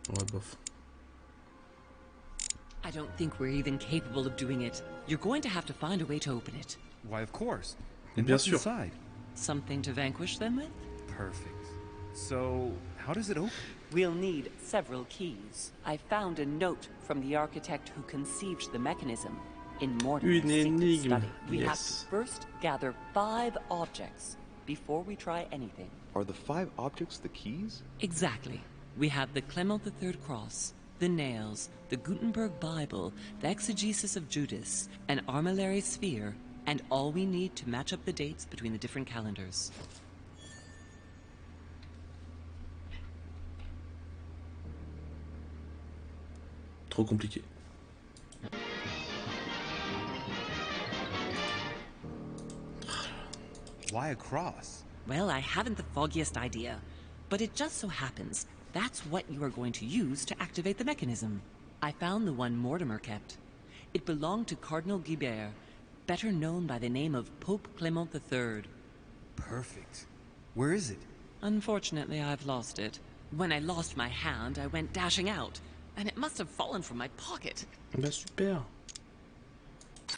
Speaker 2: Ouais, bof.
Speaker 16: I don't think we're even capable of doing it. You're going to have to find a way to open it.
Speaker 7: Why, of course. And
Speaker 2: Bien
Speaker 7: what's
Speaker 2: sûr.
Speaker 7: inside?
Speaker 16: Something to vanquish them with?
Speaker 7: Perfect. So, how does it open?
Speaker 16: We'll need several keys. I found a note from the architect who conceived the mechanism in Mortimer's secret
Speaker 2: énigme.
Speaker 16: study. We have
Speaker 2: Yes.
Speaker 16: to first gather 5 objects before we try anything.
Speaker 1: Are the 5 objects the keys?
Speaker 16: Exactly. We have the Clement III cross, the nails, the Gutenberg Bible, the exegesis of Judas, an armillary sphere, and all we need to match up the dates between the different calendars.
Speaker 2: Trop compliqué.
Speaker 7: Why a cross?
Speaker 16: Well, I haven't the foggiest idea, but it just so happens that's what you are going to use to activate the mechanism. I found the one Mortimer kept. It belonged to Cardinal Guibert, better known by the name of Pope Clement III.
Speaker 7: Perfect. Where is it?
Speaker 16: Unfortunately, I've lost it. When I lost my hand, I went dashing out, and it must have fallen from my pocket.
Speaker 2: Bah super.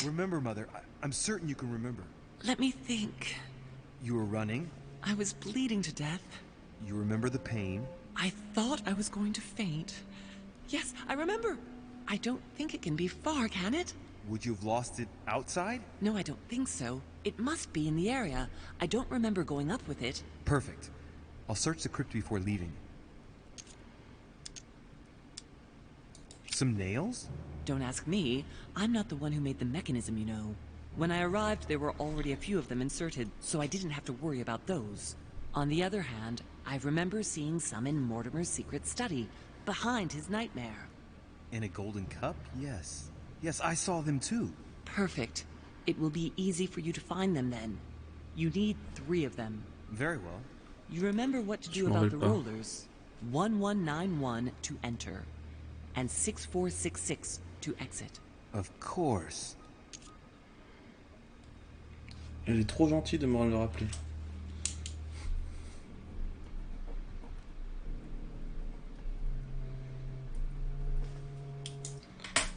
Speaker 7: Remember, Mother. I'm certain you can remember.
Speaker 16: Let me think.
Speaker 7: You were running.
Speaker 16: I was bleeding to death.
Speaker 7: You remember the pain.
Speaker 16: I thought I was going to faint. Yes, I remember. I don't think it can be far, can it?
Speaker 7: Would you have lost it outside?
Speaker 16: No, I don't think so. It must be in the area. I don't remember going up with it.
Speaker 7: Perfect. I'll search the crypt before leaving. Some nails?
Speaker 16: Don't ask me. I'm not the one who made the mechanism, you know. When I arrived, there were already a few of them inserted, so I didn't have to worry about those. On the other hand, I remember seeing some in Mortimer's secret study, behind his nightmare.
Speaker 7: In a golden cup? Yes. Yes, I saw them too.
Speaker 16: Perfect. It will be easy for you to find them then. You need 3 of them.
Speaker 7: Very well.
Speaker 16: You remember what to do about the rollers. 1191 to enter, and 6466 to exit.
Speaker 7: Of course.
Speaker 2: Elle est trop gentille de me le rappeler.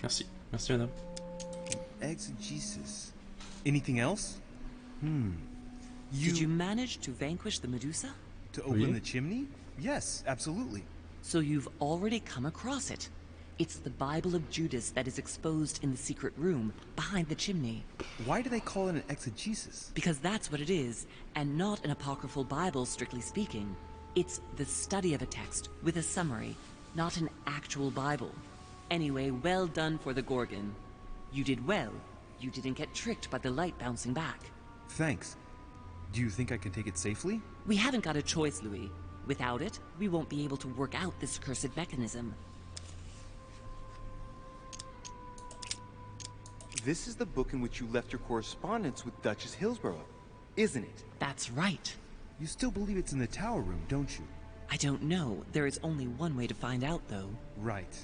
Speaker 2: Merci. Merci, madame.
Speaker 7: Exegesis. Anything else?
Speaker 16: Did you manage to vanquish the Medusa?
Speaker 7: To open the chimney? Yes, absolutely.
Speaker 16: So you've already come across it. It's the Bible of Judas that is exposed in the secret room behind the chimney.
Speaker 7: Why do they call it an exegesis?
Speaker 16: Because that's what it is, and not an apocryphal Bible, strictly speaking. It's the study of a text with a summary, not an actual Bible. Anyway, well done for the Gorgon. You did well. You didn't get tricked by the light bouncing back.
Speaker 7: Thanks. Do you think I can take it safely?
Speaker 16: We haven't got a choice, Louis. Without it, we won't be able to work out this cursed mechanism.
Speaker 5: This is the book in which you left your correspondence with Duchess Hillsborough, isn't it?
Speaker 16: That's right.
Speaker 7: You still believe it's in the tower room, don't you?
Speaker 16: I don't know. There is only one way to find out, though.
Speaker 7: Right.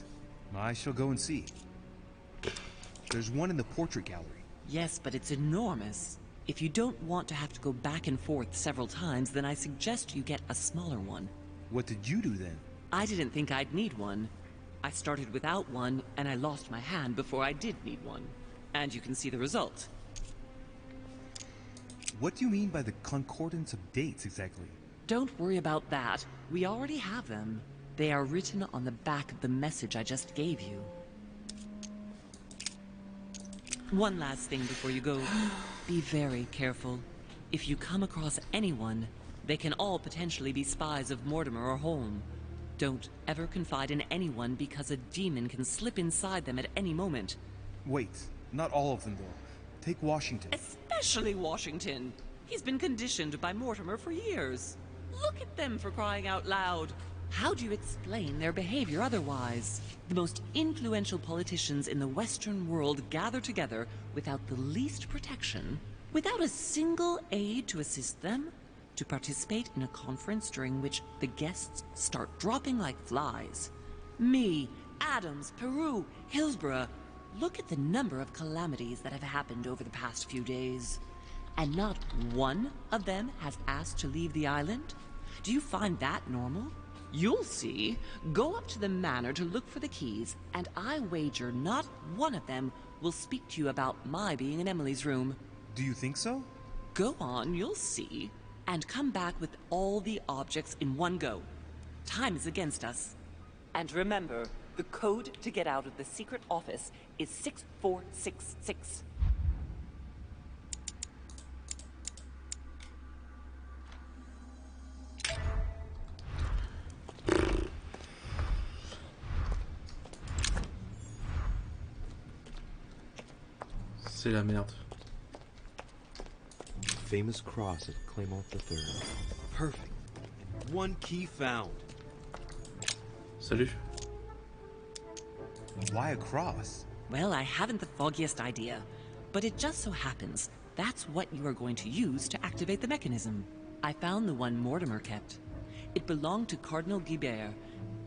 Speaker 7: I shall go and see. There's one in the portrait gallery.
Speaker 16: Yes, but it's enormous. If you don't want to have to go back and forth several times, then I suggest you get a smaller one.
Speaker 7: What did you do then?
Speaker 16: I didn't think I'd need one. I started without one, and I lost my hand before I did need one. And you can see the result.
Speaker 7: What do you mean by the concordance of dates, exactly?
Speaker 16: Don't worry about that. We already have them. They are written on the back of the message I just gave you. One last thing before you go. Be very careful. If you come across anyone, they can all potentially be spies of Mortimer or Holm. Don't ever confide in anyone because a demon can slip inside them at any moment.
Speaker 7: Wait, not all of them though. Take Washington.
Speaker 16: Especially Washington. He's been conditioned by Mortimer for years. Look at them, for crying out loud. How do you explain their behavior otherwise? The most influential politicians in the Western world gather together without the least protection, without a single aid to assist them, to participate in a conference during which the guests start dropping like flies. Me, Adams, Peru, Hillsborough. Look at the number of calamities that have happened over the past few days. And not one of them has asked to leave the island? Do you find that normal? You'll see. Go up to the manor to look for the keys, and I wager not one of them will speak to you about my being in Emily's room.
Speaker 7: Do you think so?
Speaker 16: Go on, you'll see. And come back with all the objects in one go. Time is against us. And remember, the code to get out of the secret office is 6466.
Speaker 2: C'est la merde.
Speaker 1: Famous cross of Clement III. Perfect. One key found.
Speaker 2: Salut.
Speaker 7: Why a cross?
Speaker 16: Well, I haven't the foggiest idea, but it just so happens that's what you are going to use to activate the mechanism. I found the one Mortimer kept. It belonged to Cardinal Guibert,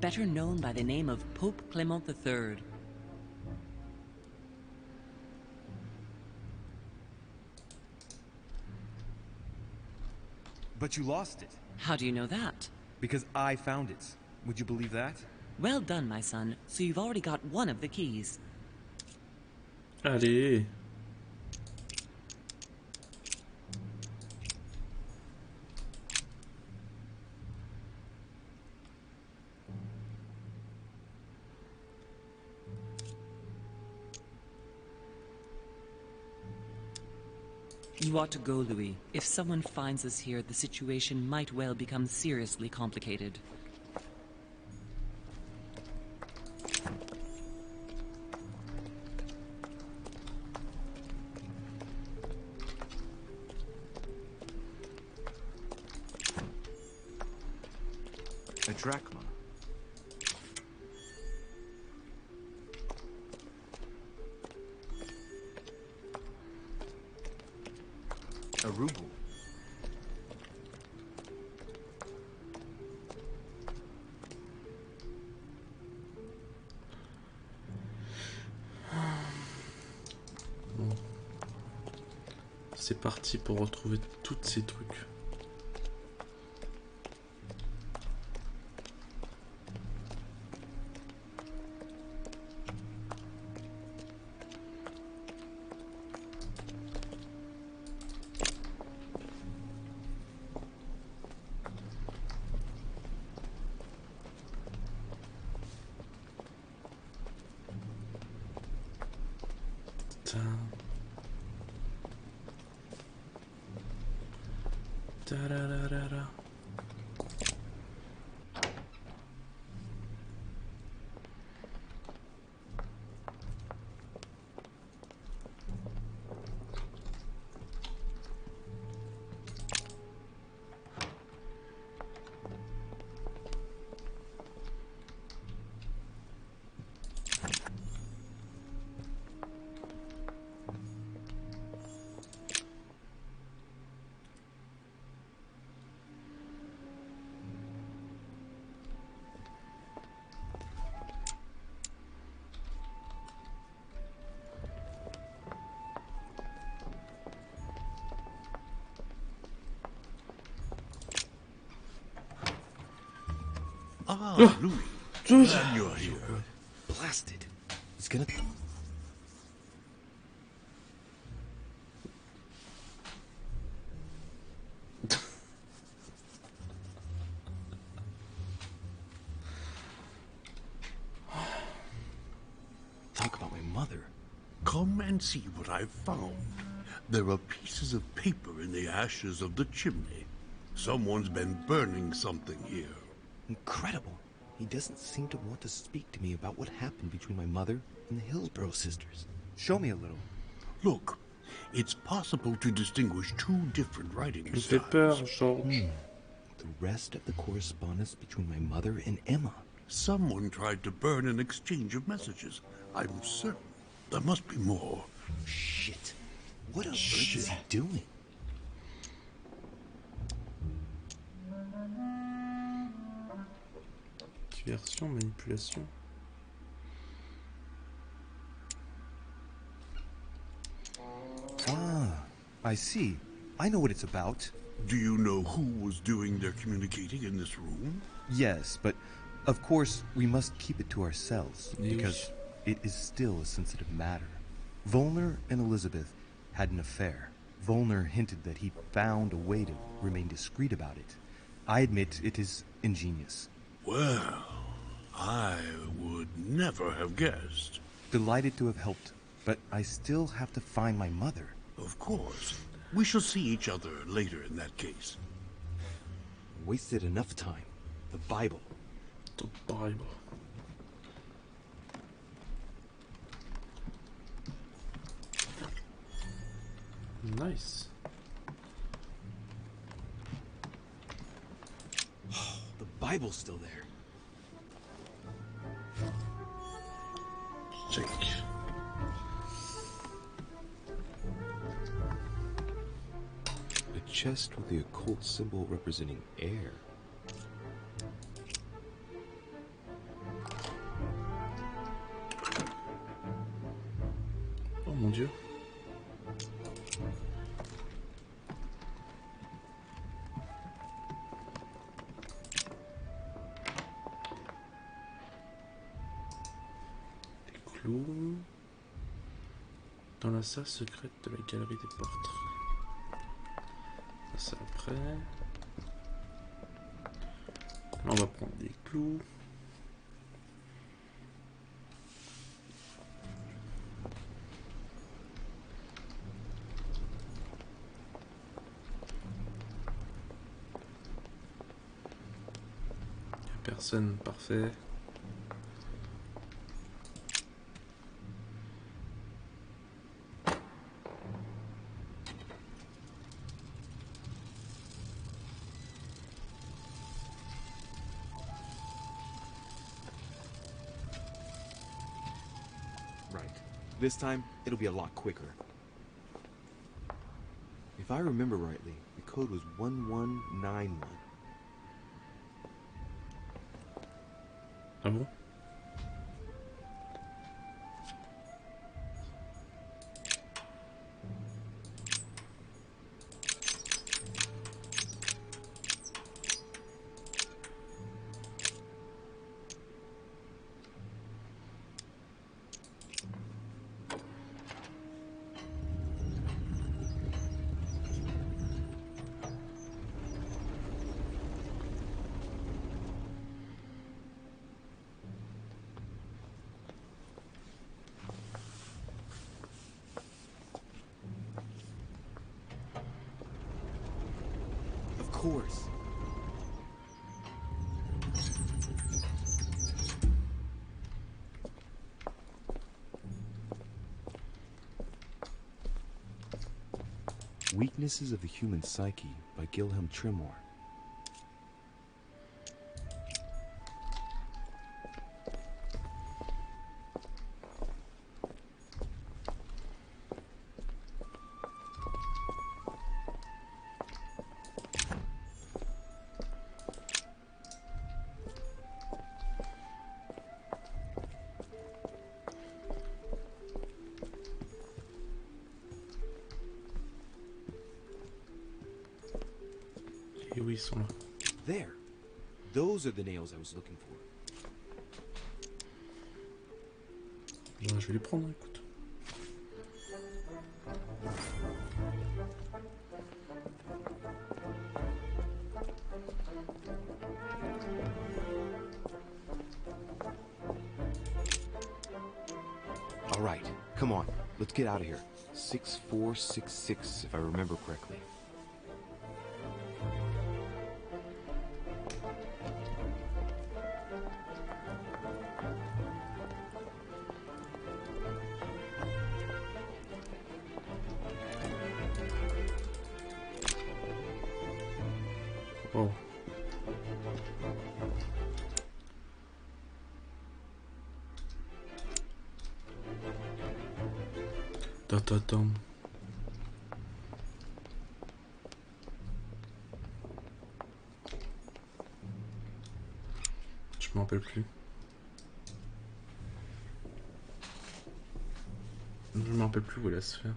Speaker 16: better known by the name of Pope Clement III.
Speaker 7: But you lost it.
Speaker 16: How do you know that?
Speaker 7: Because I found it. Would you believe that?
Speaker 16: Well done, my son. So you've already got one of the keys.
Speaker 2: Allez.
Speaker 16: You ought to go, Louis. If someone finds us here, the situation might well become seriously complicated.
Speaker 1: A drachma. A ruble.
Speaker 2: Bon. C'est parti pour retrouver tous ces trucs. Ta-da-da-da-da.
Speaker 4: Ah, Louis. Glad you're here.
Speaker 1: Blasted. It's gonna... Talk about my mother.
Speaker 4: Come and see what I've found. There are pieces of paper in the ashes of the chimney. Someone's been burning something here.
Speaker 1: Incredible. He doesn't seem to want to speak to me about what happened between my mother and the Hillsborough sisters. Show me a little.
Speaker 4: Look, it's possible to distinguish two different writing
Speaker 2: Il fait peur, George.
Speaker 1: The rest of the correspondence between my mother and Emma.
Speaker 4: Someone tried to burn an exchange of messages. I'm certain there must be more.
Speaker 1: Shit. What on earth is he doing?
Speaker 2: Diversion, manipulation.
Speaker 7: Ah, I see. I know what it's about.
Speaker 4: Do you know who was doing their communicating in this room?
Speaker 7: Yes, but of course we must keep it to ourselves because it is still a sensitive matter. Volner and Elizabeth had an affair. Volner hinted that he found a way to remain discreet about it. I admit it is ingenious.
Speaker 4: Well, I would never have guessed.
Speaker 7: Delighted to have helped, but I still have to find my mother.
Speaker 4: Of course. We shall see each other later in that case.
Speaker 1: Wasted enough time. The Bible.
Speaker 2: The Bible. Nice.
Speaker 1: The Bible's still there.
Speaker 2: Check.
Speaker 1: A chest with the occult symbol representing air.
Speaker 2: Oh mon Dieu. Des clous. Dans la salle secrète de la galerie des portraits. Ça après. Là on va prendre des clous. Personne, parfait.
Speaker 1: Right. This time, it'll be a lot quicker. If I remember rightly, the code was 1191.
Speaker 2: Ah bon?
Speaker 1: course. Weaknesses of the Human Psyche by Gilhelm Trimore.
Speaker 2: Et oui, ils sont là.
Speaker 1: There. Those are the nails I was looking for.
Speaker 2: Bon, je vais les prendre, écoute.
Speaker 1: All right, come on. Let's get out of here. 6466, if I remember correctly.
Speaker 2: Oh. Tatatam. Je m'en rappelle plus. Je me rappelle plus où est la sphère.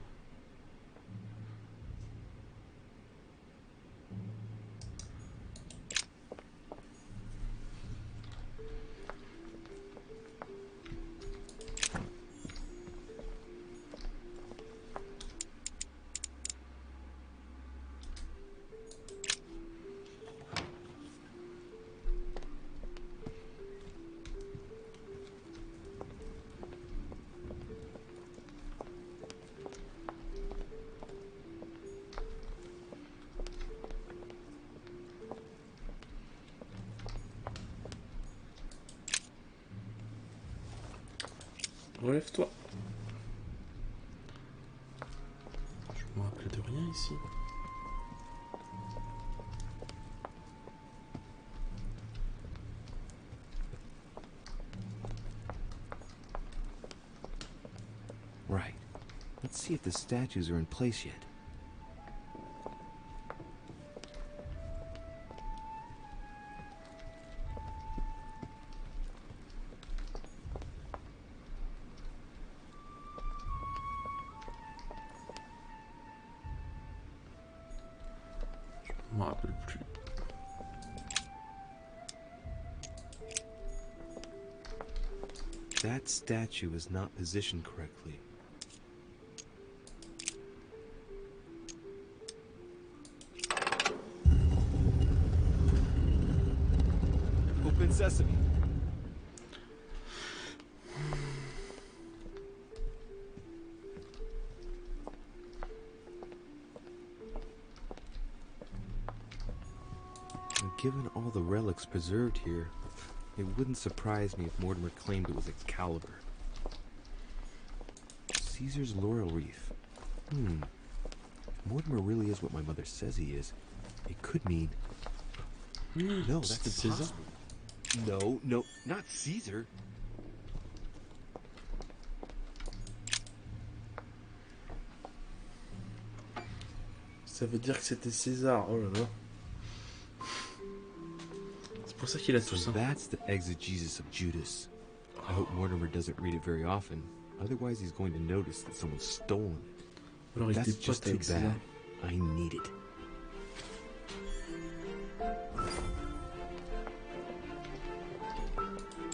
Speaker 2: Relève-toi. Je me rappelle de rien ici.
Speaker 1: Right. Let's see if the statues are in place yet.
Speaker 2: Je me rappelle plus.
Speaker 1: That statue is not positioned correctly. Open sesame. Given all the relics preserved here, it wouldn't surprise me if Mortimer claimed it was Excalibur. Caesar's laurel wreath. If Mortimer really is what my mother says he is, it could mean... No, that's impossible. Caesar? No, not Caesar.
Speaker 2: Ça veut dire que c'était César. Oh là là. C'est pour ça qu'il a tout ça.
Speaker 1: That's the exegesis of Judas. I hope Mortimer doesn't read it very often. Otherwise, he's going to notice that someone's stolen it.
Speaker 2: Alors,
Speaker 1: That's just too bad. I need it.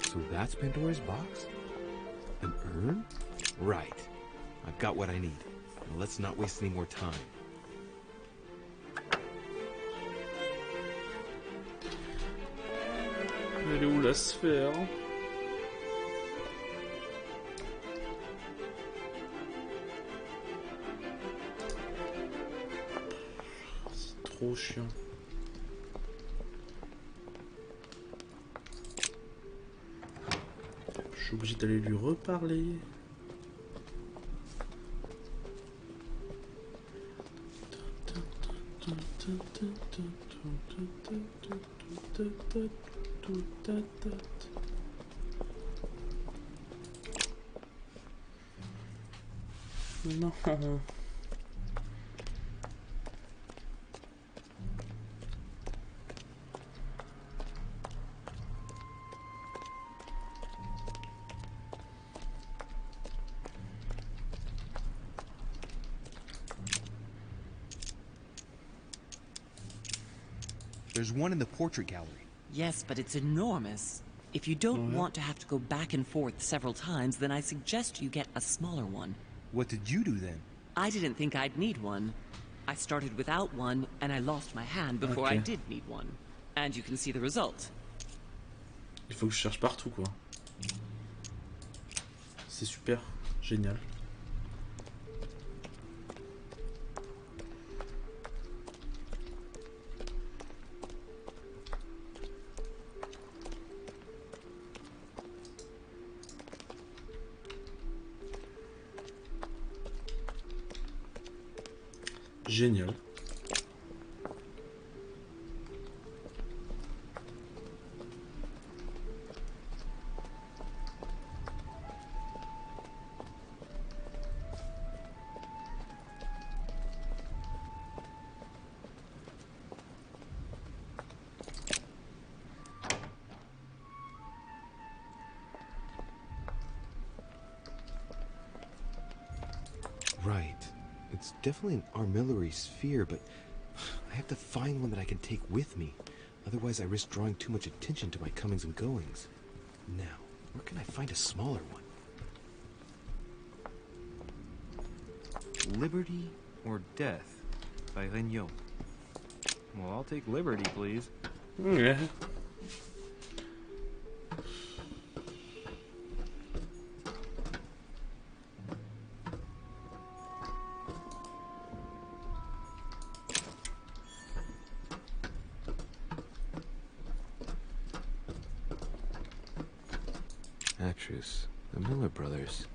Speaker 1: So that's Pandora's box? An urn? Right. I've got what I need. Now let's not waste any more time.
Speaker 2: Elle est où la sphère? C'est trop chiant. suis obligé d'aller lui reparler. Non.
Speaker 7: There's one in the portrait gallery.
Speaker 16: Yes, but it's enormous. If you don't want to have to go back and forth several times, then I suggest you get a smaller one.
Speaker 7: What did you do then?
Speaker 16: I didn't think I'd need one. I started without one, and I lost my hand before I did need one. And you can see the result.
Speaker 2: Il faut que je cherche partout, quoi. C'est super, génial. Génial.
Speaker 1: Right. It's definitely an armillary sphere, but I have to find one that I can take with me. Otherwise, I risk drawing too much attention to my comings and goings. Now, where can I find a smaller one?
Speaker 5: Liberty or Death by Regnault. Well, I'll take liberty, please.
Speaker 2: Yeah.
Speaker 1: Actress, the Miller Brothers.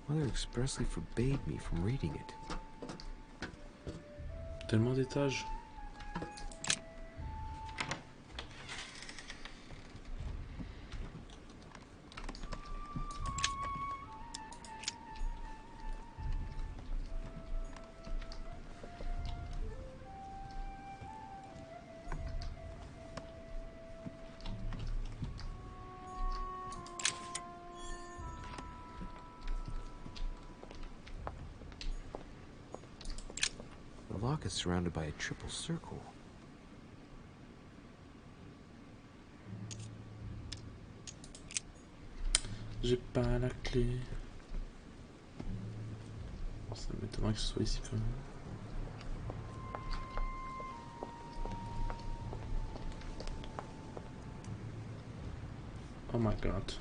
Speaker 1: Mother expressly forbade me from reading it.
Speaker 2: Tellement d'étages.
Speaker 1: The lock is surrounded by a triple circle.
Speaker 2: J'ai pas la clé. Ça m'étonnerait que ce soit ici quand même. Oh my god.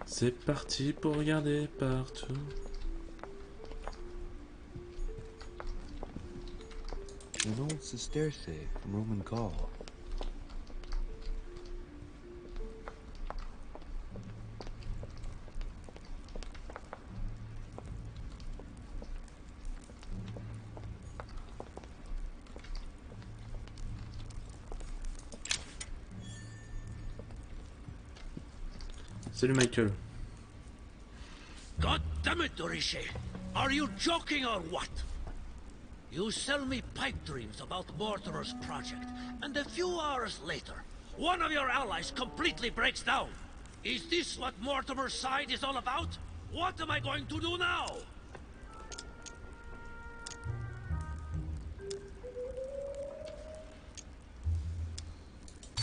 Speaker 2: C'est parti pour regarder partout.
Speaker 1: An old sesterce from Roman Gaul.
Speaker 2: Salut Michael.
Speaker 8: God damn it, Riche. Are you joking or what? You sell me pipe dreams about Mortimer's project, and a few hours later, one of your allies completely breaks down. Is this what Mortimer's side is all about? What am I going to do now?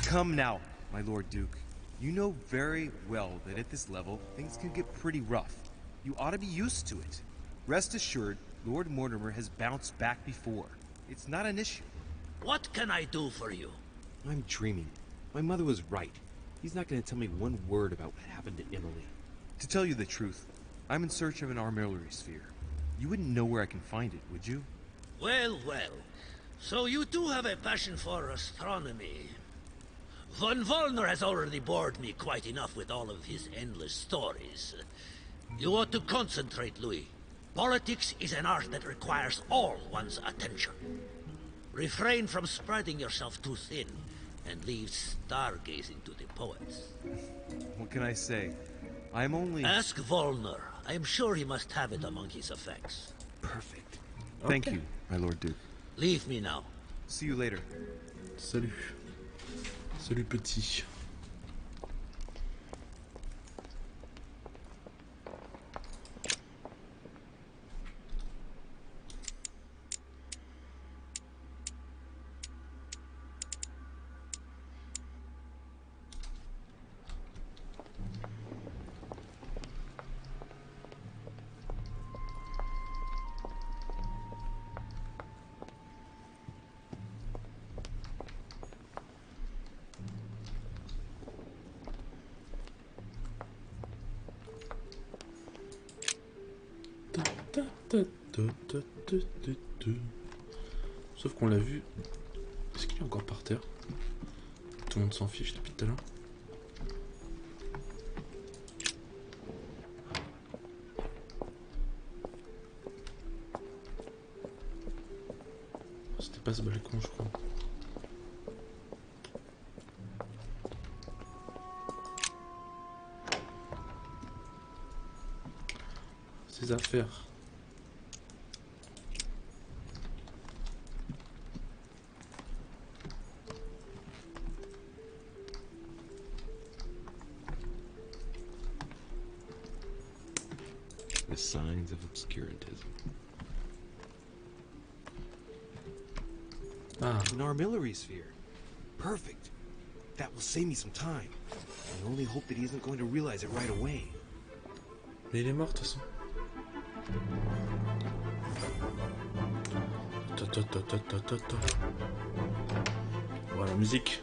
Speaker 7: Come now, my Lord Duke. You know very well that at this level, things can get pretty rough. You ought to be used to it. Rest assured, Lord Mortimer has bounced back before. It's not an issue.
Speaker 8: What can I do for you?
Speaker 1: I'm dreaming. My mother was right. He's not going to tell me one word about what happened to Emily.
Speaker 7: To tell you the truth, I'm in search of an armillary sphere. You wouldn't know where I can find it, would you?
Speaker 8: Well, well. So you do have a passion for astronomy. Von Wollner has already bored me quite enough with all of his endless stories. You ought to concentrate, Louis. Politics is an art that requires all one's attention. Refrain from spreading yourself too thin, and leave stargazing to the poets.
Speaker 7: What can I say? I'm only...
Speaker 8: Ask Wollner. I am sure he must have it among his effects.
Speaker 1: Perfect.
Speaker 7: Thank you, my Lord Duke.
Speaker 8: Leave me now.
Speaker 7: See you later.
Speaker 2: Salut. Salut petit. Sauf qu'on l'a vu. Est-ce qu'il est encore par terre? Tout le monde s'en fiche depuis tout à l'heure. C'était pas ce balcon, je crois. Ses affaires.
Speaker 1: The signs of obscurantism. An armillary sphere. Perfect. That will save me some time. I only hope that he isn't going to realize it right away.
Speaker 2: Mais il est mort de toute façon. Voilà, musique.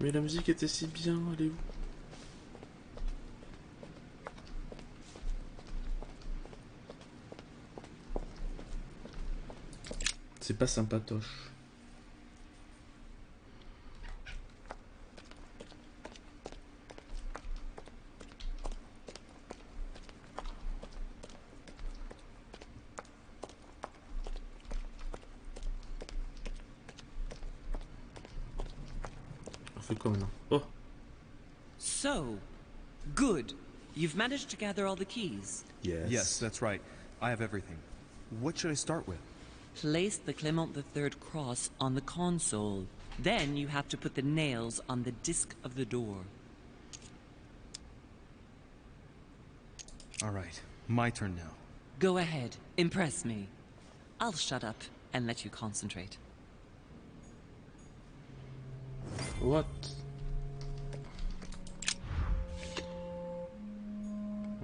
Speaker 2: Mais la musique était si bien, elle est où? C'est pas sympatoche.
Speaker 16: Oh. So, good. You've managed to gather all the keys.
Speaker 7: Yes. Yes, that's right. I have everything. What should I start with?
Speaker 16: Place the Clement III cross on the console. Then you have to put the nails on the disc of the door.
Speaker 7: All right, my turn now.
Speaker 16: Go ahead. Impress me. I'll shut up and let you concentrate.
Speaker 2: What?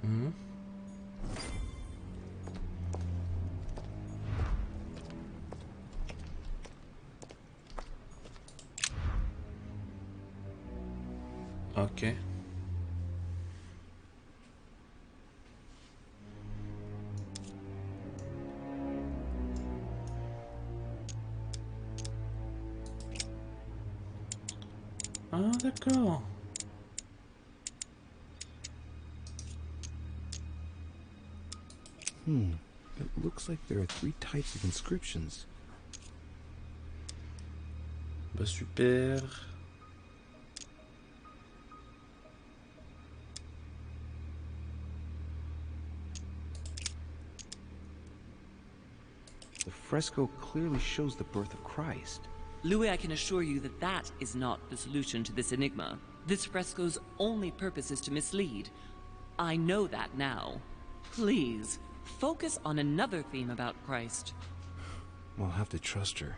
Speaker 2: Hmm? Ok. Ah, d'accord.
Speaker 1: It looks like there are 3 types of inscriptions.
Speaker 2: Bah super.
Speaker 1: The fresco clearly shows the birth of Christ.
Speaker 16: Louis, I can assure you that that is not the solution to this enigma. This fresco's only purpose is to mislead. I know that now. Please, focus on another theme about Christ.
Speaker 1: We'll have to trust her.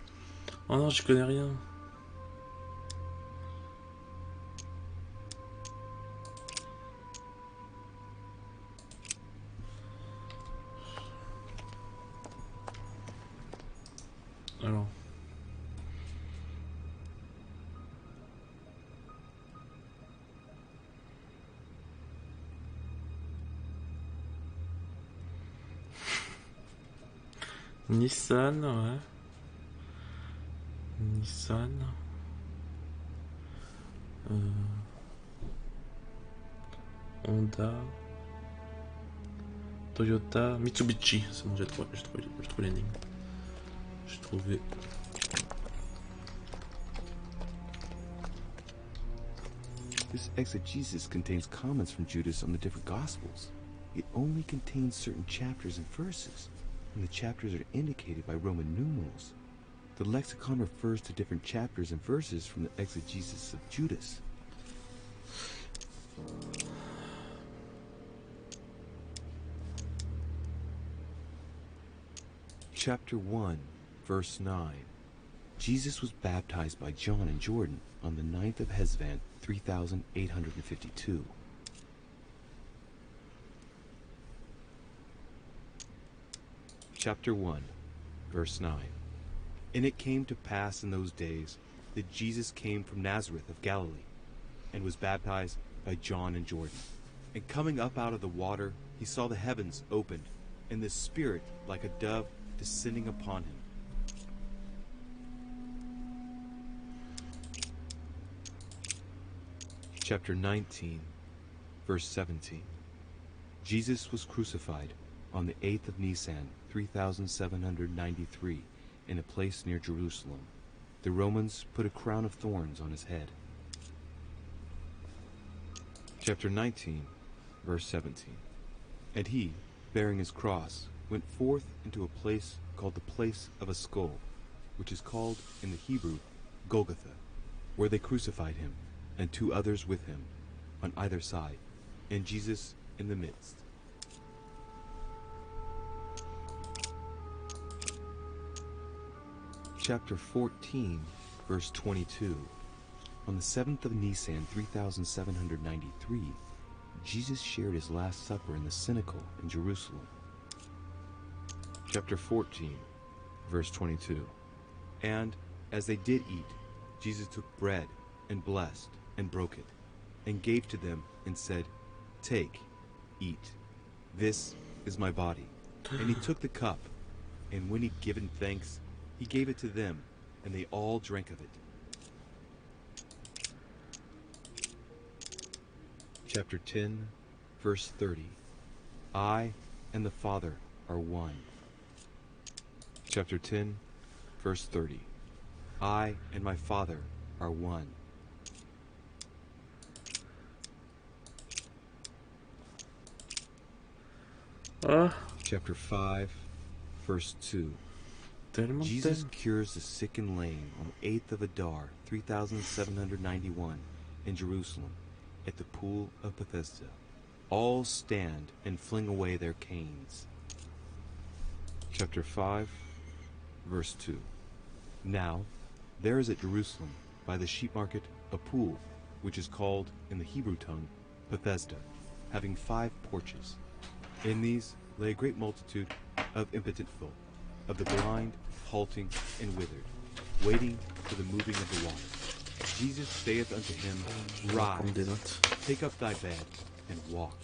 Speaker 2: Oh non, je connais rien. Alors. Nissan, ouais. Nissan. Honda. Toyota. Mitsubishi. C'est bon, j'ai trouvé l'énigme. J'ai trouvé.
Speaker 1: This exegesis contains comments from Judas on the different Gospels. It only contains certain chapters and verses, and the chapters are indicated by Roman numerals. The lexicon refers to different chapters and verses from the exegesis of Judas. Chapter 1, verse 9. Jesus was baptized by John in Jordan on the 9th of Hesvan, 3852. Chapter 1, verse 9. And it came to pass in those days that Jesus came from Nazareth of Galilee, and was baptized by John in Jordan. And coming up out of the water, he saw the heavens opened, and the Spirit like a dove descending upon him. Chapter 19, verse 17. Jesus was crucified on the 8th of Nisan, 3793, in a place near Jerusalem. The Romans put a crown of thorns on his head. Chapter 19, verse 17. And he, bearing his cross, went forth into a place called the place of a skull, which is called in the Hebrew Golgotha, where they crucified him, and two others with him, on either side, and Jesus in the midst. Chapter 14, verse 22. On the 7th of Nisan, 3793, Jesus shared his Last Supper in the Cenacle in Jerusalem. Chapter 14, verse 22. And as they did eat, Jesus took bread and blessed and broke it, and gave to them and said, Take, eat, this is my body. And he took the cup, and when he'd given thanks, he gave it to them, and they all drank of it. Chapter 10, verse 30. I and the Father are one. Chapter 10, verse 30. I and my Father are one. Chapter 5, verse 2. Jesus cures the sick and lame on the 8th of Adar, 3791, in Jerusalem, at the pool of Bethesda. All stand and fling away their canes. Chapter 5, verse 2. Now, there is at Jerusalem, by the sheep market, a pool, which is called, in the Hebrew tongue, Bethesda, having 5 porches. In these lay a great multitude of impotent folk, of the blind, halting, and withered, waiting for the moving of the water. Jesus saith unto him, Rise, take up thy bed, and walk.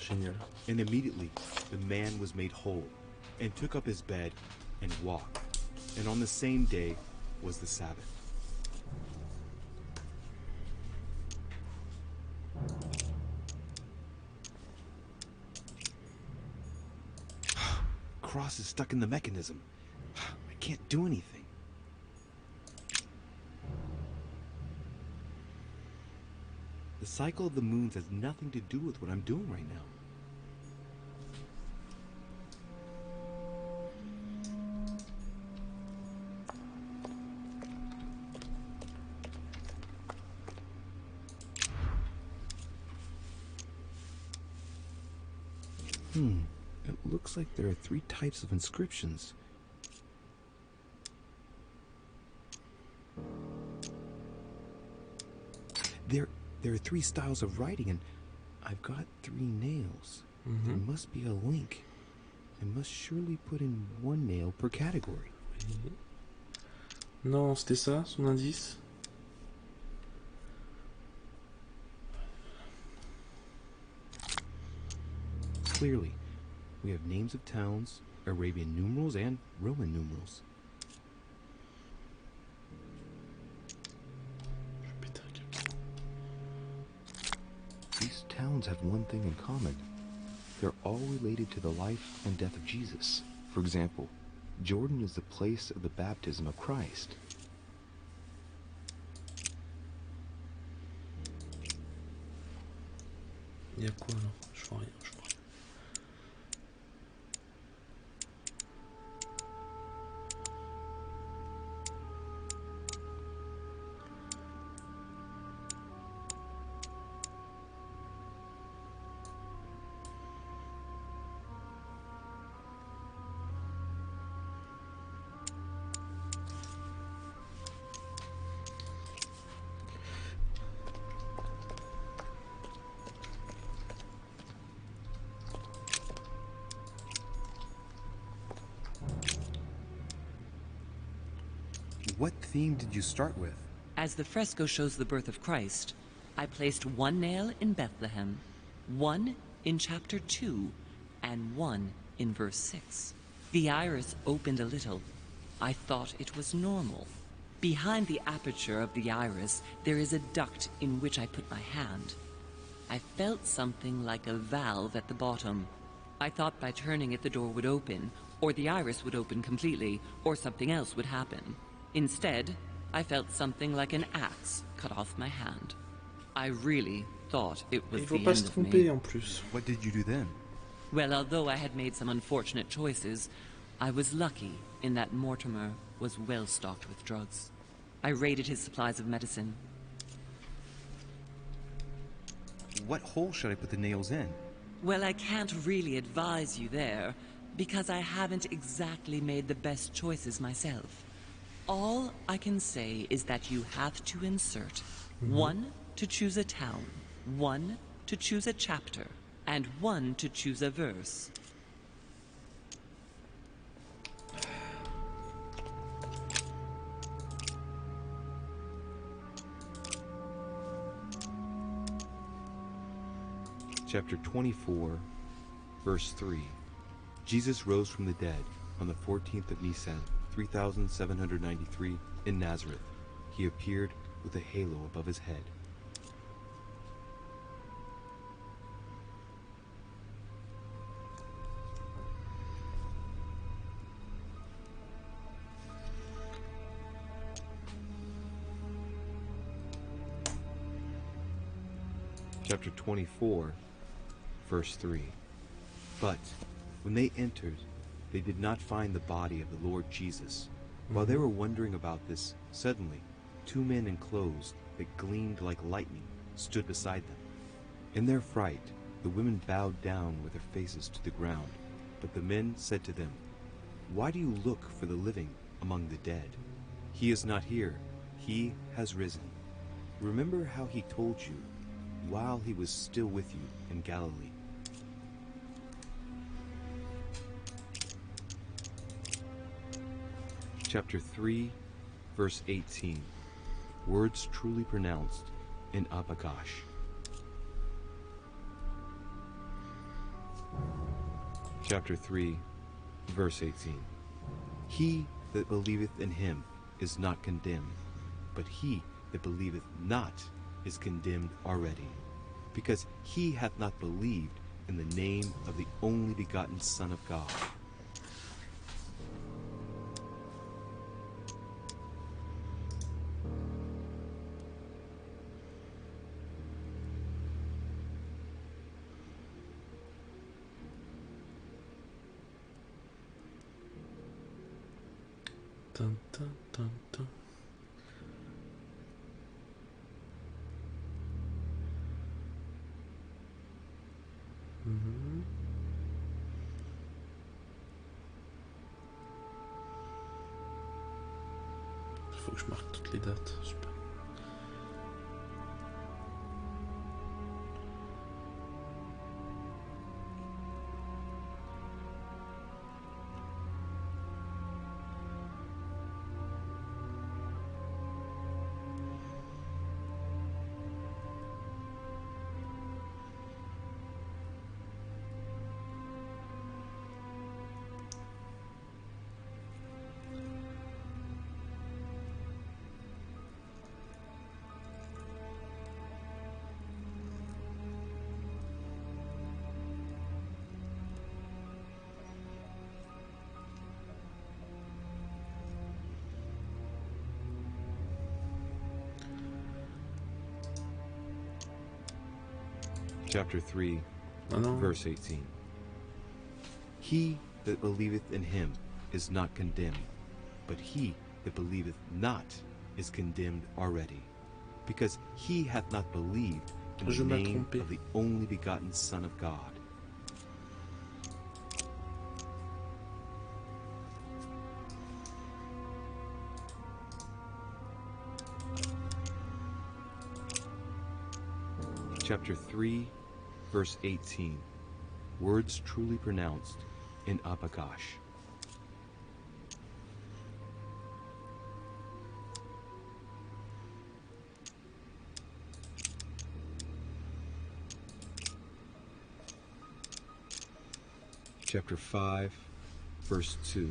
Speaker 1: And immediately the man was made whole, and took up his bed, and walked. And on the same day was the Sabbath. Cross is stuck in the mechanism. I can't do anything. The cycle of the moons has nothing to do with what I'm doing right now. It looks like there are 3 types of inscriptions. There are 3 styles of writing, and I've got 3 nails. There must be a link. I must surely put in 1 nail per category.
Speaker 2: Non, c'était ça, son indice?
Speaker 1: Clearly, we have names of towns, Arabian numerals, and Roman numerals. These towns have one thing in common. They're all related to the life and death of Jesus. For example, Jordan is the place of the baptism of Christ.
Speaker 2: Il y a quoi alors? Je vois rien, je vois rien.
Speaker 1: What theme did you start with?
Speaker 16: As the fresco shows the birth of Christ, I placed 1 nail in Bethlehem, 1 in chapter 2, and 1 in verse 6. The iris opened a little. I thought it was normal. Behind the aperture of the iris, there is a duct in which I put my hand. I felt something like a valve at the bottom. I thought by turning it the door would open, or the iris would open completely, or something else would happen. Instead, I felt something like an axe cut off my hand. I really thought it was the end of me.
Speaker 2: En plus.
Speaker 1: What did you do then?
Speaker 16: Well, although I had made some unfortunate choices, I was lucky in that Mortimer was well stocked with drugs. I raided his supplies of medicine.
Speaker 1: What hole should I put the nails in?
Speaker 16: Well, I can't really advise you there, because I haven't exactly made the best choices myself. All I can say is that you have to insert 1 to choose a town, 1 to choose a chapter, and 1 to choose a verse.
Speaker 1: Chapter 24, verse 3. Jesus rose from the dead on the 14th of Nisan, 3793, in Nazareth. He appeared with a halo above his head. Chapter 24, verse 3. But when they entered, they did not find the body of the Lord Jesus. While they were wondering about this, suddenly 2 men in clothes that gleamed like lightning stood beside them. In their fright, the women bowed down with their faces to the ground. But the men said to them, "Why do you look for the living among the dead? He is not here. He has risen. Remember how he told you while he was still with you in Galilee." Chapter 3, verse 18. Words truly pronounced in Abagash. Chapter 3, verse 18. He that believeth in him is not condemned, but he that believeth not is condemned already, because he hath not believed in the name of the only begotten Son of God.
Speaker 2: Dun, dun, dun, dun. faut que je marque toutes les dates. Super.
Speaker 1: Chapter 3, verse 18. He that believeth in him is not condemned, but he that believeth not is condemned already, because he hath not believed in the name of the only begotten Son of God. Chapter 3, verse 18. Words truly pronounced in Abagash. Chapter 5, verse 2.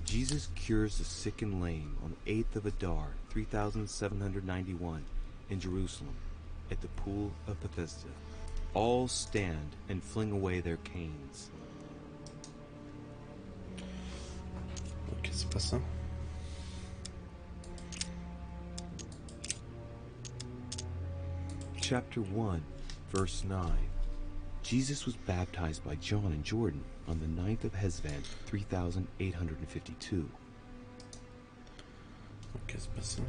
Speaker 1: Jesus cures the sick and lame on the 8th of Adar, 3791, in Jerusalem, at the pool of Bethesda. All stand and fling away their canes.
Speaker 2: Ok, c'est pas ça.
Speaker 1: Chapter 1, verse 9. Jesus was baptized by John in Jordan on the 9th of Hesvan, 3852.
Speaker 2: Ok, c'est pas ça.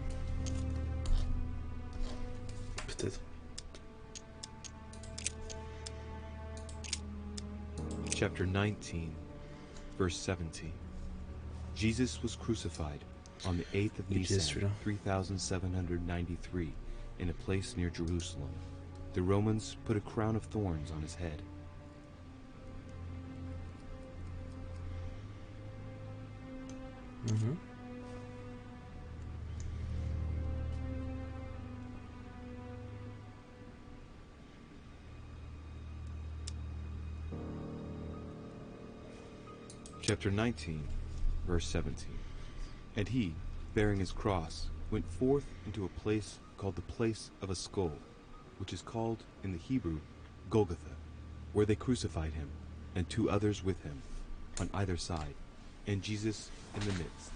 Speaker 2: Peut-être.
Speaker 1: Chapter 19, verse 17. Jesus was crucified on the 8th of Nisan, 3793, in a place near Jerusalem. The Romans put a crown of thorns on his head. Chapter 19, verse 17. And he, bearing his cross, went forth into a place called the place of a skull, which is called in the Hebrew Golgotha, where they crucified him, and two others with him, on either side, and Jesus in the midst.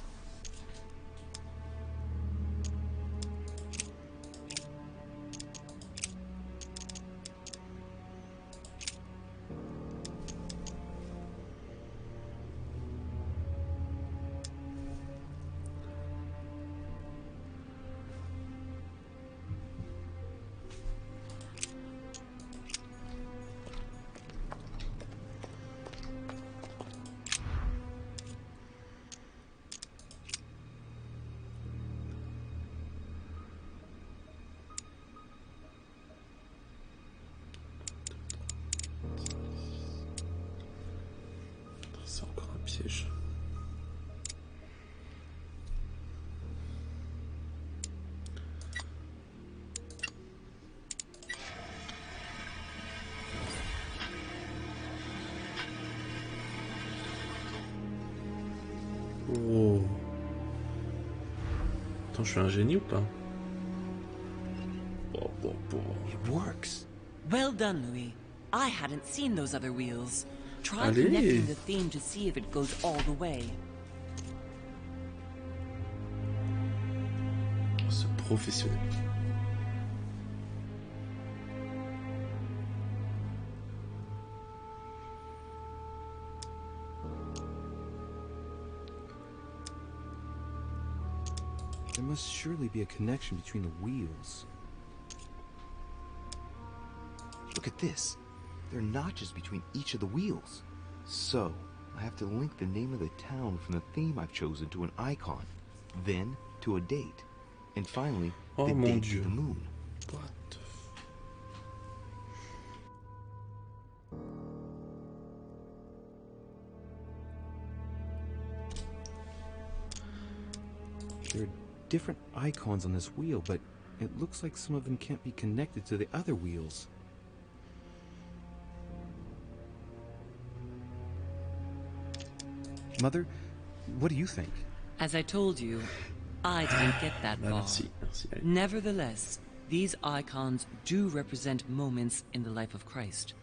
Speaker 2: C'est encore un piège. Oh. Attends, je suis un génie ou pas?
Speaker 5: It works.
Speaker 16: Well done, Louis. I hadn't seen those other wheels. Try
Speaker 2: Allez.
Speaker 16: connecting the theme to see if it goes all the way.
Speaker 2: Ce professionnel.
Speaker 1: There must surely be a connection between the wheels.
Speaker 5: Look at this. There are notches between each of the wheels. So, I have to link the name of the town from the theme I've chosen to an icon. Then,
Speaker 1: to a date, and finally,
Speaker 2: Oh
Speaker 1: the
Speaker 2: mon
Speaker 1: date
Speaker 2: Dieu.
Speaker 1: to the moon.
Speaker 2: What the
Speaker 1: There are different icons on this wheel, but it looks like some of them can't be connected to the other wheels. Mother, what do you think?
Speaker 16: As I told you, I didn't get that far.
Speaker 2: Merci, merci.
Speaker 16: Nevertheless, these icons do represent moments in the life of Christ.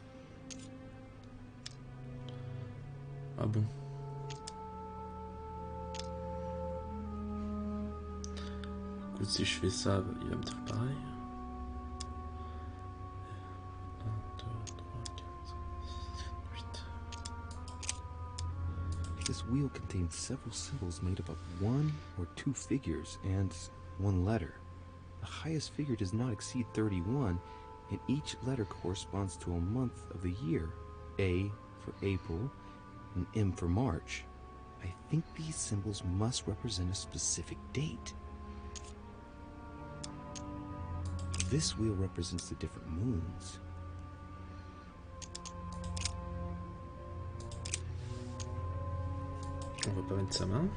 Speaker 2: Ah bon. Écoute, si je fais ça, il va me dire pareil. 1, 2, 3, 4, 5, 6, 8.
Speaker 1: This wheel contains several symbols made up of 1 or 2 figures and 1 letter. The highest figure does not exceed 31, and each letter corresponds to a month of the year. A for April, and M for March. I think these symbols must represent a specific date. This wheel represents the different moons.
Speaker 2: On va pas mettre sa main.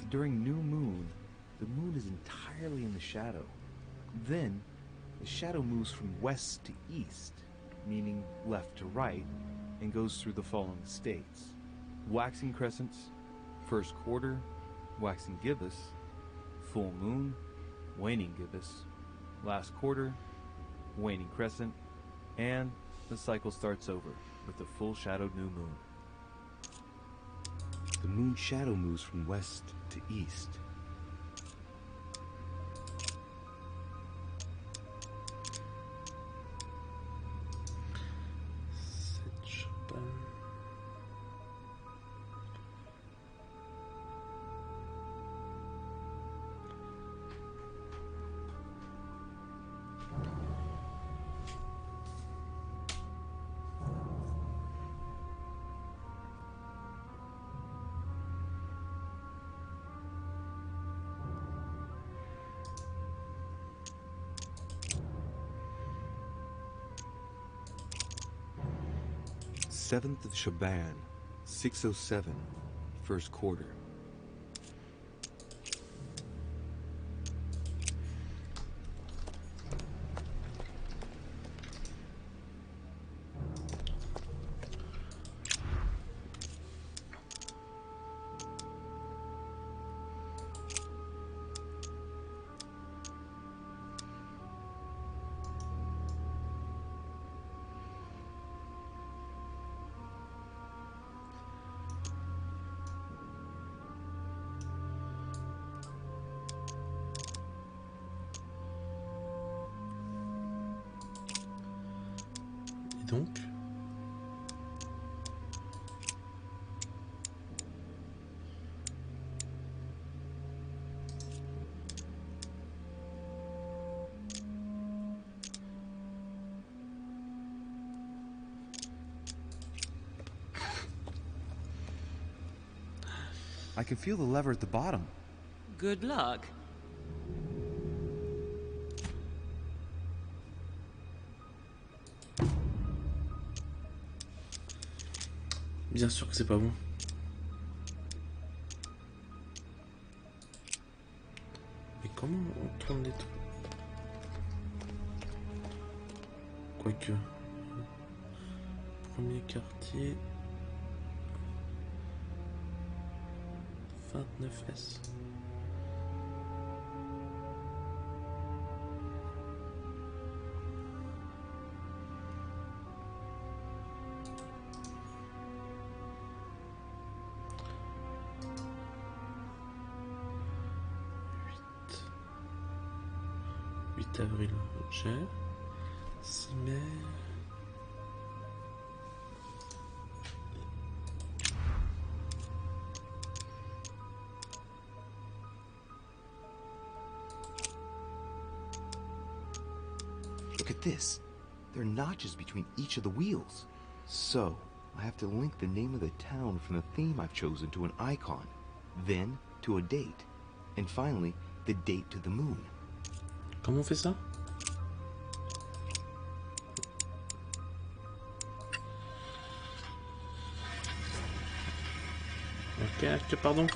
Speaker 5: During new moon, the moon is entirely in the shadow. Then, the shadow moves from west to east, meaning left to right, and goes through the following states: waxing crescents, first quarter, waxing gibbous, full moon, waning gibbous, last quarter, waning crescent, and the cycle starts over with the full shadowed new moon.
Speaker 1: The moon shadow moves from west to east. Seventh of Shaban, 607, first quarter.
Speaker 2: Donc,
Speaker 1: I can feel the lever at the bottom.
Speaker 16: Good luck.
Speaker 2: bien sûr que c'est pas bon. Mais comment on tourne les trucs? Quoique. Premier quartier. 29S. Avril, j'ai 6 mai.
Speaker 1: Look at
Speaker 7: at this. There are notches between each of the wheels. So, I have to link the name of the town from the theme I've chosen to an icon, then to a date, and finally, the date to the moon.
Speaker 2: Comment on fait ça? Ok, pardon.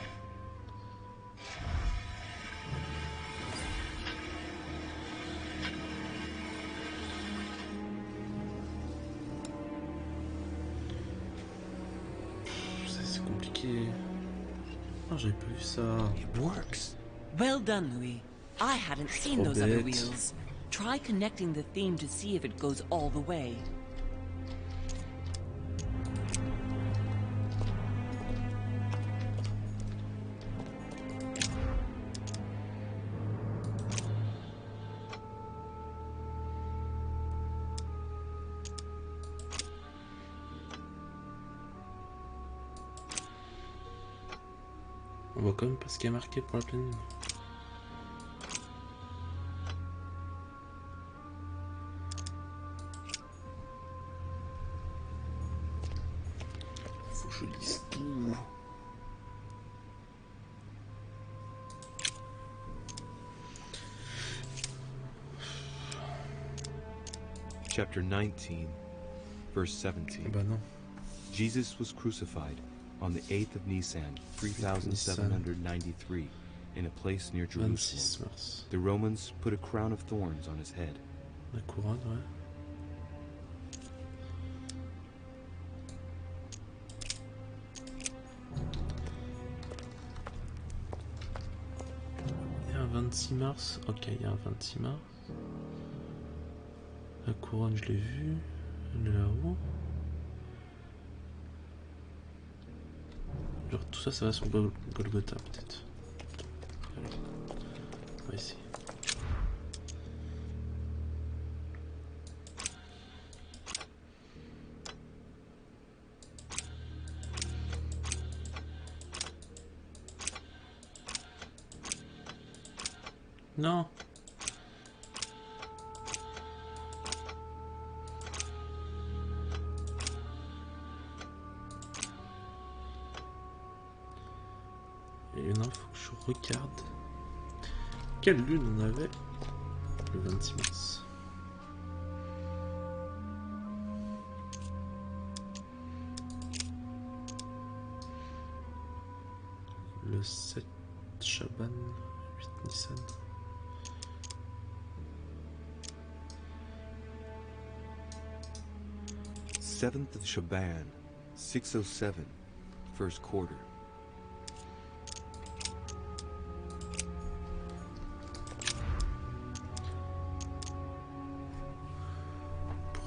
Speaker 2: C'est compliqué. Oh, j'avais pas vu ça.
Speaker 15: It works.
Speaker 16: Well done, Louis. I hadn't seen those other wheels. Try connecting the theme to see if it goes all the way.
Speaker 2: On voit quand même pas ce qui est marqué pour la pleine lune. Faut que je lise tout.
Speaker 1: Chapter 19, verse 17.
Speaker 2: Bah non.
Speaker 1: Jesus was crucified on the 8th of Nisan, 3793, in a place near Jerusalem. The Romans put a crown of thorns on his head.
Speaker 2: La couronne, ouais. Il y a un 26 mars. Ok, il y a un 26 mars. La couronne, je l'ai vue. Elle est là-haut. Genre, tout ça, ça va sur Golgotha, peut-être. Allez. On va essayer. Non. Et non, faut que je regarde. Quelle lune on avait le 26 mars? Le 7 Shaban, 8 Nissan.
Speaker 1: Seventh of Shaban, 607, first quarter.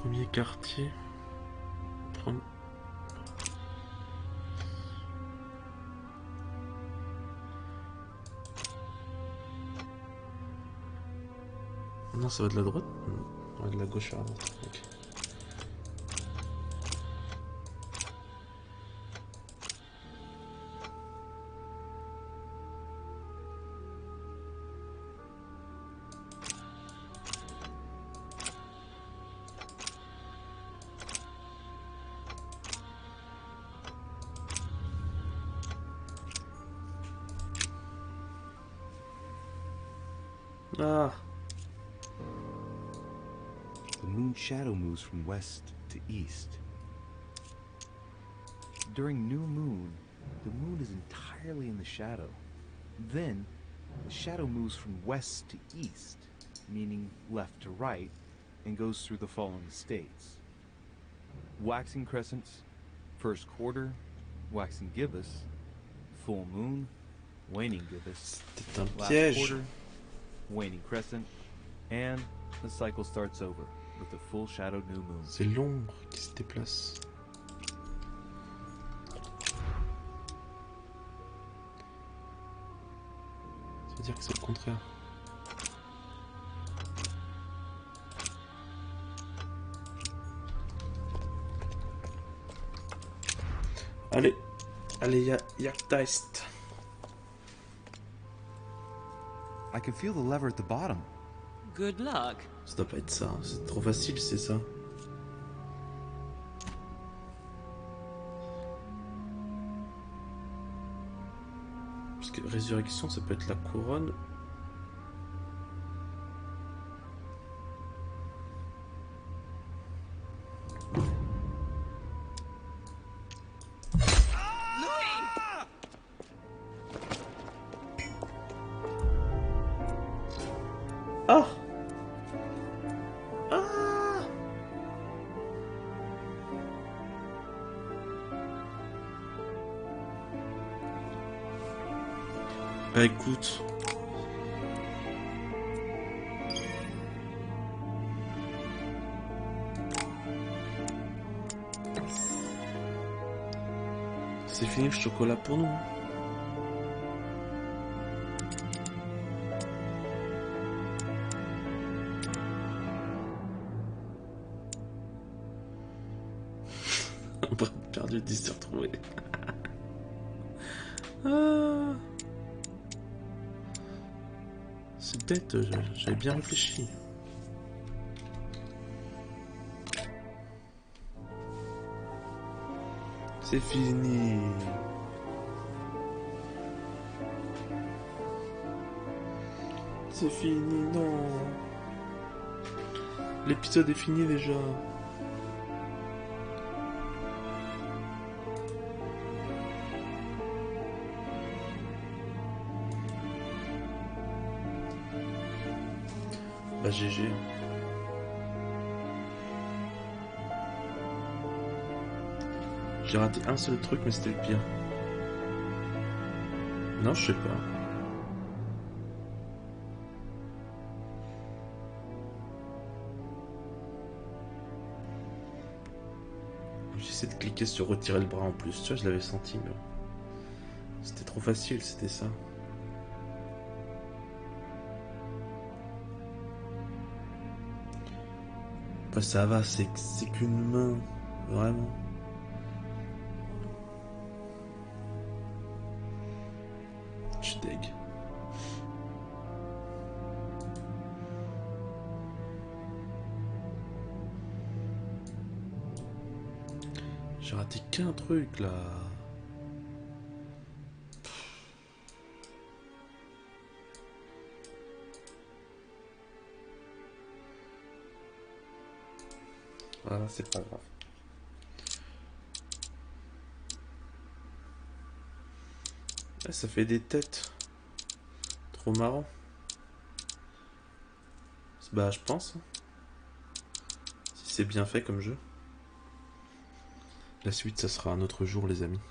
Speaker 2: Premier quartier. Non, ça va de la droite? Ouais, de la gauche à la droite. Ok. Ah.
Speaker 1: The moon's shadow moves from west to east. During new moon, the moon is entirely in the shadow. Then, the shadow moves from west to east, meaning left to right, and goes through the following states. Waxing crescents, first quarter, waxing gibbous, full moon, waning gibbous, last quarter, waning crescent, and the cycle starts over with the full shadowed new moon.
Speaker 2: C'est l'ombre qui se déplace. Ça veut dire que c'est le contraire. Allez, allez, Jagdgeist.
Speaker 7: I can feel the lever at the bottom.
Speaker 16: Good luck.
Speaker 2: Ça doit pas être ça, c'est trop facile, c'est ça. Parce que résurrection, ça peut être la couronne. Ah! Ah! Bah écoute. C'est fini le chocolat pour nous. Perdu 10 de retrouver. Ah. C'est bête, j'avais bien réfléchi. C'est fini. C'est fini, non. L'épisode est fini déjà. Bah GG. J'ai raté un seul truc mais c'était le pire. Non, je sais pas. J'essaie de cliquer sur retirer le bras en plus. Tu vois, je l'avais senti mais c'était trop facile, c'était ça. Bah ça va, c'est qu'une main, vraiment. Je suis deg. J'ai raté qu'un truc là. Voilà, c'est pas grave. Là, ça fait des têtes. Trop marrant. Bah, je pense. Si c'est bien fait comme jeu. La suite, ça sera un autre jour, les amis.